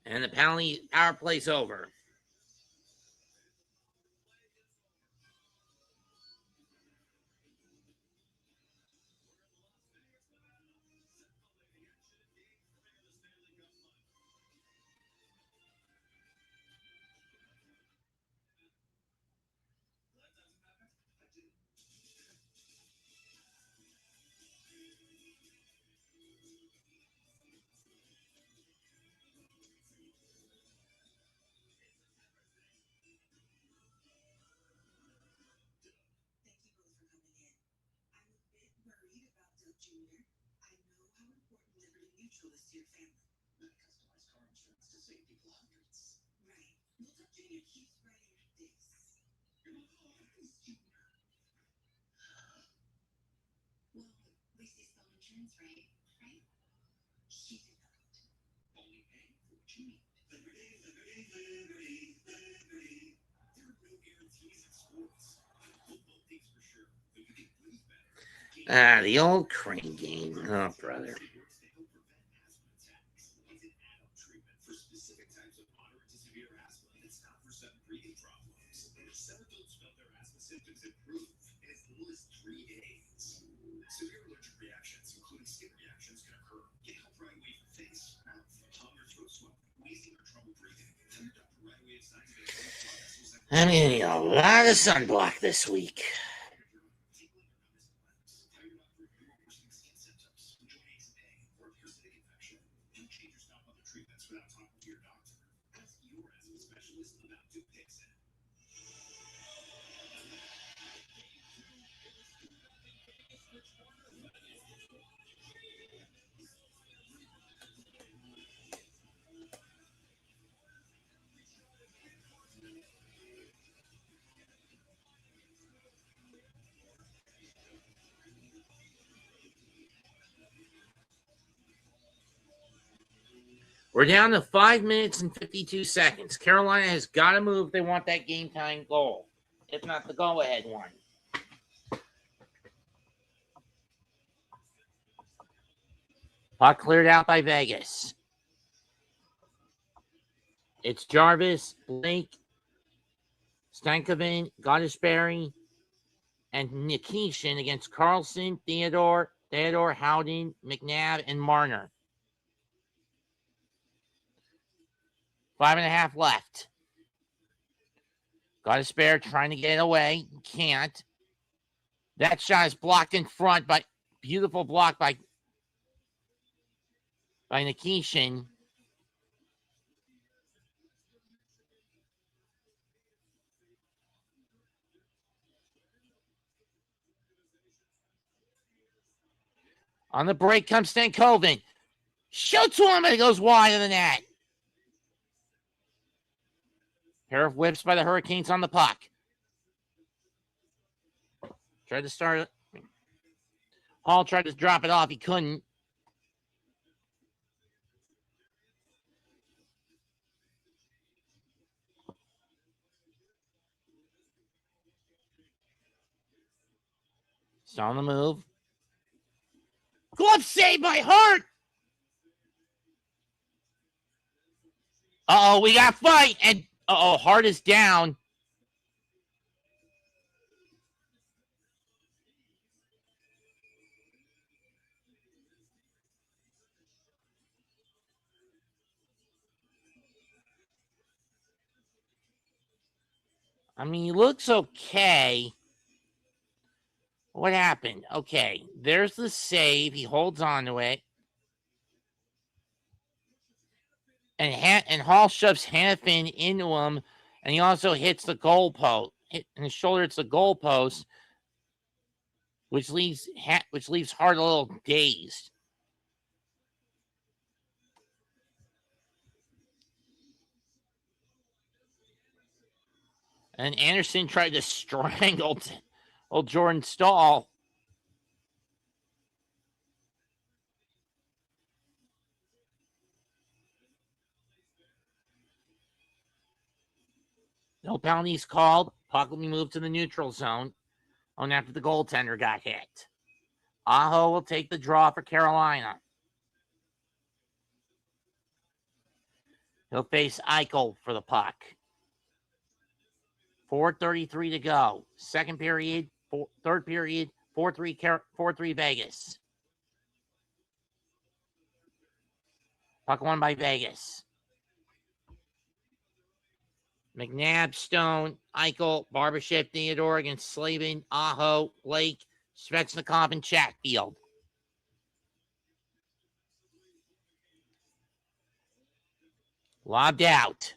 A: And the penalty power play's over.
B: Peter. I know how important Liberty Mutual is to your family.
F: Not customized car insurance to save people hundreds.
B: Right. Well, Virginia keeps writing this. Well, at least he spelled insurance right, right? She did not.
F: Only pay for what you need.
C: Liberty, liberty, liberty, liberty.
F: There are no guarantees in sports. Football things for sure, but you can breathe better.
A: The old crane game. Oh, brother.
F: It works to help prevent asthma attacks. It's an add-on treatment for specific types of moderate to severe asthma. It's not for sudden breathing problems. Some adults felt their asthma symptoms improve in as little as 3 days. Severe allergic reactions, including skin reactions, can occur. Get help right away for face, mouth, tongue, or throat swelling, wheezing, or trouble breathing. Tell your doctor right away if signs of inflamed blood vessels like
A: I'm gonna need a lot of sunblock this week. We're down to 5 minutes and 52 seconds. Carolina has got to move if they want that game time goal, if not the go-ahead one. Puck cleared out by Vegas. It's Jarvis, Blake, Stankoven, Goddesberry, and Nikishin against Carlson, Theodore, Howden, McNabb, and Marner. 5.5 left. Goddesberry trying to get it away. Can't. That shot is blocked in front by beautiful block by Nikishin. On the break comes Stankoven. Shoots one, but it goes wide of the net. Pair of whips by the Hurricanes on the puck. Tried to start it. Hall tried to drop it off. He couldn't. Still on the move. Glove save by Hart. Uh-oh, we got a fight. And Hart is down. I mean, he looks okay. What happened? Okay, there's the save. He holds on to it. And Hall shoves Hannafin into him, and he also hits the goalpost. In his shoulder, it's the goalpost, which leaves Hart a little dazed. And Anderson tried to strangle old Jordan Stahl. No penalties called. Puck will be moved to the neutral zone. Only after the goaltender got hit. Aho will take the draw for Carolina. He'll face Eichel for the puck. 4:33 to go. Third period, 4-3 Vegas. Puck won by Vegas. McNabb, Stone, Eichel, Barbashev, Theodore against Slavin, Aho, Blake, Svechnikov, and Chatfield. Lobbed out.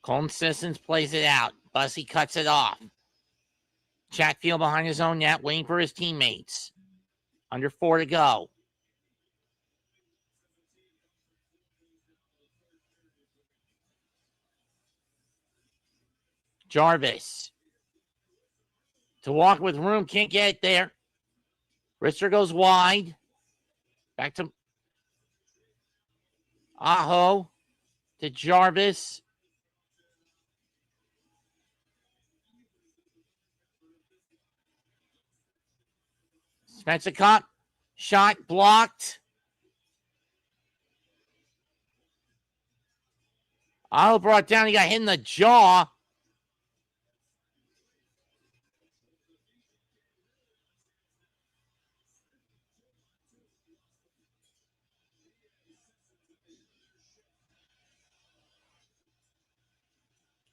A: Colton Sissons plays it out. Bussy cuts it off. Chatfield behind his own net, waiting for his teammates. Under 4 to go. Jarvis. To walk with room, can't get it there. Rister goes wide. Back to Aho. To Jarvis. Spencer Cup. Shot blocked. Aho brought down. He got hit in the jaw.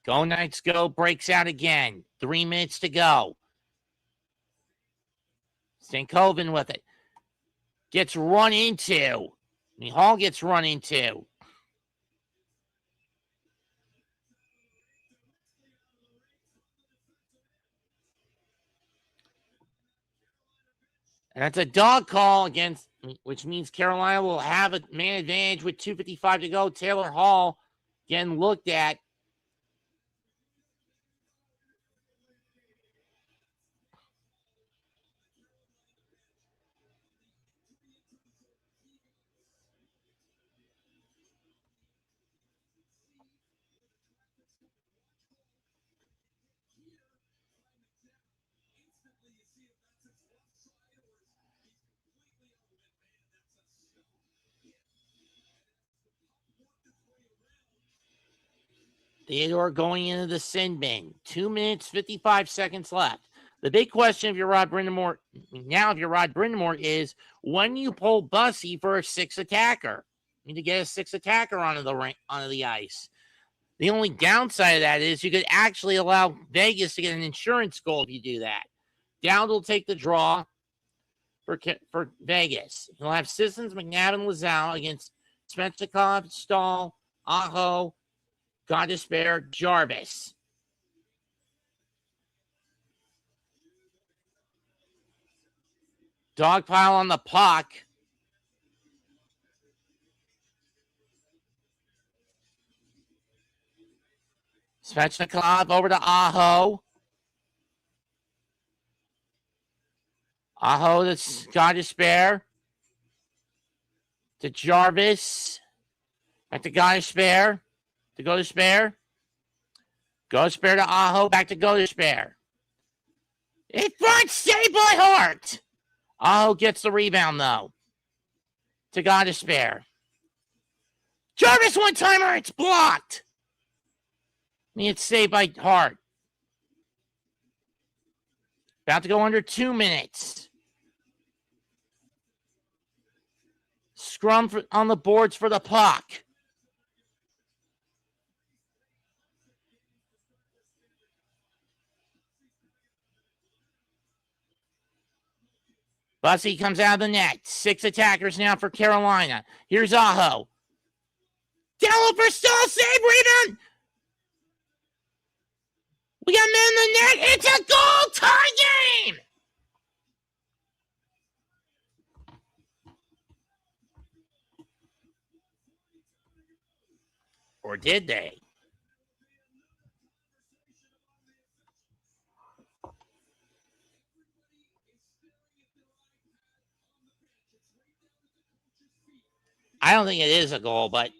A: Go Knights go. Breaks out again. 3 minutes to go. Stankoven with it. Gets run into. Hall gets run into. And that's a dog call against, which means Carolina will have a man advantage with 2:55 to go. Taylor Hall getting looked at. Theodore going into the sin bin. 2 minutes, 55 seconds left. The big question if you're Rod Brindamore, is when you pull Bussy for a 6 attacker. You need to get a 6 attacker onto the ice. The only downside of that is you could actually allow Vegas to get an insurance goal if you do that. Dowd will take the draw for Vegas. He'll have Sissons, McNabb, Lazao against Svechnikov, Stahl, Aho, Godespair, Jarvis. Dogpile on the puck. Svechnikov over to Aho. Aho to Godespair. To Jarvis. Back to Godespair. To Godespair. Godespair to Aho. Back to Godespair. In front, saved by Hart. Aho gets the rebound, though. To Godespair. Jarvis one-timer. It's blocked. It's saved by Hart. About to go under 2 minutes. Scrum on the boards for the puck. Bussy comes out of the net. 6 attackers now for Carolina. Here's Aho. Down for Stahl. Save, rebound. We got men in the net. It's a goal. Tie game. Or did they? I don't think it is a goal, but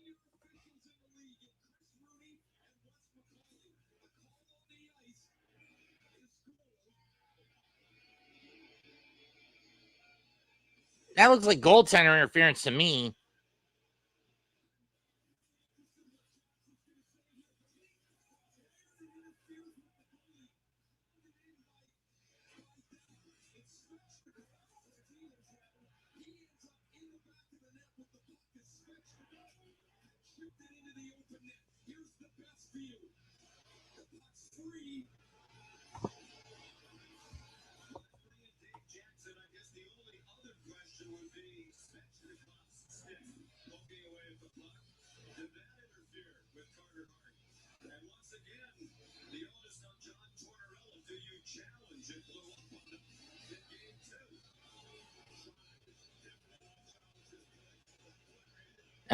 A: that looks like goaltender interference to me.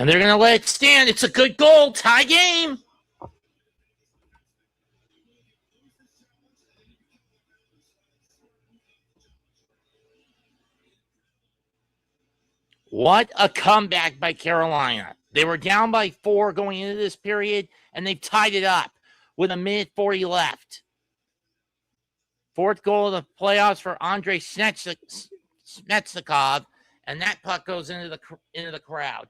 A: And they're going to let it stand. It's a good goal. Tie game. What a comeback by Carolina. They were down by 4 going into this period, and they've tied it up with 1:40 left. 4th goal of the playoffs for Andrei Snetsnikov, and that puck goes into the crowd.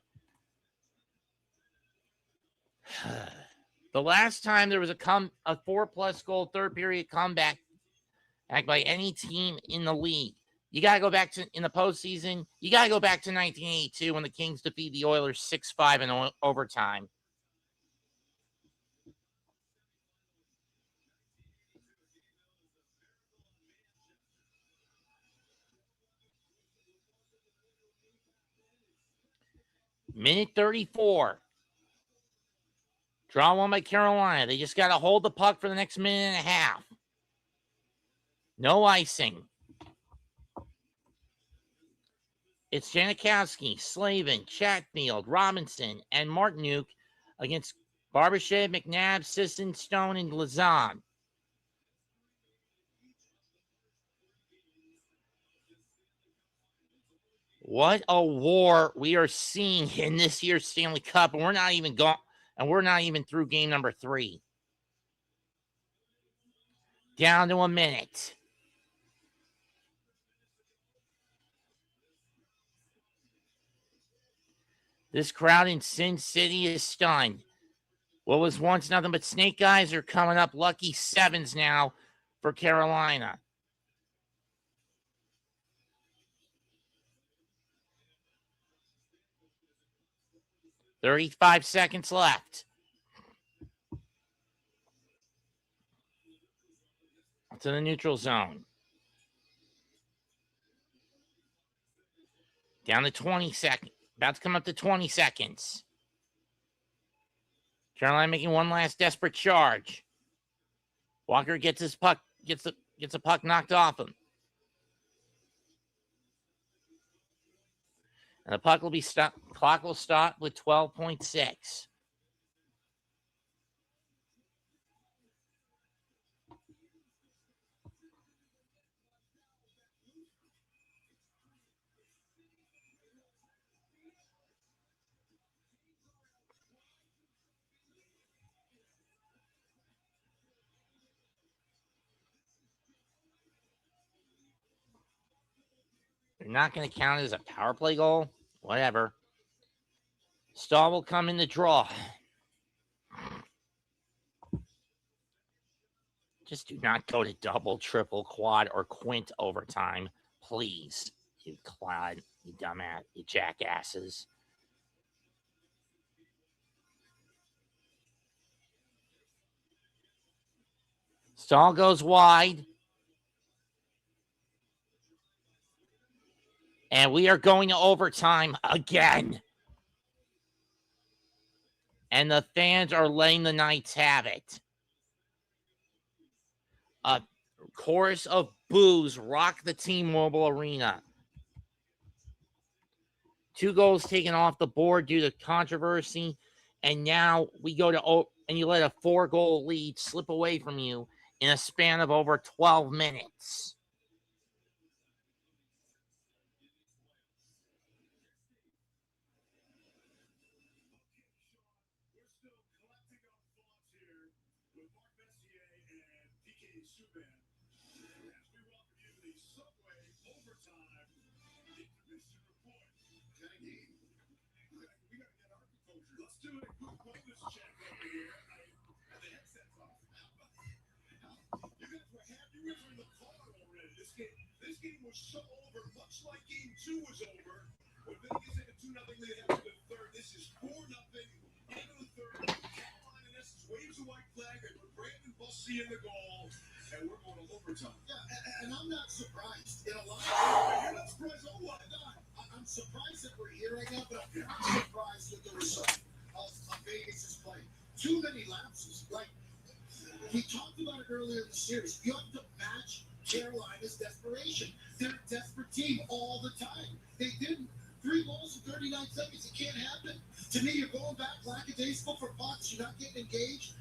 A: The last time there was a 4+ goal third period comeback by any team in the league, you got to go back to in the postseason. You got to go back to 1982 when the Kings defeat the Oilers 6-5 in overtime. Minute 34. Draw one by Carolina. They just got to hold the puck for the next minute and a half. No icing. It's Janikowski, Slavin, Chatfield, Robinson, and Martinuk against Barbashev, McNabb, Sisson, Stone, and Lazan. What a war we are seeing in this year's Stanley Cup, and we're not even through game number 3. Down to a minute. This crowd in Sin City is stunned. What was once nothing but snake eyes are coming up lucky 7s now for Carolina. "35 seconds left. To the neutral zone. Down to 20 seconds. About to come up to 20 seconds. Carolina making one last desperate charge. Walker gets his puck, gets a puck knocked off him. And the puck will be stopped. Clock will stop with 12.6. They're not going to count it as a power play goal. Whatever. Stahl will come in the draw. Just do not go to double, triple, quad, or quint overtime, please. You clod, you dumbass, you jackasses. Stahl goes wide. And we are going to overtime again. And the fans are letting the Knights have it. A chorus of boos rock the T-Mobile Arena. 2 goals taken off the board due to controversy. And now we go to, and you let a 4-goal lead slip away from you in a span of over 12 minutes.
C: This game was so over, much like game 2 was over. When Vegas had a 2-0 lead after the third, this is 4-0 into the third. Carolina, in essence, waves a white flag. They put Brandon Bussey in the goal, and we're going to overtime.
F: Yeah, and I'm not surprised. In a lot of
C: You're not surprised? Oh, what?
F: I'm surprised that we're here right now, but I'm not surprised with the result of Vegas' play. Too many lapses. Like, we talked about it earlier in the series. You have to match Carolina's desperation. They're a desperate team all the time. They didn't. 3 goals in 30
C: 39 seconds. It can't happen. To me, you're going back lackadaisical for Fox. You're not getting engaged.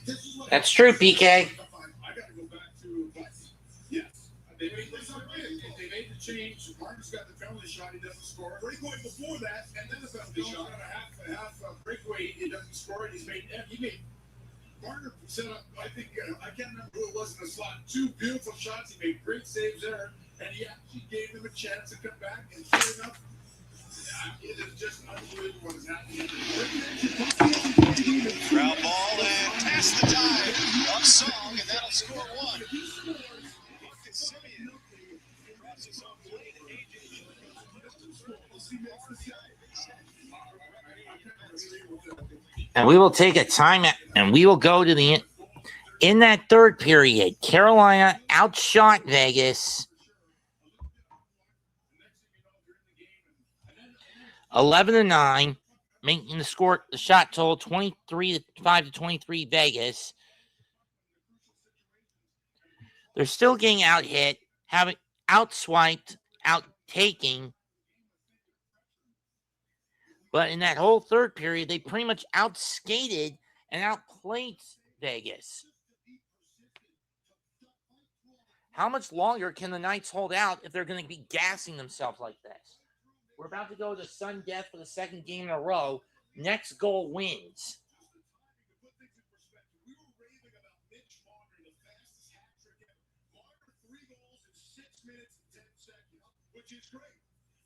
C: This is what
A: That's true, PK.
C: I got to go back to Fox. Yes. They made the change. Martin's got the penalty shot. He doesn't score. Breakaway before that, and then the penalty shot. A half breakaway. He doesn't score. He made. Martin set up. I think I can't remember who it was in the slot. 2 beautiful shots. He made great saves there, and he actually gave them a chance to come back. And sure enough, it is just unbelievable what is happening.
J: Ground ball and past the dive of Song, and that'll score 1.
A: And we will take a timeout, and we will go to the in that third period. Carolina outshot Vegas 11-9, making the shot total 23-5 to 23 Vegas. They're still getting out hit, having outswiped, out taking. But in that whole third period, they pretty much outskated and outplayed Vegas. How much longer can the Knights hold out if they're going to be gassing themselves like this? We're about to go to sudden death for the second game in a row. Next goal wins.
C: Which is great.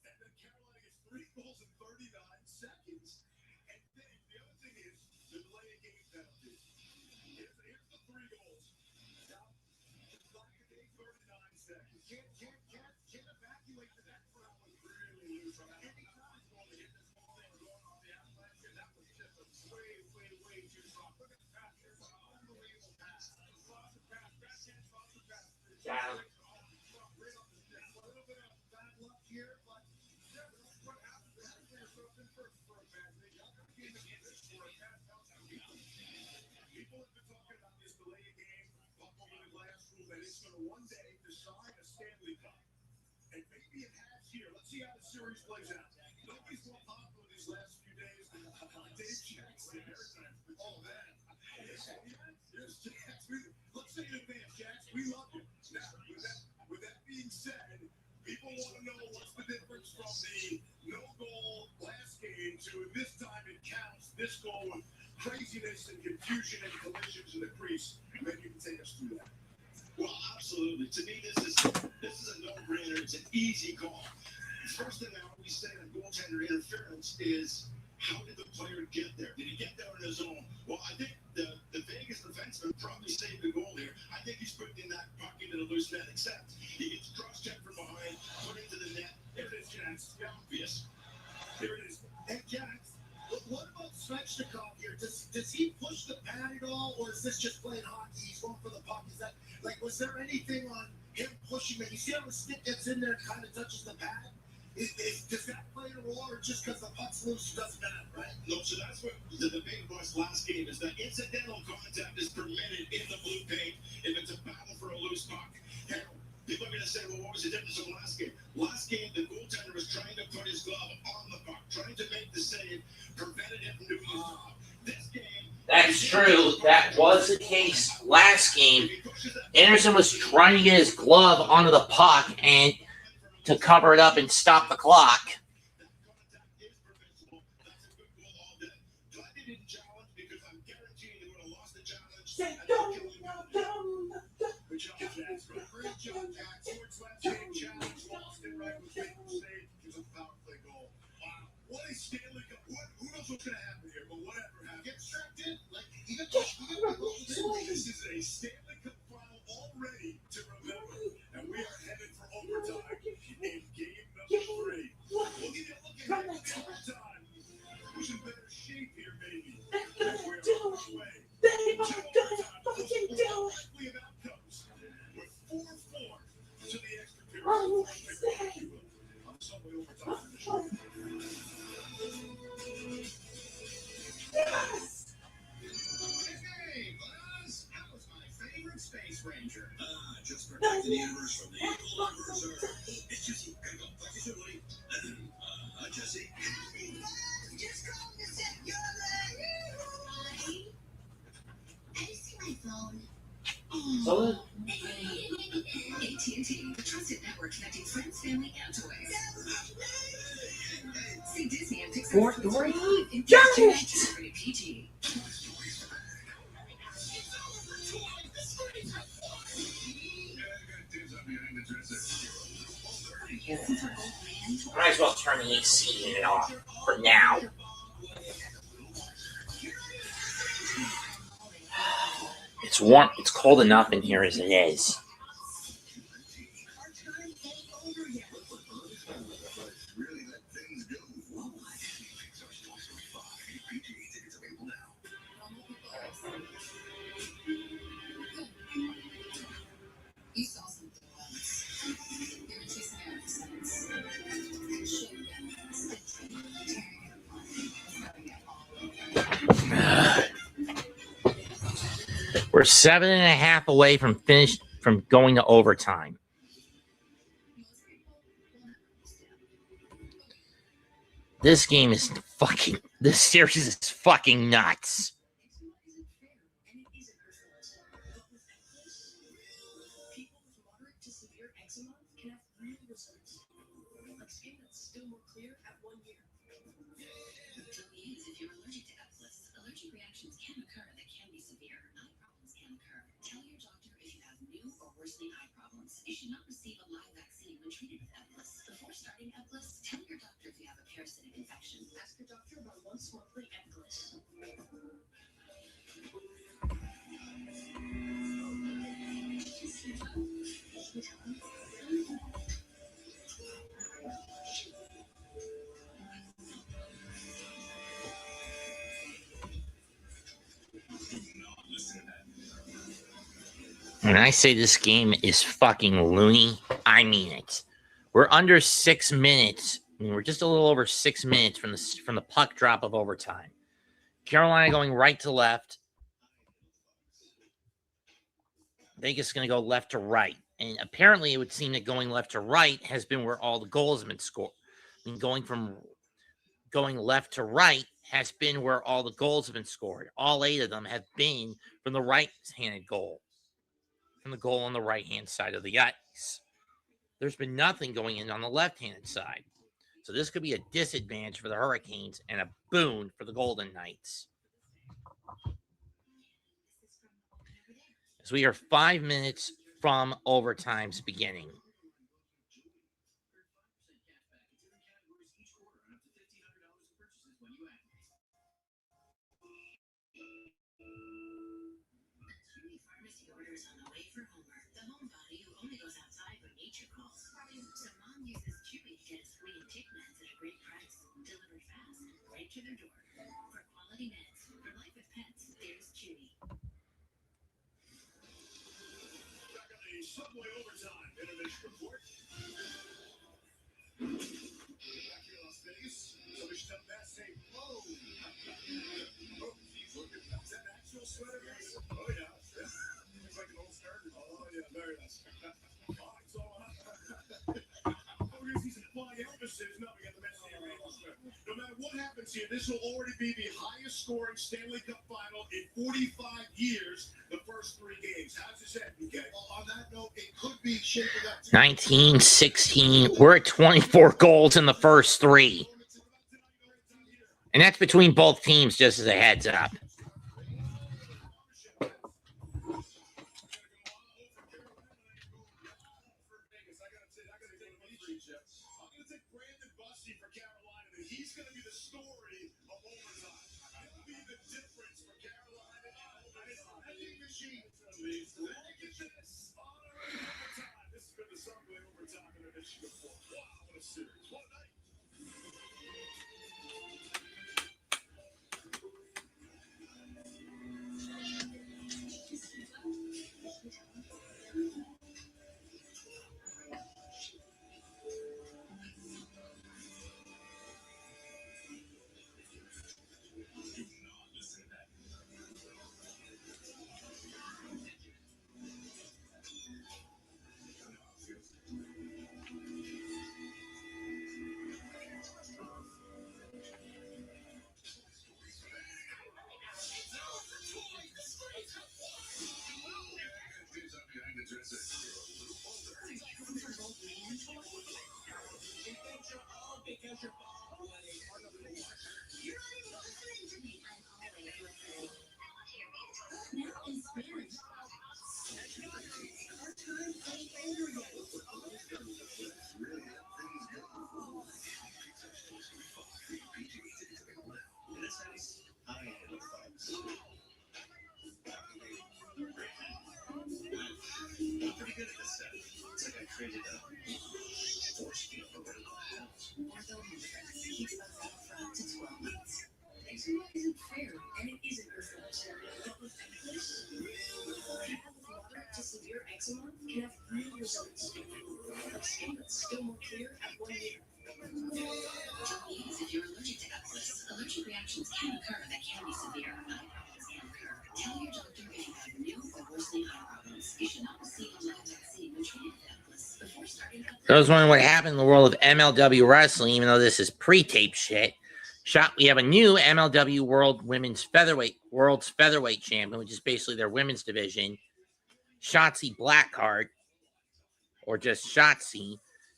C: And then Carolina gets 3 goals in 39 seconds. And then the other thing is the delay of game penalty. Here's the 3 goals. Now, just like the game, 39 seconds. Can't evacuate the net front was really loose. Any time going to hit this ball, they were going on the outlet, and that was just way too soft. Look at the pass. There's an unbelievable pass. Foster pass. Backhand Foster pass.
A: Yeah.
C: Here, but what happened? Yourself in first for a bad thing. People have been talking about this delay of game, over the glass rule that it's going to one day decide a Stanley Cup. And maybe it has here. Let's see how the series plays out. Nobody's more popular these last few days than Dave Jackson. Oh, man. Here's Jackson. Let's say in advance, Jackson, we love you. Now, with that being said, people want to know what's the difference from the no-goal last game to this time it counts. This goal with craziness and confusion and collisions in the crease. Maybe you can take us through that.
D: Well, absolutely. To me, this is a no-brainer. It's an easy call. First thing I always say on goaltender interference is, how did the player get there? Did he get there on his own? Well, I think the Vegas defenseman probably saved the goal here. I think he's putting in that puck into the loose net, except he gets cross-checked from behind, put into the net. There it is, Jax. Obvious. Here it is.
C: Hey, Jax, what about Svechnikov here? Does he push the pad at all, or is this just playing hockey? He's going for the puck. Is that, was there anything on him pushing it? You see how the stick gets in there and kind of touches the pad? Does that play a role, or just because the puck's loose, it doesn't matter, right?
D: No, so that's what the debate was last game, is that incidental contact is permitted in the blue paint if it's a battle for a loose puck. Now, people are going to say, well, what was the difference from last game? Last game, the goaltender was trying to put his glove on the puck, trying to make the save, prevented him from doing his job. This game...
A: That's true. That was the case last game. Anderson was trying to get his glove onto the puck and to cover it up and stop the clock.
C: What a Stanley Cup. Who knows what's going to happen here, but whatever happens. Get strapped in. This is a Stanley Cup final already to remember. And we are headed for overtime in game number 3. Look at overtime. Who's in better shape here, baby? We're on our way to overtime.
B: AT&T, the trusted network connecting friends, family, and toys. See Disney and Pixar in PG.
A: Might as well turn the AC unit off for now. It's warm. It's cold enough in here as it is.
B: You saw something once. They were chasing after sense. And showed them.
A: We're 7.5 away from going to overtime. This game is fucking. This series is fucking nuts.
B: If you're allergic to Eplis, allergic reactions can occur that can be severe. Eye problems can occur. Tell your doctor if you have new or worsening eye problems. You should not receive a live vaccine when treated with Eplis. Before starting Eplis, tell your doctor if you have a parasitic infection. Ask your doctor about once monthly Eplis.
A: When I say this game is fucking loony, I mean it. We're under 6 minutes. We're just a little over 6 minutes from the puck drop of overtime. Carolina going right to left. Vegas is going to go left to right. And apparently it would seem that going left to right has been where all the goals have been scored. I mean, going left to right has been where all the goals have been scored. All 8 of them have been from the right-handed goal. From the goal on the right-hand side of the ice. There's been nothing going in on the left-handed side. So this could be a disadvantage for the Hurricanes and a boon for the Golden Knights. As we are 5 minutes from overtime's beginning.
B: Pharmacy orders on the way for Homer, the homebody who only goes outside when nature calls. So Mom uses Chewy to get his flea and tick meds at a great price, delivered fast, right to their door. For quality meds, for life with pets, there's Chewy.
C: Back on the Subway overtime intermission report. Back here in Las Vegas, somebody should tell Matt, say, oh. Oh, he's looking. Is that an actual sweater? Oh, yeah. Looks like an old skirt. Oh, yeah, very nice. All right, so, we're going to see some flying Elvises. No, we got the Mets here. No matter what happens here, this will already be the highest scoring Stanley Cup final in 45 years, the first 3 games. How's this end, BK? Well, on that note, it could be shaping up.
A: 19, 16. We're at 24 goals in the first 3. And that's between both teams, just as a heads up.
C: He's going to be the story of overtime. He'll be the difference for Carolina. I think machine. Look at this. Overtime. This has been the Subway overtime intermission before. Wow, what a series. What a night.
B: reactions can occur that can be severe. Eye problems can occur. Tell your doctor if you have new or worsening eye problems. You should not receive a live vaccine when treated with Evolus before starting.
A: Those wondering what happened in the world of MLW wrestling, even though this is pre-tape shit. We have a new MLW World's Featherweight Champion, which is basically their women's division. Shotzi Blackheart, or just Shotzi,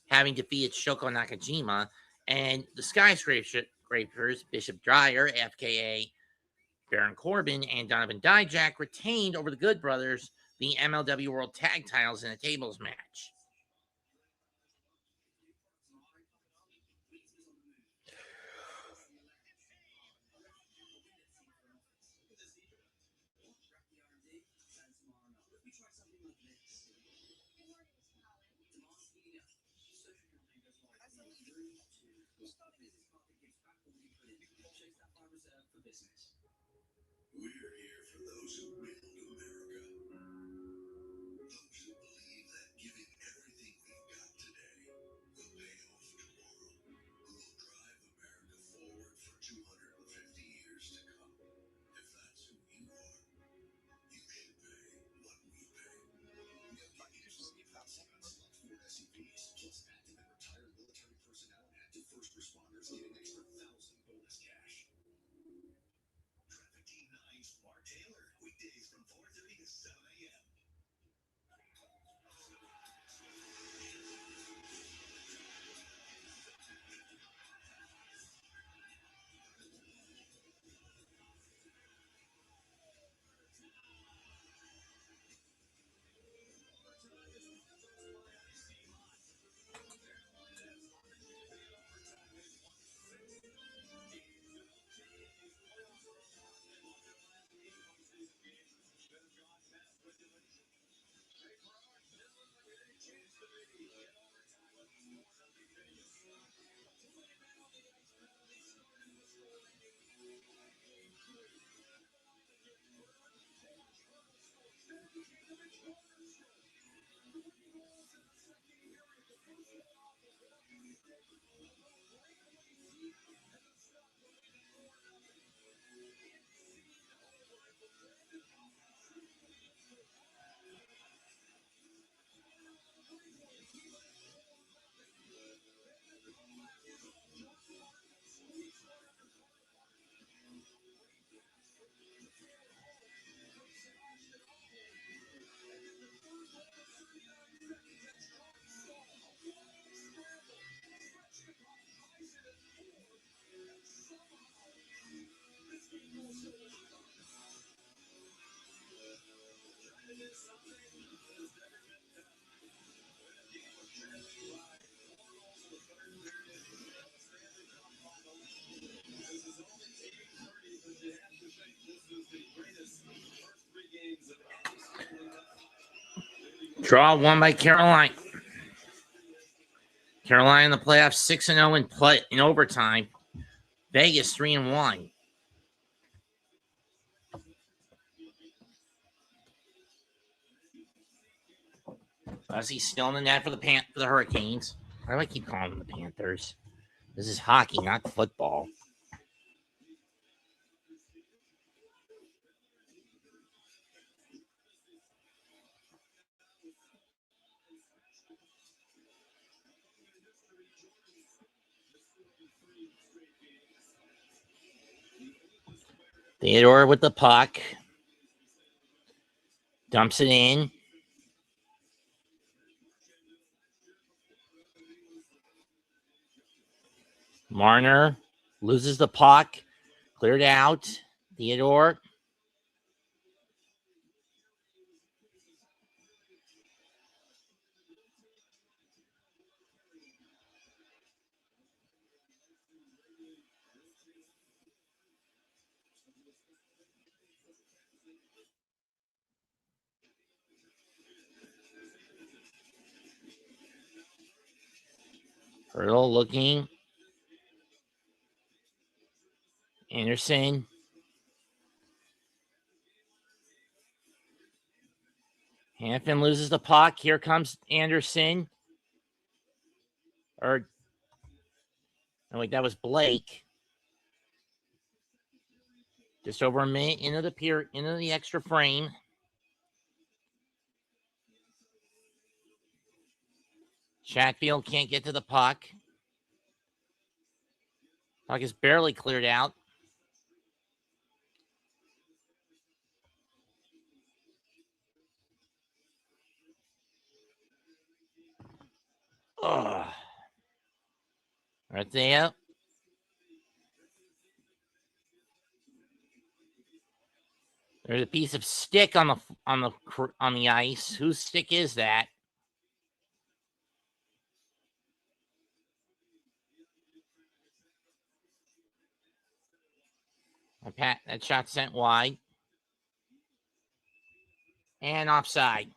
A: having defeated Shoko Nakajima, and the Skyscrapers, Bishop Dyer, FKA Baron Corbin, and Donovan Dijak retained over the Good Brothers the MLW World Tag Titles in a tables match.
D: We're here for those who build America. Those who believe that giving everything we've got today will pay off tomorrow. Who will drive America forward for 250 years to come. If that's who you are, you should pay what we pay. Packages about 7 select Ford SUVs, plus active and retired military personnel and active first responders get an extra $1,000 bonus cash. Traffic Team 9's Mark Taylor, weekdays from 4:30 to 7 a.m.
A: Draw won by Carolina. Carolina in the playoffs 6-0 in overtime. Vegas 3-1. Fuzzy still in the net for the Hurricanes. Why do I keep calling them the Panthers? This is hockey, not football. Theodore with the puck. Dumps it in. Marner loses the puck. Cleared out. Theodore. Hurdle looking. Anderson. Hanfin loses the puck. Here comes Anderson. No, wait, that was Blake. Just over a minute into the extra frame. Chatfield can't get to the puck. Puck is barely cleared out. Ugh. Right there. There's a piece of stick on the ice. Whose stick is that? That shot sent wide. And offside.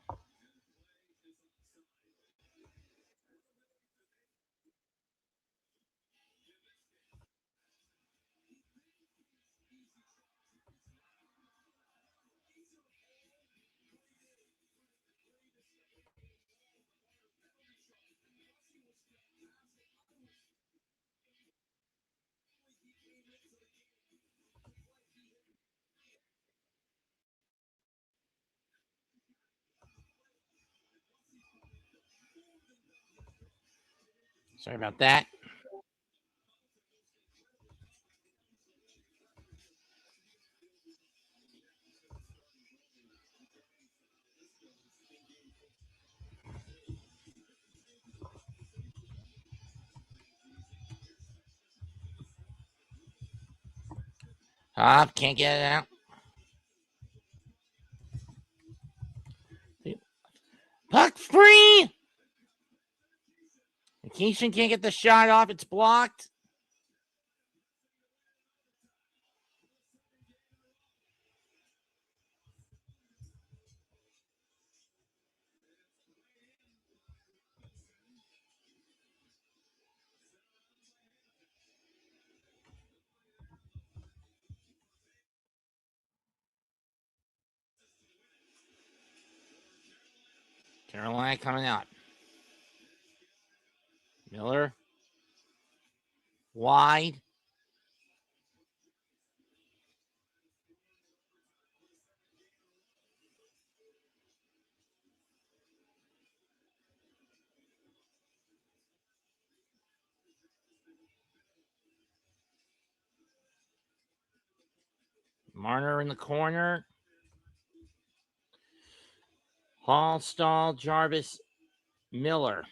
A: Sorry about that. Can't get it out. Puck free. Keishan can't get the shot off. It's blocked. Carolina coming out. Miller. Wide. Marner in the corner. Hall, Stahl, Jarvis, Miller.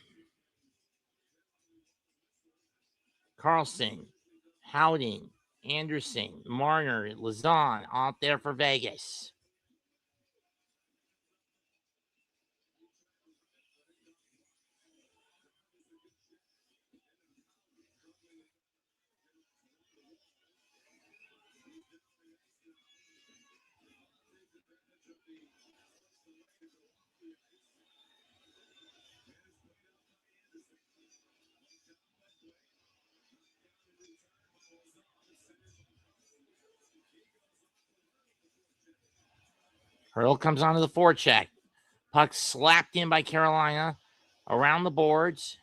A: Carlson, Howden, Anderson, Marner, Lazan out there for Vegas. Hurdle comes onto the forecheck. Puck slapped in by Carolina around the boards.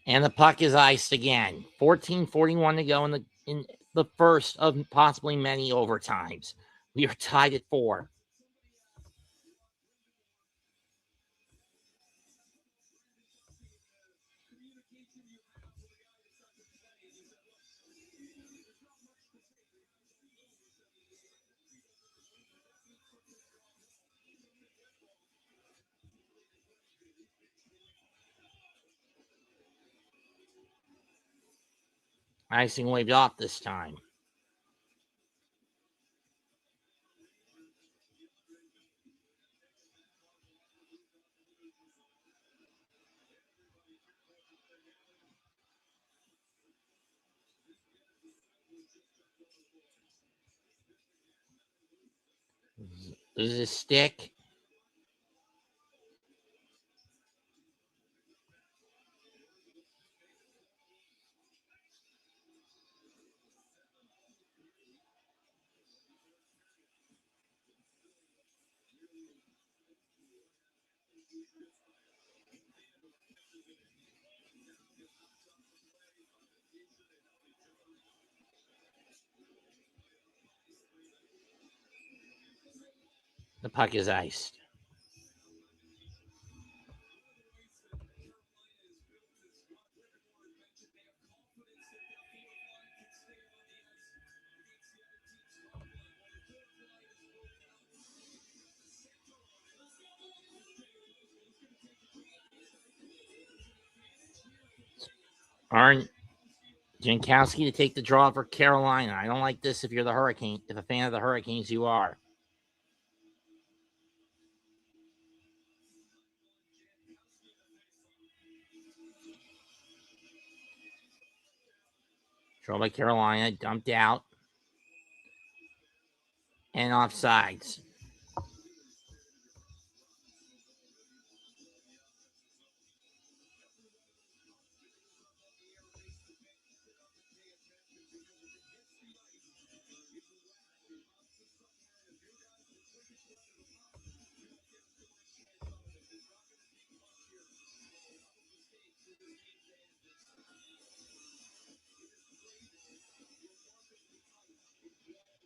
A: And the puck is iced again. 14:41 to go in the first of possibly many overtimes. We are tied at 4. Icing waved off this time. This is a stick. The puck is iced. Arn Jankowski to take the draw for Carolina. I don't like this if you're the Hurricane. If a fan of the Hurricanes, you are. Draw by Carolina, dumped out. And offsides.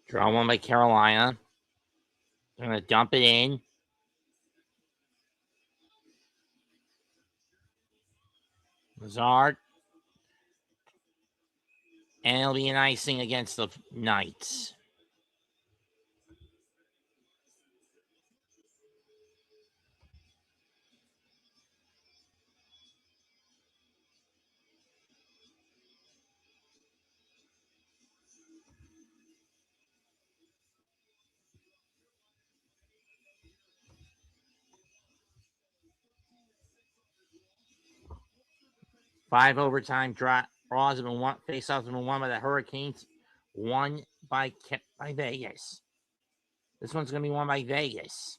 A: Draw one by Carolina. They're going to dump it in. Lazard. And it'll be an icing against the Knights. Five overtime draws have been won. Faceoffs have been won by the Hurricanes. One by Vegas. This one's going to be won by Vegas.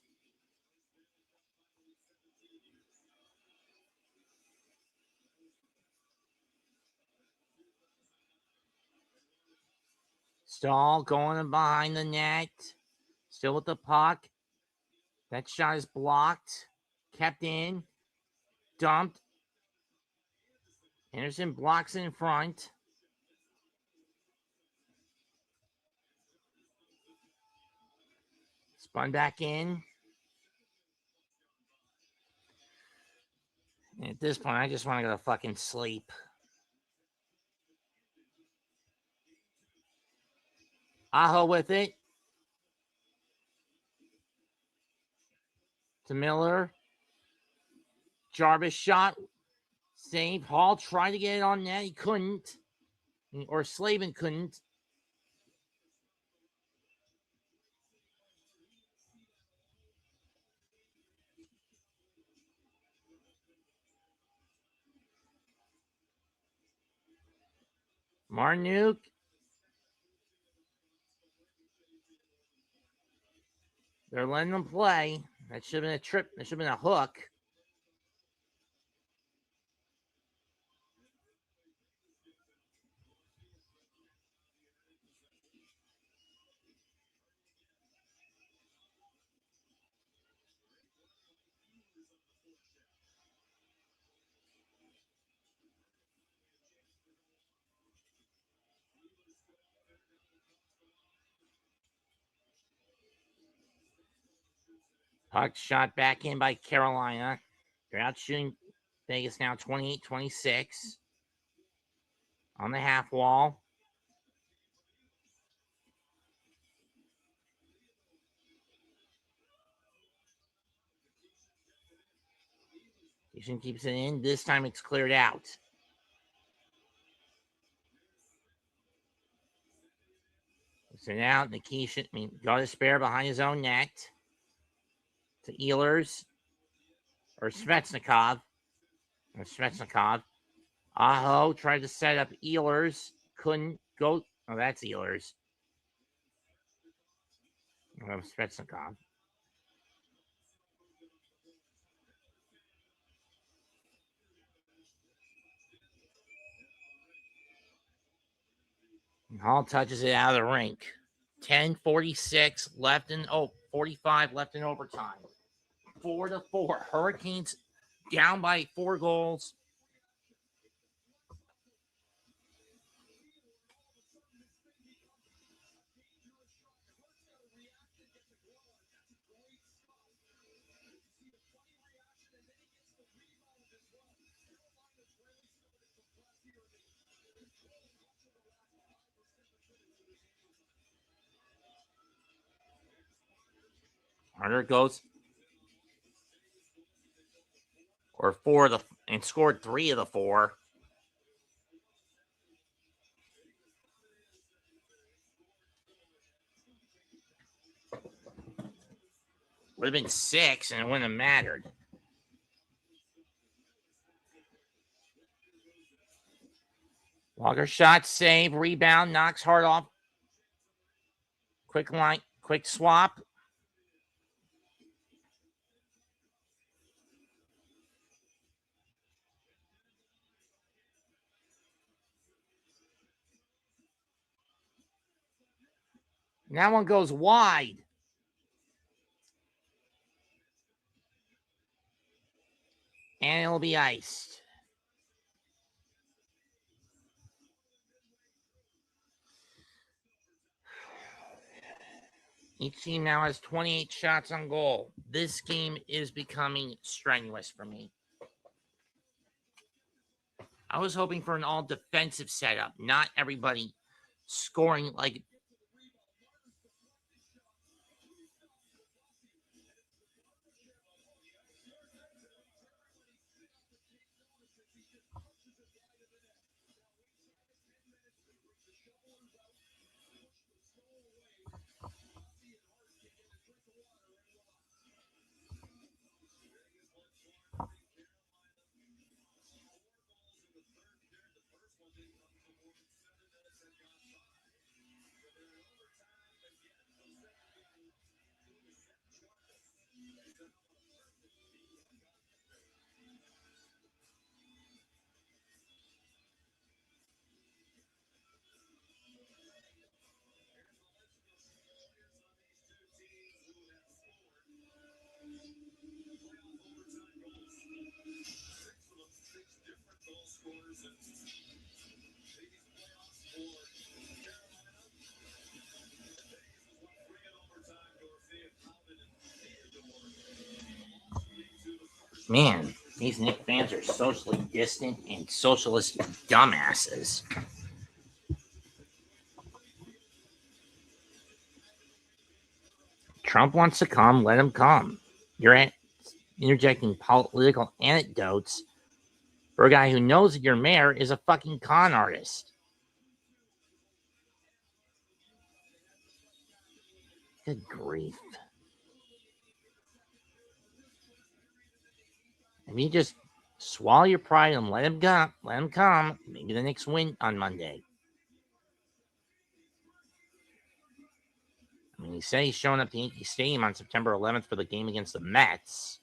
A: Stahl going behind the net. Still with the puck. That shot is blocked. Kept in. Dumped. Anderson blocks it in front. Spun back in. And at this point, I just want to go to fucking sleep. Aho with it. To Miller. Jarvis shot. Save. Hall tried to get it on net. He couldn't. Or Slavin couldn't. Marnuk. They're letting them play. That should have been a trip. That should have been a hook. Puck shot back in by Carolina. They're out shooting Vegas now 28-26 on the half wall. Houston keeps it in. This time it's cleared out. So now Nikishin, got a spare behind his own net to Ehlers or Svechnikov. Aho tried to set up Ehlers. Couldn't go. Oh, that's Ehlers. Oh, Svechnikov. Hall touches it out of the rink. 10:46 left in 45 left in overtime. 4-4. Hurricanes down by 4 goals. Hunter goes or 4 of the and scored 3 of the 4. Would have been 6 and it wouldn't have mattered. Walker shot, save, rebound, knocks Hart off. Quick swap. And that one goes wide. And it'll be iced. Each team now has 28 shots on goal. This game is becoming strenuous for me. I was hoping for an all defensive setup, not everybody scoring like. Man, these Knicks fans are socially distant and socialist dumbasses. Trump wants to come, let him come. You're interjecting political anecdotes for a guy who knows that your mayor is a fucking con artist. Good grief. If you just swallow your pride and let him come, maybe the Knicks win on Monday. I mean, he said he's showing up to Yankee Stadium on September 11th for the game against the Mets.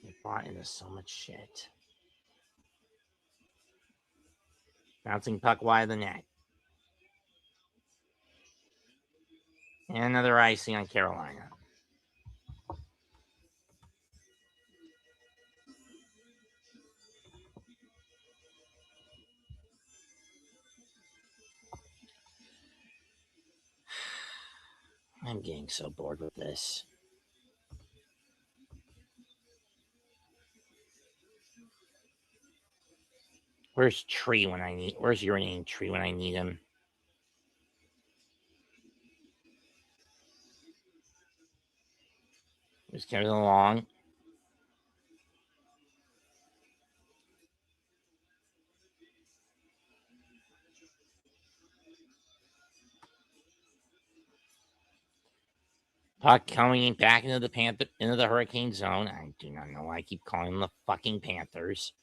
A: They bought into so much shit. Bouncing puck wide of the net. And another icing on Carolina. I'm getting so bored with this. Where's urinating Tree when I need him? Just carry it along. Puck coming back into the Hurricane zone. I do not know why I keep calling them the fucking Panthers.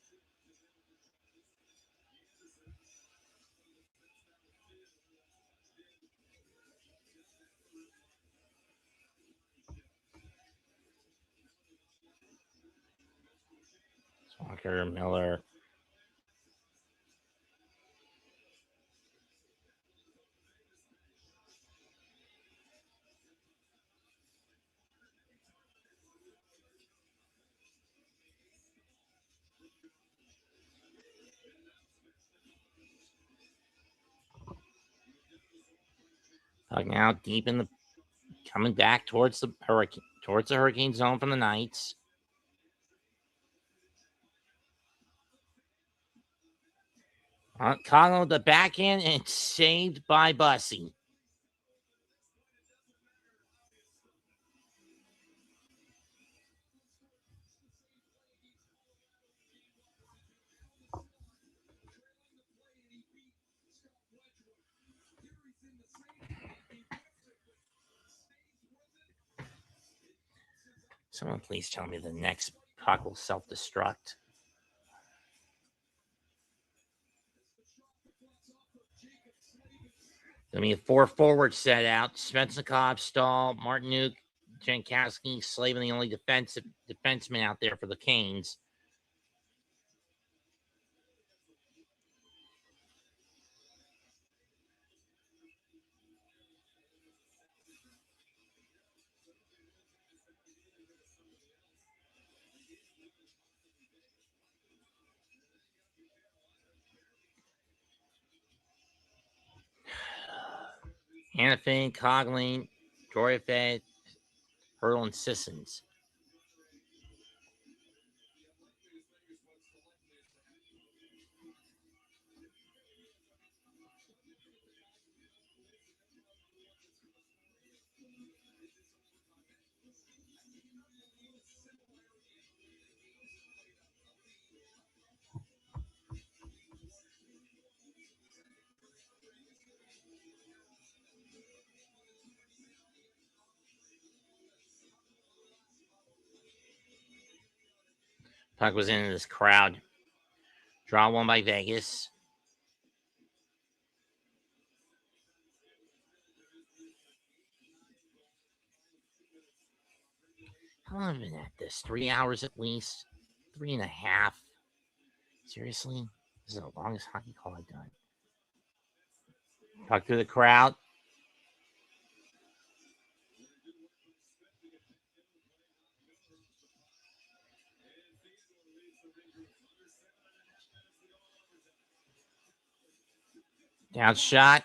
A: Walker, Miller. Puck now deep in the coming back towards the Hurricane zone from the Knights. Congo the backhand and saved by Bussy. Someone please tell me the next puck will self-destruct. I mean, 4 forwards set out. Svechnikov, Stahl, Martinuk, Jankowski, Slavin, the only defenseman out there for the Canes. Hanifin, Coughlin, Dorifed, Hurl, and Sissons. Puck was into this crowd. Draw one by Vegas. How long have I been at this? 3 hours at least? 3.5. Seriously? This is the longest hockey call I've done. Puck through the crowd. Down shot.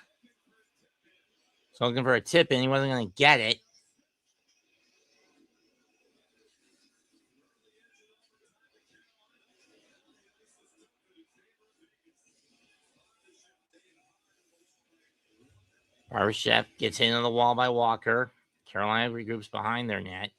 A: So looking for a tip in. He wasn't going to get it. Barbashev gets hit into the wall by Walker. Carolina regroups behind their net.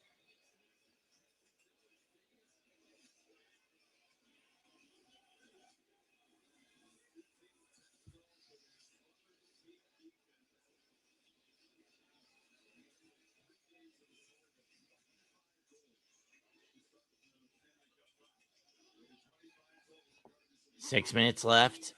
A: Six minutes left.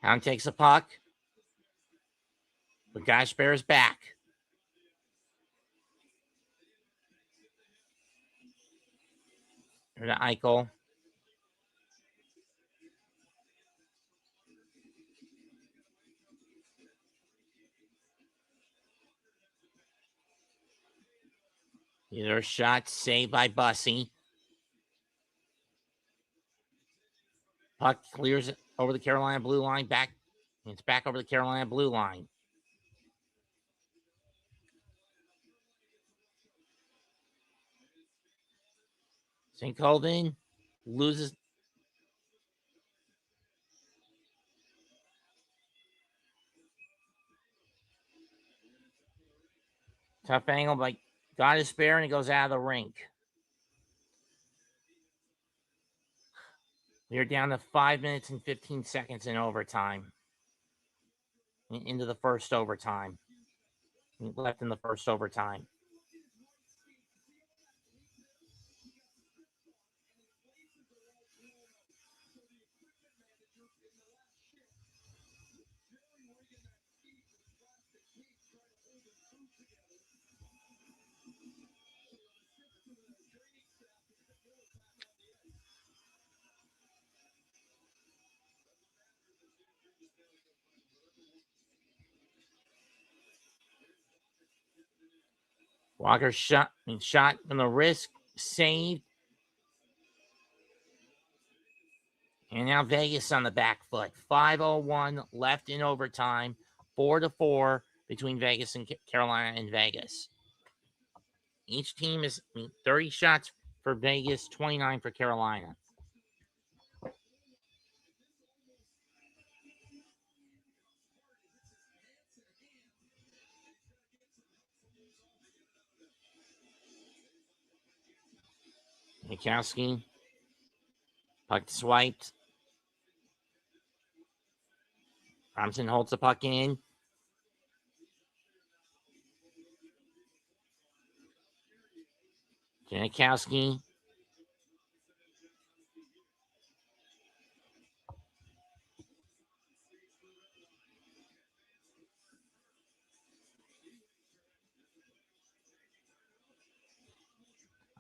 A: Hound takes the puck. But Guy Sparrow's back. Here's to Eichel. Either shot saved by Bussy. Puck clears over the Carolina blue line. Back. It's back over the Carolina blue line. St. Colvin loses. Tough angle, but got his spare and he goes out of the rink. We're down to 5 minutes and 15 seconds in overtime. Into the first overtime. Left in the first overtime. Walker shot from the wrist, saved. And now Vegas on the back foot. 5:01 left in overtime. 4-4 between Vegas and Carolina and Vegas. Each team is 30 shots for Vegas, 29 for Carolina. Mikowski. Puck swiped. Thompson holds the puck in. Janikowski.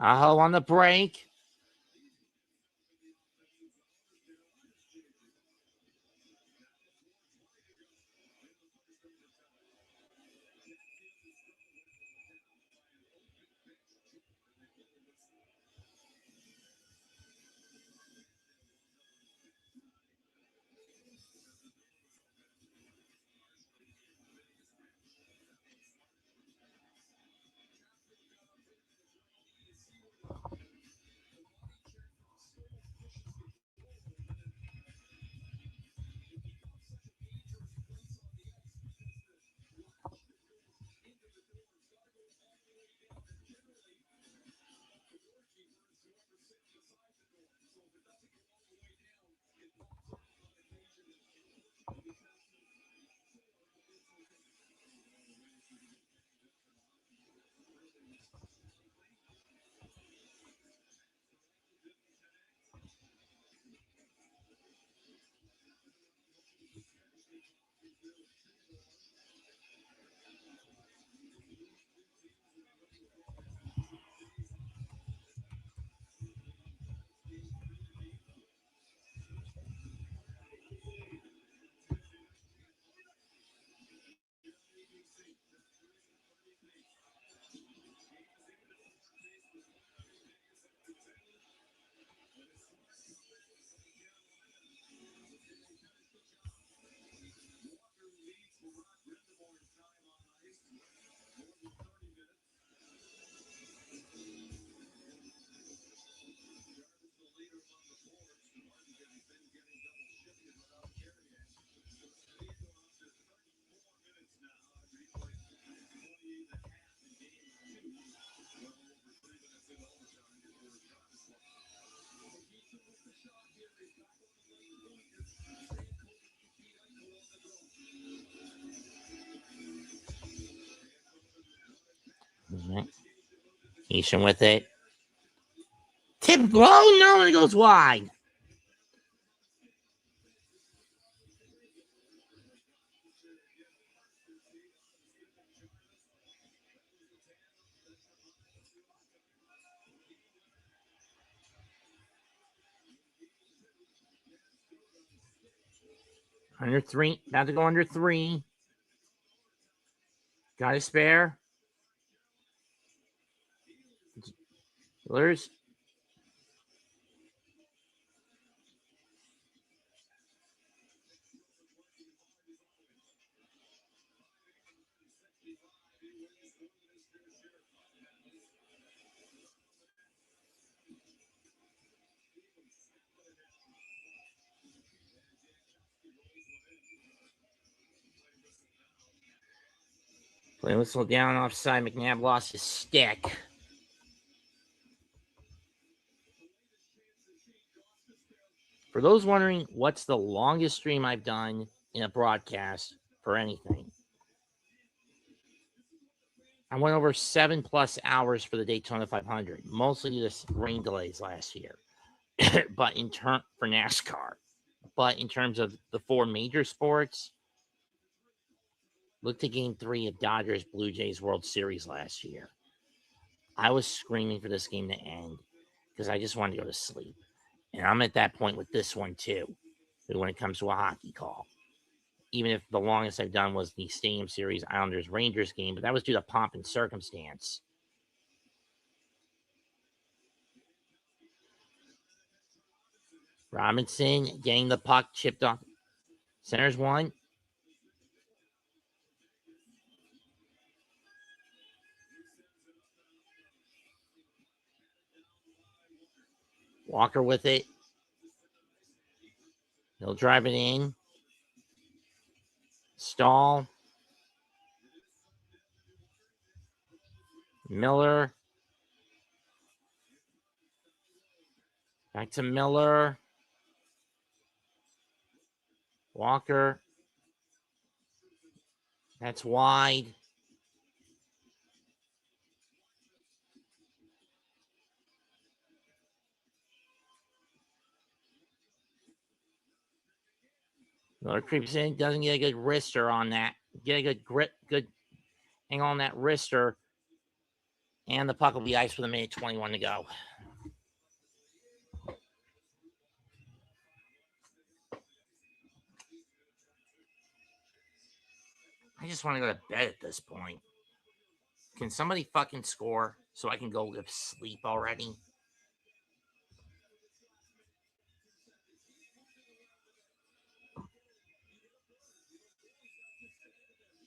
A: Aho on the break. Easton with it. Tip blow. No, it goes wide. Under 3. About to go under 3. Got a spare. Steelers. Play whistle down offside. McNabb lost his stick. For those wondering, what's the longest stream I've done in a broadcast for anything? I went over 7+ hours for the Daytona 500, mostly due to rain delays last year. But for NASCAR, but in terms of the 4 major sports, look to Game 3 of Dodgers Blue Jays World Series last year. I was screaming for this game to end because I just wanted to go to sleep. And I'm at that point with this one too, when it comes to a hockey call. Even if the longest I've done was the Stadium Series Islanders-Rangers game, but that was due to pomp and circumstance. Robinson getting the puck chipped off. Center's one. Walker with it. He'll drive it in. Stahl. Miller. Back to Miller. Walker. That's wide. Miller creeps in, doesn't get a good wrister on that. Get a good grip, good hang on that wrister. And the puck will be iced with 1:21 to go. I just want to go to bed at this point. Can somebody fucking score so I can go to sleep already?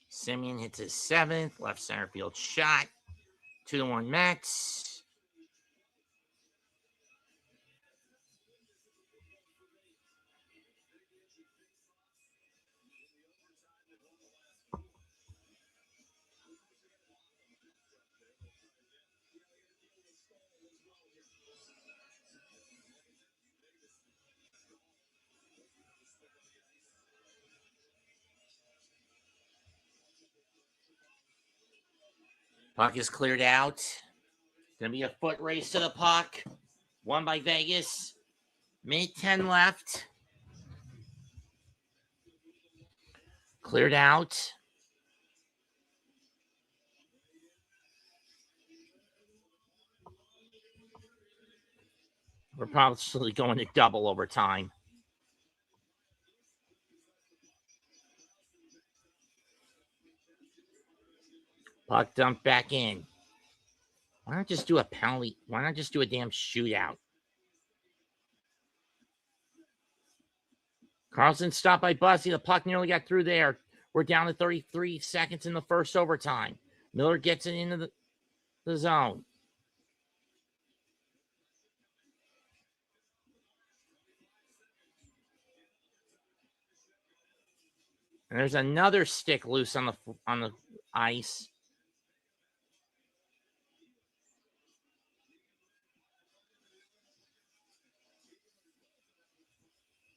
A: Simeon hits his 7th. Left center field shot. 2-1 Mets. Puck is cleared out. Gonna be a foot race to the puck. Won by Vegas. Minute 10 left. Cleared out. We're probably going to double overtime. Puck dumped back in. Why not just do a penalty? Why not just do a damn shootout? Carlson stopped by Bussy. The puck nearly got through there. We're down to 33 seconds in the first overtime. Miller gets it into the zone. And there's another stick loose on the ice.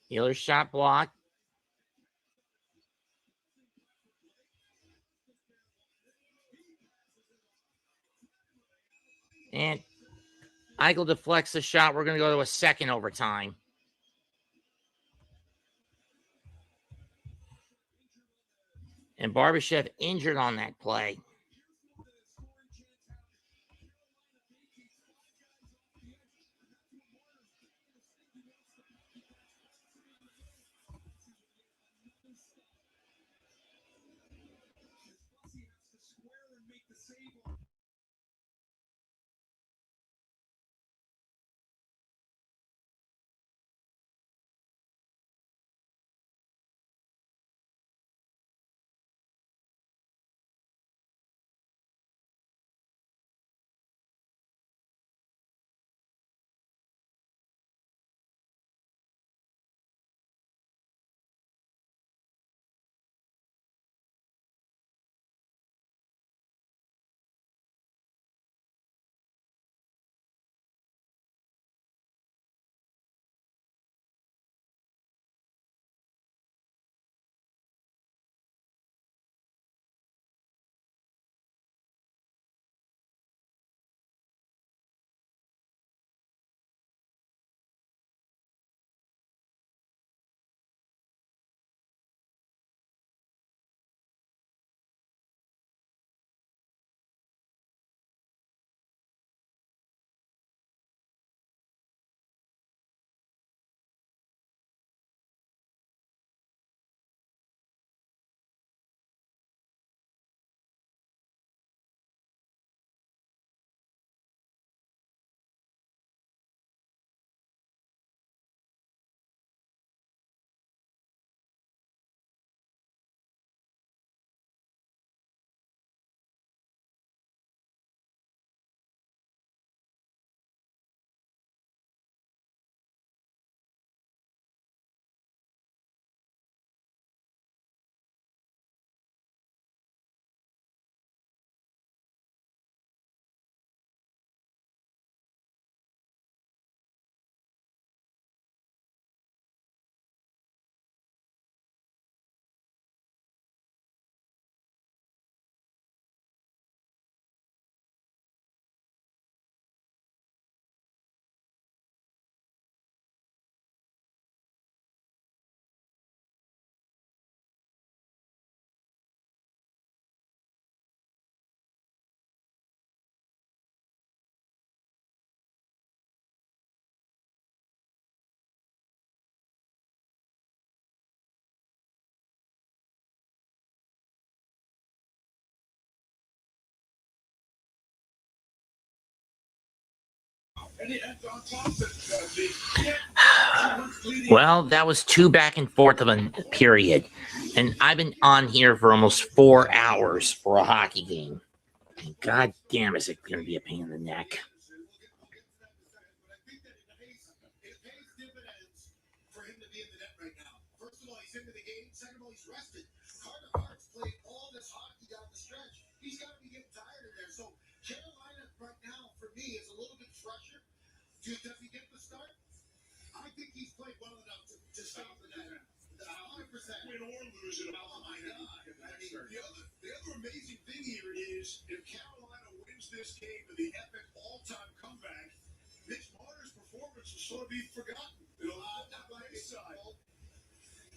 A: Healer's shot blocked. And Eichel deflects the shot. We're going to go to a second overtime. And Barbashev injured on that play. Well, that was 2 back and forth of a period. And I've been on here for almost 4 hours for a hockey game. And God damn, is it going to be a pain in the neck.
C: For him to be in the net right now. First of all, he's into the game. Second of all, he's rested. Carter Hart's played all this hockey down the stretch. He's got to be getting tired in there. So Carolina right now, for me, is a little bit fresher. Does he get the start? I think he's played well enough to stop the net. 100%. Win or lose it. Oh my God. I mean, the other amazing thing here is if Carolina wins this game to the epic all-time comeback, Mitch Marner's performance will sort of be forgotten. Not by his side.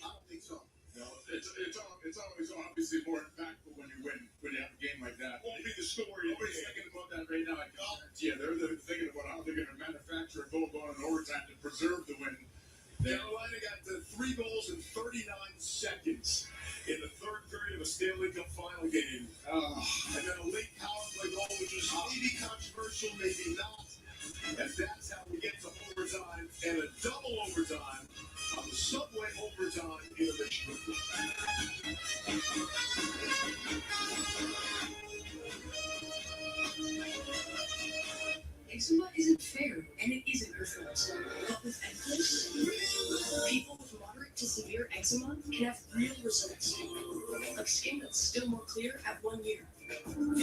C: I don't think so. No, it's always obviously more impactful when you win, when you have a game like that. Won't be the story. Nobody's thinking about that right now. Yeah, they're thinking about how they're going to manufacture a goal going in overtime to preserve the win. Carolina got to 3 goals in 39 seconds in the third period of a Stanley Cup final game. And then a late power play goal, which was maybe controversial, maybe not. And that's how we get to overtime and a double overtime on the Subway overtime innovation.
B: Eczema isn't fair, and it isn't your fault. But with Eclipse, people with moderate to severe eczema can have real results, like skin that's still more clear at 1 year.
K: Don't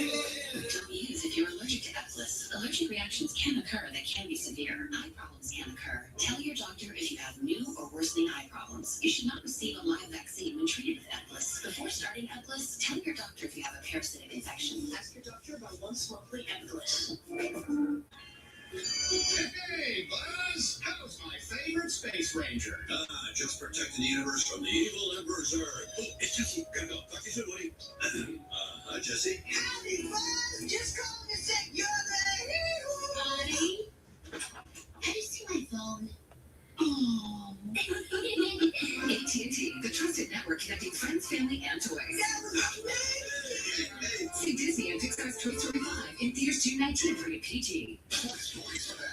K: use if you're allergic to Eclipse. Allergic reactions can occur that can be severe. Eye problems can occur. Tell your doctor if you have new or worsening eye problems. You should not receive a live vaccine when treated with Eclipse. Before starting Eclipse, tell your doctor if you have a parasitic infection. Ask your doctor about once monthly Eclipse.
C: Hey, Buzz! How's my favorite Space Ranger?
D: Just protecting the universe from the evil Emperor's Earth. Oh, it's Jesse. Gotta go. Talk to you soon, Woody. Jesse?
G: Howdy, Buzz! Just calling to say you're the hero!
K: Buddy? Have you seen my phone? Oh. AT&T, the trusted network connecting friends, family, and toys. See Disney and Pixar's Toy Story 5 in theaters June 19th for PG.
C: Toy Story's back.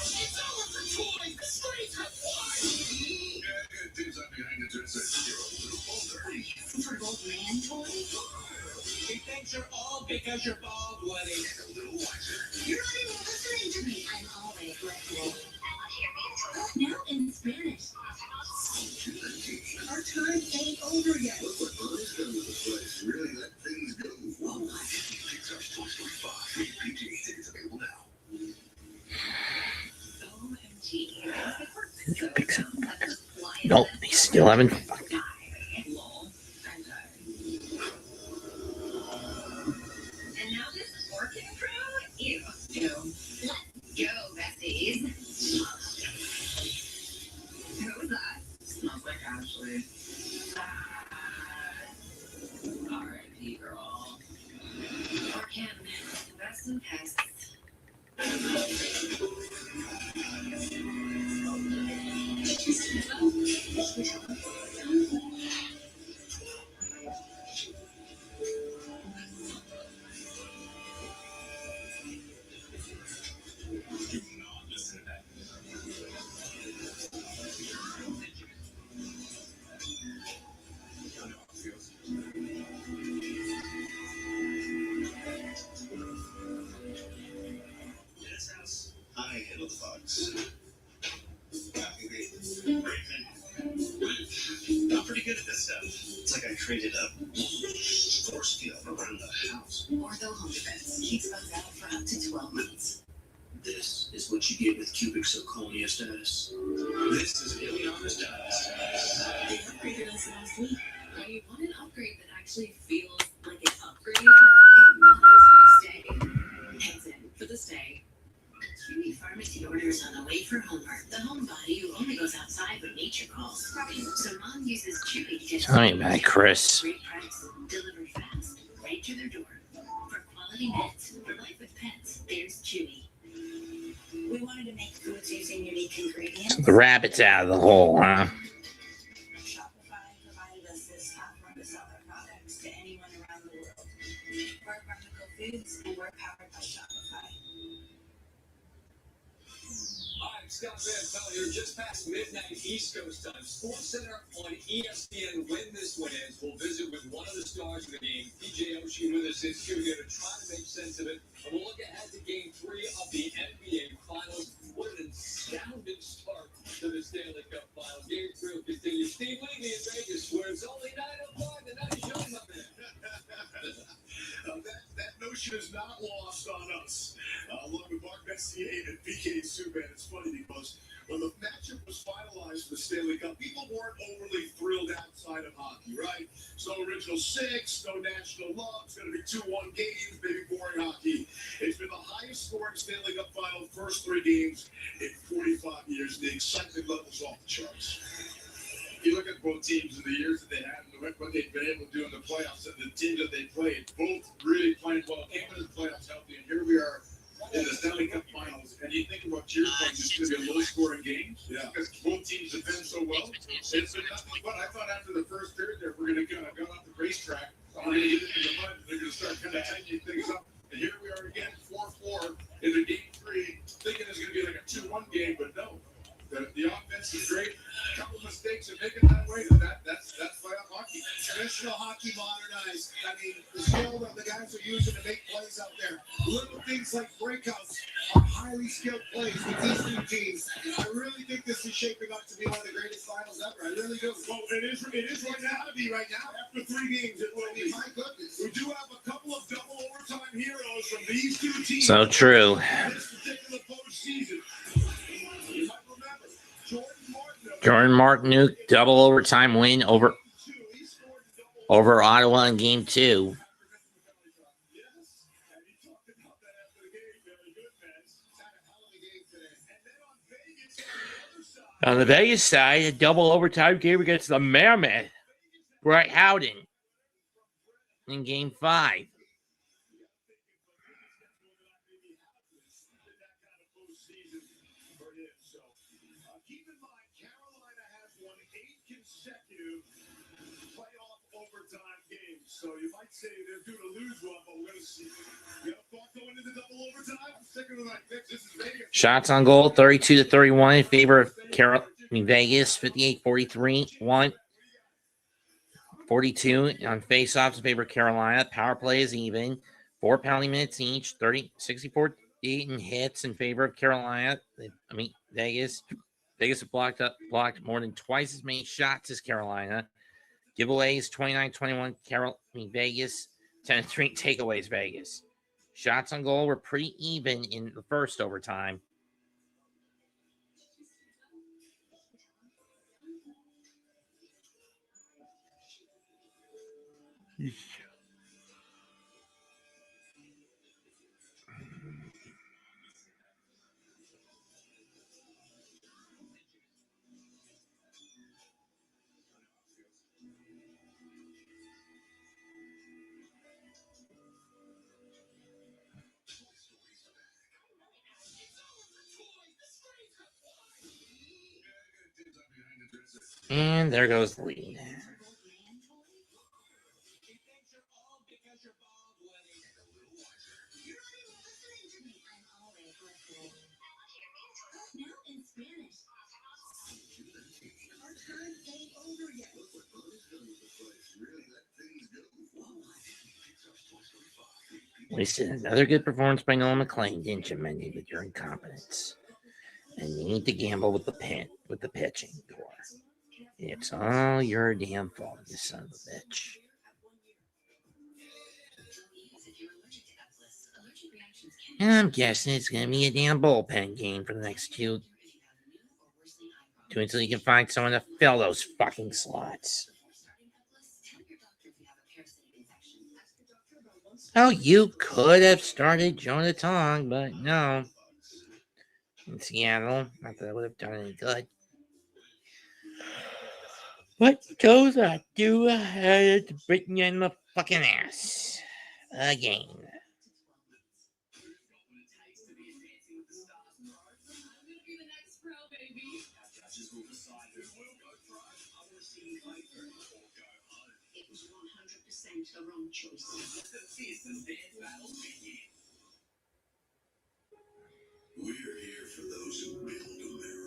C: It's over for toys! The story's got why!
D: Dave's up behind the dresser. You're a little older.
K: Some sort of old man toy?
C: He thinks you're old because you're bald, Woody.
D: And a little wiser.
K: You're not even listening to me. I'm always listening. Now in Spanish.
G: Our time ain't over yet.
D: Look what Bonnie's done with the place. Really let things go. Pixar's Toy Story 5. PG. Tickets available now.
K: OMG.
A: Nope, he's still having.
K: And now this working crew? Ew. Let's go, besties. Who was that? Smells like Ashley. R.I.P. girl. Or Kim. Invest in pests.
D: I handle the bugs. I'm pretty good at this stuff. It's like I created a force field around the house.
K: Ortho Home Defense keeps bugs out for up to 12 months.
F: This is what you get with cubic zirconia status. This is Ileana status.
K: They upgraded us last week. Now you want an upgrade that actually feels like an upgrade? It matters for stay. Heads in for the stay. Chewy pharmacy orders on the way for Homer, the homebody who only goes outside when nature calls. So Mom uses Chewy to get
A: Sorry about it, Chris.
K: great price, delivered fast, right to their door. For quality meds, for life with pets, there's Chewy.
G: We wanted to make foods using unique ingredients.
A: The rabbit's out of the hole, huh?
G: Shopify provided us this top run to sell our products to anyone around the world. We're Barnacle Foods, and we're powered by Shopify.
H: Scott Van Pelt here, just past midnight East Coast time. SportsCenter on ESPN. When this one ends, we'll visit with one of the stars of the game, PJ Oshie, with us in studio to try to make sense of it. And we'll look ahead to Game 3 of the NBA Finals. What an astounding start to the Stanley Cup Finals. Game 3 will continue. Steve Levy in Vegas, where it's only 9:05. The night show, my man.
C: That notion is not lost on us. Along with Mark Messier and PK Subban, it's funny because when the matchup was finalized for the Stanley Cup, people weren't overly thrilled outside of hockey, right? So original six, no national love. It's going to be 2-1 games, maybe boring hockey. It's been the highest scoring Stanley Cup final first 3 games in 45 years. The excitement level's off the charts. You look at both teams in the years that they had and what they've been able to do in the playoffs and the teams that they played, both really playing well, came into the playoffs healthy, and here we are in the Stanley Cup Finals. And you think about your points, it's going to be a low-scoring game because both teams defend so well. It's been nothing but I thought after the first period there, we're going to kind of go off the racetrack, we're going to get into the mud, and they're going to start kind of tightening things up. And here we are again, 4-4 into Game 3, thinking it's going to be like a 2-1 game, but no. The offense is great. A couple mistakes and make it that way. That's playoff hockey.
J: Traditional hockey modernized. I mean, the skill that the guys are using to make plays out there. Little things like breakouts are highly skilled plays with these two teams. I really think this is shaping up to be one of the greatest finals ever. I really do.
C: Well, it is right now. To be right now. After 3 games, it will be.
J: My goodness.
C: We do have a couple of double overtime heroes from these two teams.
A: So true.
C: This particular postseason. You might remember
A: Jordan Martinook, double overtime win over Ottawa in Game 2. On the Vegas side, a double overtime game against the Mammoth, Brett Howden, in Game 5.
C: So you might say they're due to lose one, but we're going to see. You have a thought going into double overtime? Sticking with my picks. This is Vegas.
A: Shots on goal, 32-31 in favor of Vegas, 58-43, 1. 42 on faceoffs in favor of Carolina. Power play is even. 4 penalty minutes each, 64 in hits in favor of Carolina. Vegas. Vegas have blocked more than twice as many shots as Carolina. Giveaways 29-21 Vegas, 10-3 takeaways Vegas. Shots on goal were pretty even in the first overtime. And there goes the lead. Wasted another good performance by Nolan McLean, didn't you, Mendy, with your incompetence? And you need to gamble with the pitching, Gore. It's all your damn fault, you son of a bitch. And I'm guessing it's going to be a damn bullpen game for the next two until you can find someone to fill those fucking slots. Oh, you could have started Jonah Tong, but no. In Seattle, not that I would have done any good. But those are two ahead, bitten you in the fucking ass. Again.
B: The wrong choice.
D: We're here for those who build America.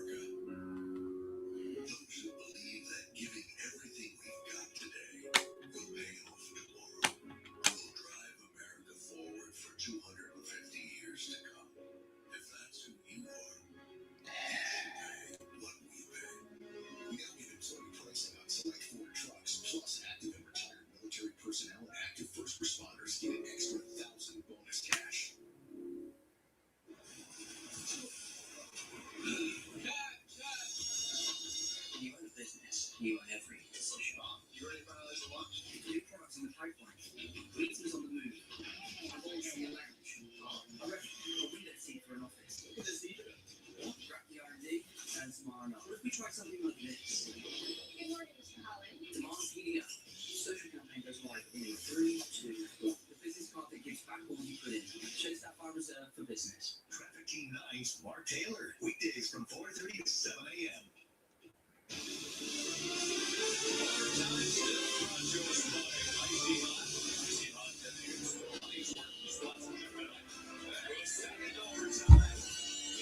D: Making Nice, Mark Taylor. Weekdays from 4:30 to 7 a.m. Second overtime.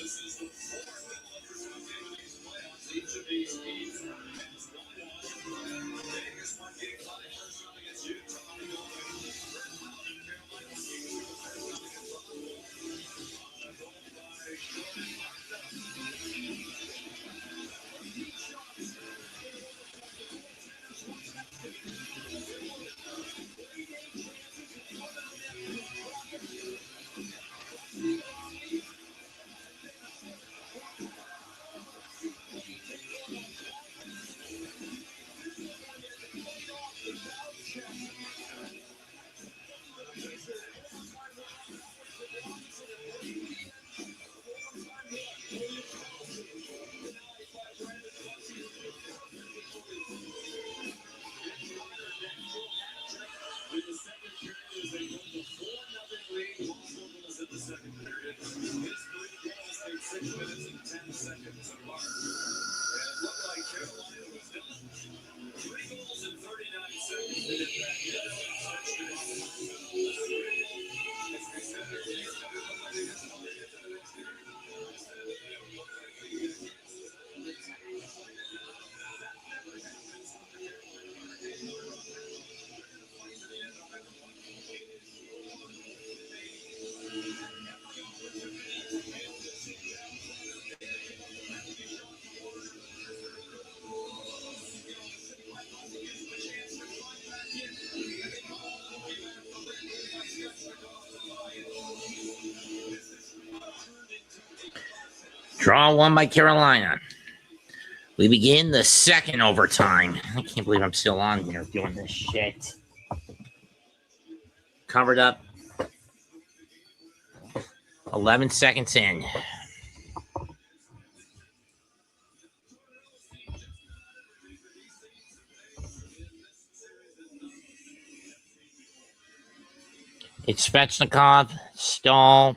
D: This is the fourth overtime game of these playoffs. Each of these teams has won. Vegas won game 5 first round against Utah. With the second period, as they go to 4-0 lead, Los Angeles in the second period. His 3 goals take 6 minutes and 10 seconds apart. And it looked like Carolina was done. 3 goals in 39 seconds. They did that.
A: Draw one by Carolina. We begin the second overtime. I can't believe I'm still on here doing this shit. Covered up. 11 seconds in. It's Svechnikov, Stahl.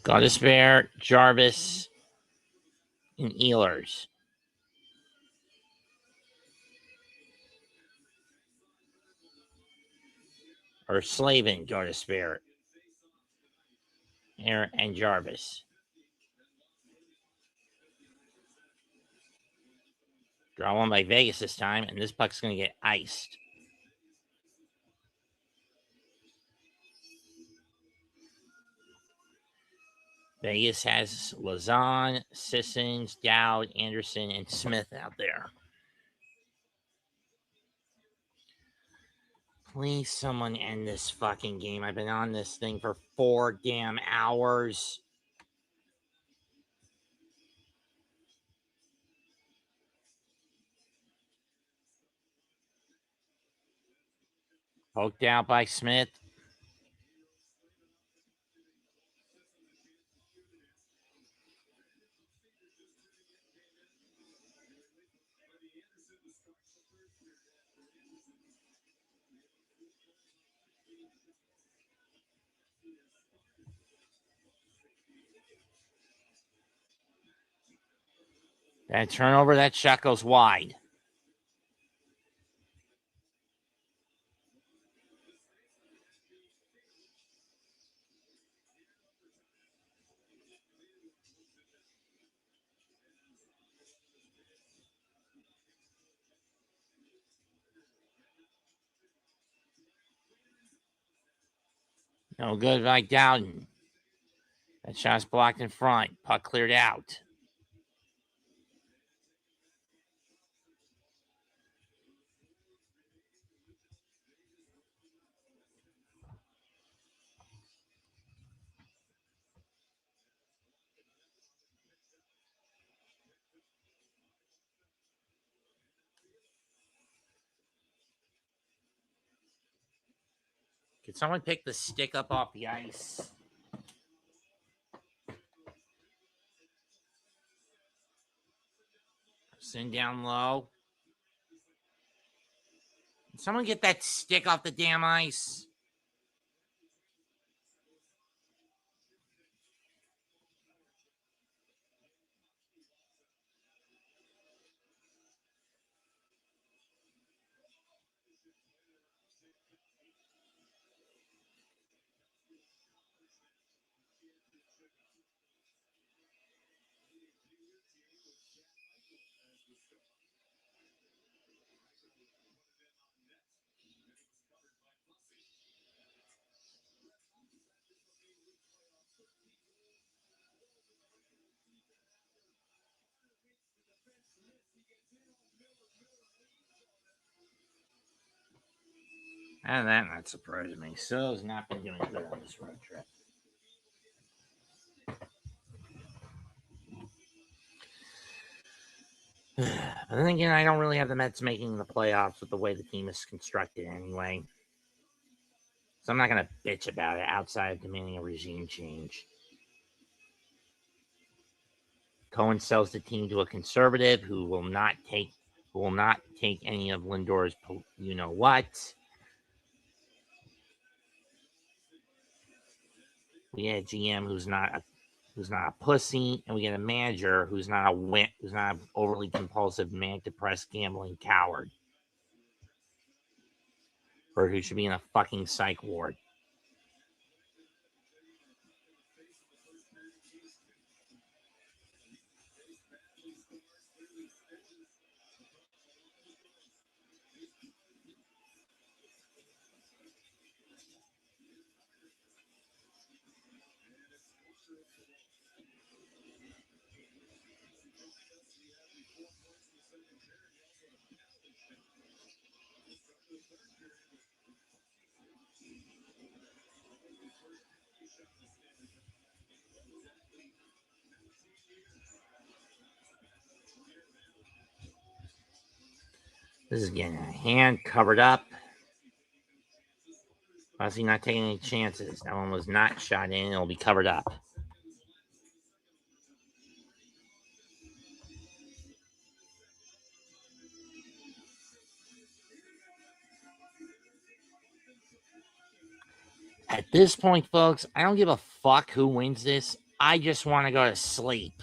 A: Godesbear, Jarvis, and Ehlers. Or Slavin, Godesbear, and Jarvis. Draw one by Vegas this time, and this puck's going to get iced. Vegas has Lazan, Sissons, Dowd, Anderson, and Smith out there. Please, someone end this fucking game. I've been on this thing for 4 damn hours. Poked out by Smith. That turnover, that shot goes wide. No good by Dowden. That shot's blocked in front. Puck cleared out. Can someone pick the stick up off the ice? Send down low. Someone get that stick off the damn ice. And that not surprising me. So's not been doing good on this road trip. But then again, I don't really have the Mets making the playoffs with the way the team is constructed anyway. So I'm not going to bitch about it outside of demanding a regime change. Cohen sells the team to a conservative who will not take any of Lindor's you know what. We get a GM who's not a pussy, and we get a manager who's not an overly compulsive, manic depressed gambling coward, or who should be in a fucking psych ward. This is getting a hand covered up. Obviously not taking any chances. That one was not shot in. It'll be covered up. At this point, folks, I don't give a fuck who wins this. I just want to go to sleep.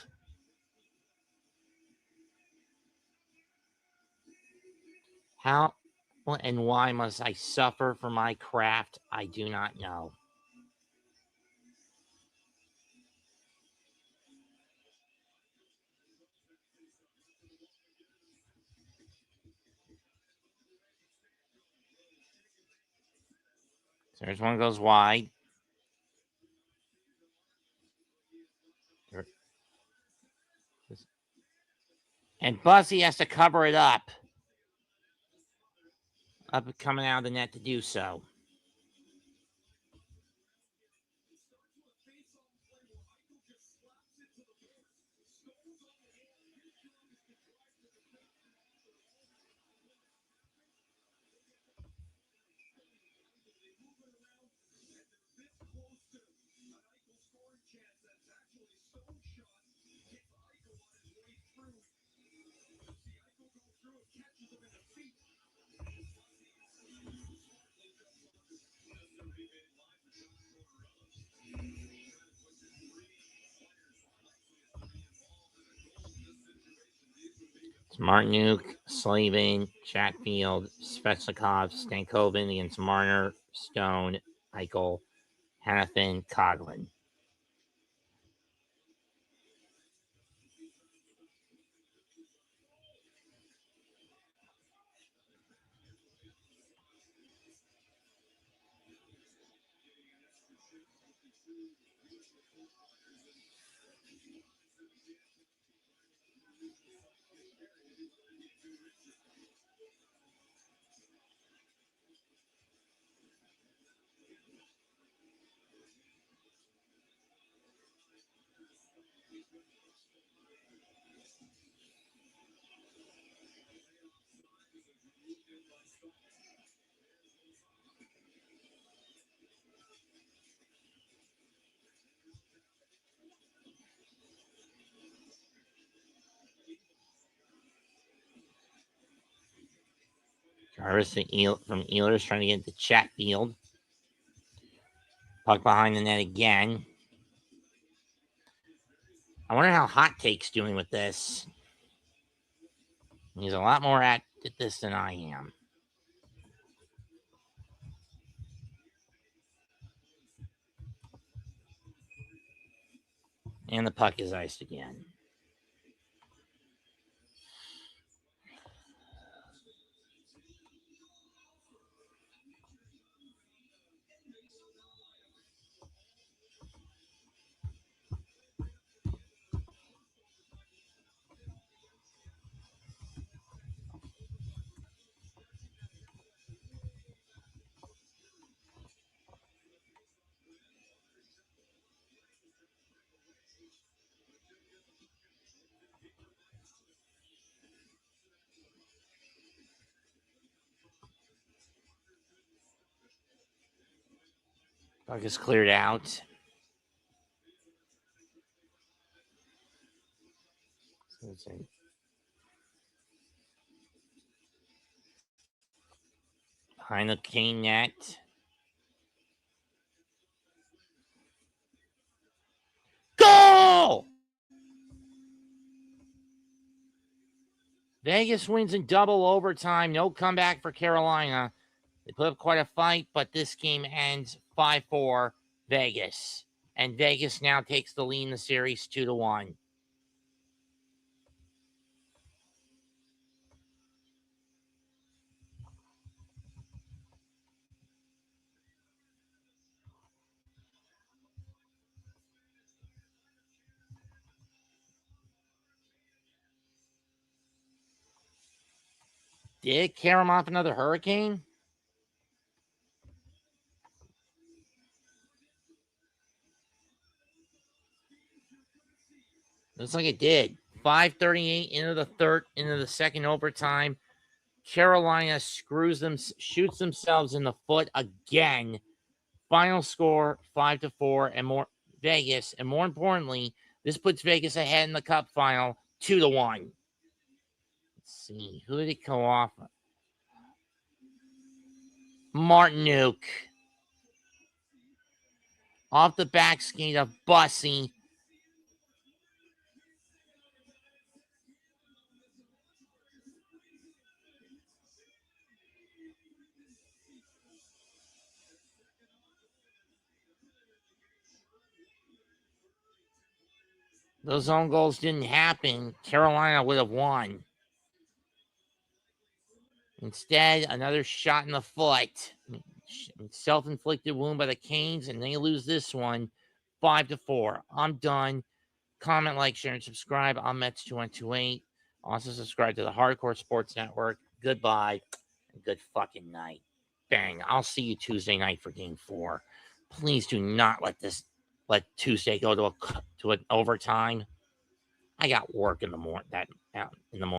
A: How and why must I suffer for my craft? I do not know. So there's one goes wide. And Bussy has to cover it up coming out of the net to do so. It's Martinuk, Slavin, Chatfield, Svechnikov, Stankoven against Marner, Stone, Eichel, Hannafin, Coughlin. Harris from Ehlers trying to get into Chatfield. Puck behind the net again. I wonder how Hot Take's doing with this. He's a lot more at this than I am. And the puck is iced again. Puck is cleared out. Behind the Kane net. Goal! Vegas wins in double overtime. No comeback for Carolina. They put up quite a fight, but this game ends 5-4 Vegas. And Vegas now takes the lead in the series 2-1. Did it carry him off another hurricane? Looks like it did. 5:38 into the second overtime. Carolina shoots themselves in the foot again. Final score 5-4 and more Vegas. And more importantly, this puts Vegas ahead in the cup final 2-1. Let's see. Who did it go off? Martinuk. Off the back skate of Bussy. Those own goals didn't happen. Carolina would have won. Instead, another shot in the foot. Self-inflicted wound by the Canes, and they lose this one 5-4. I'm done. Comment, like, share, and subscribe. I'm Mets2128. Also subscribe to the Hardcore Sports Network. Goodbye and good fucking night. Bang. I'll see you Tuesday night for Game 4. Please do not let Tuesday go to an overtime. I got work in the morning.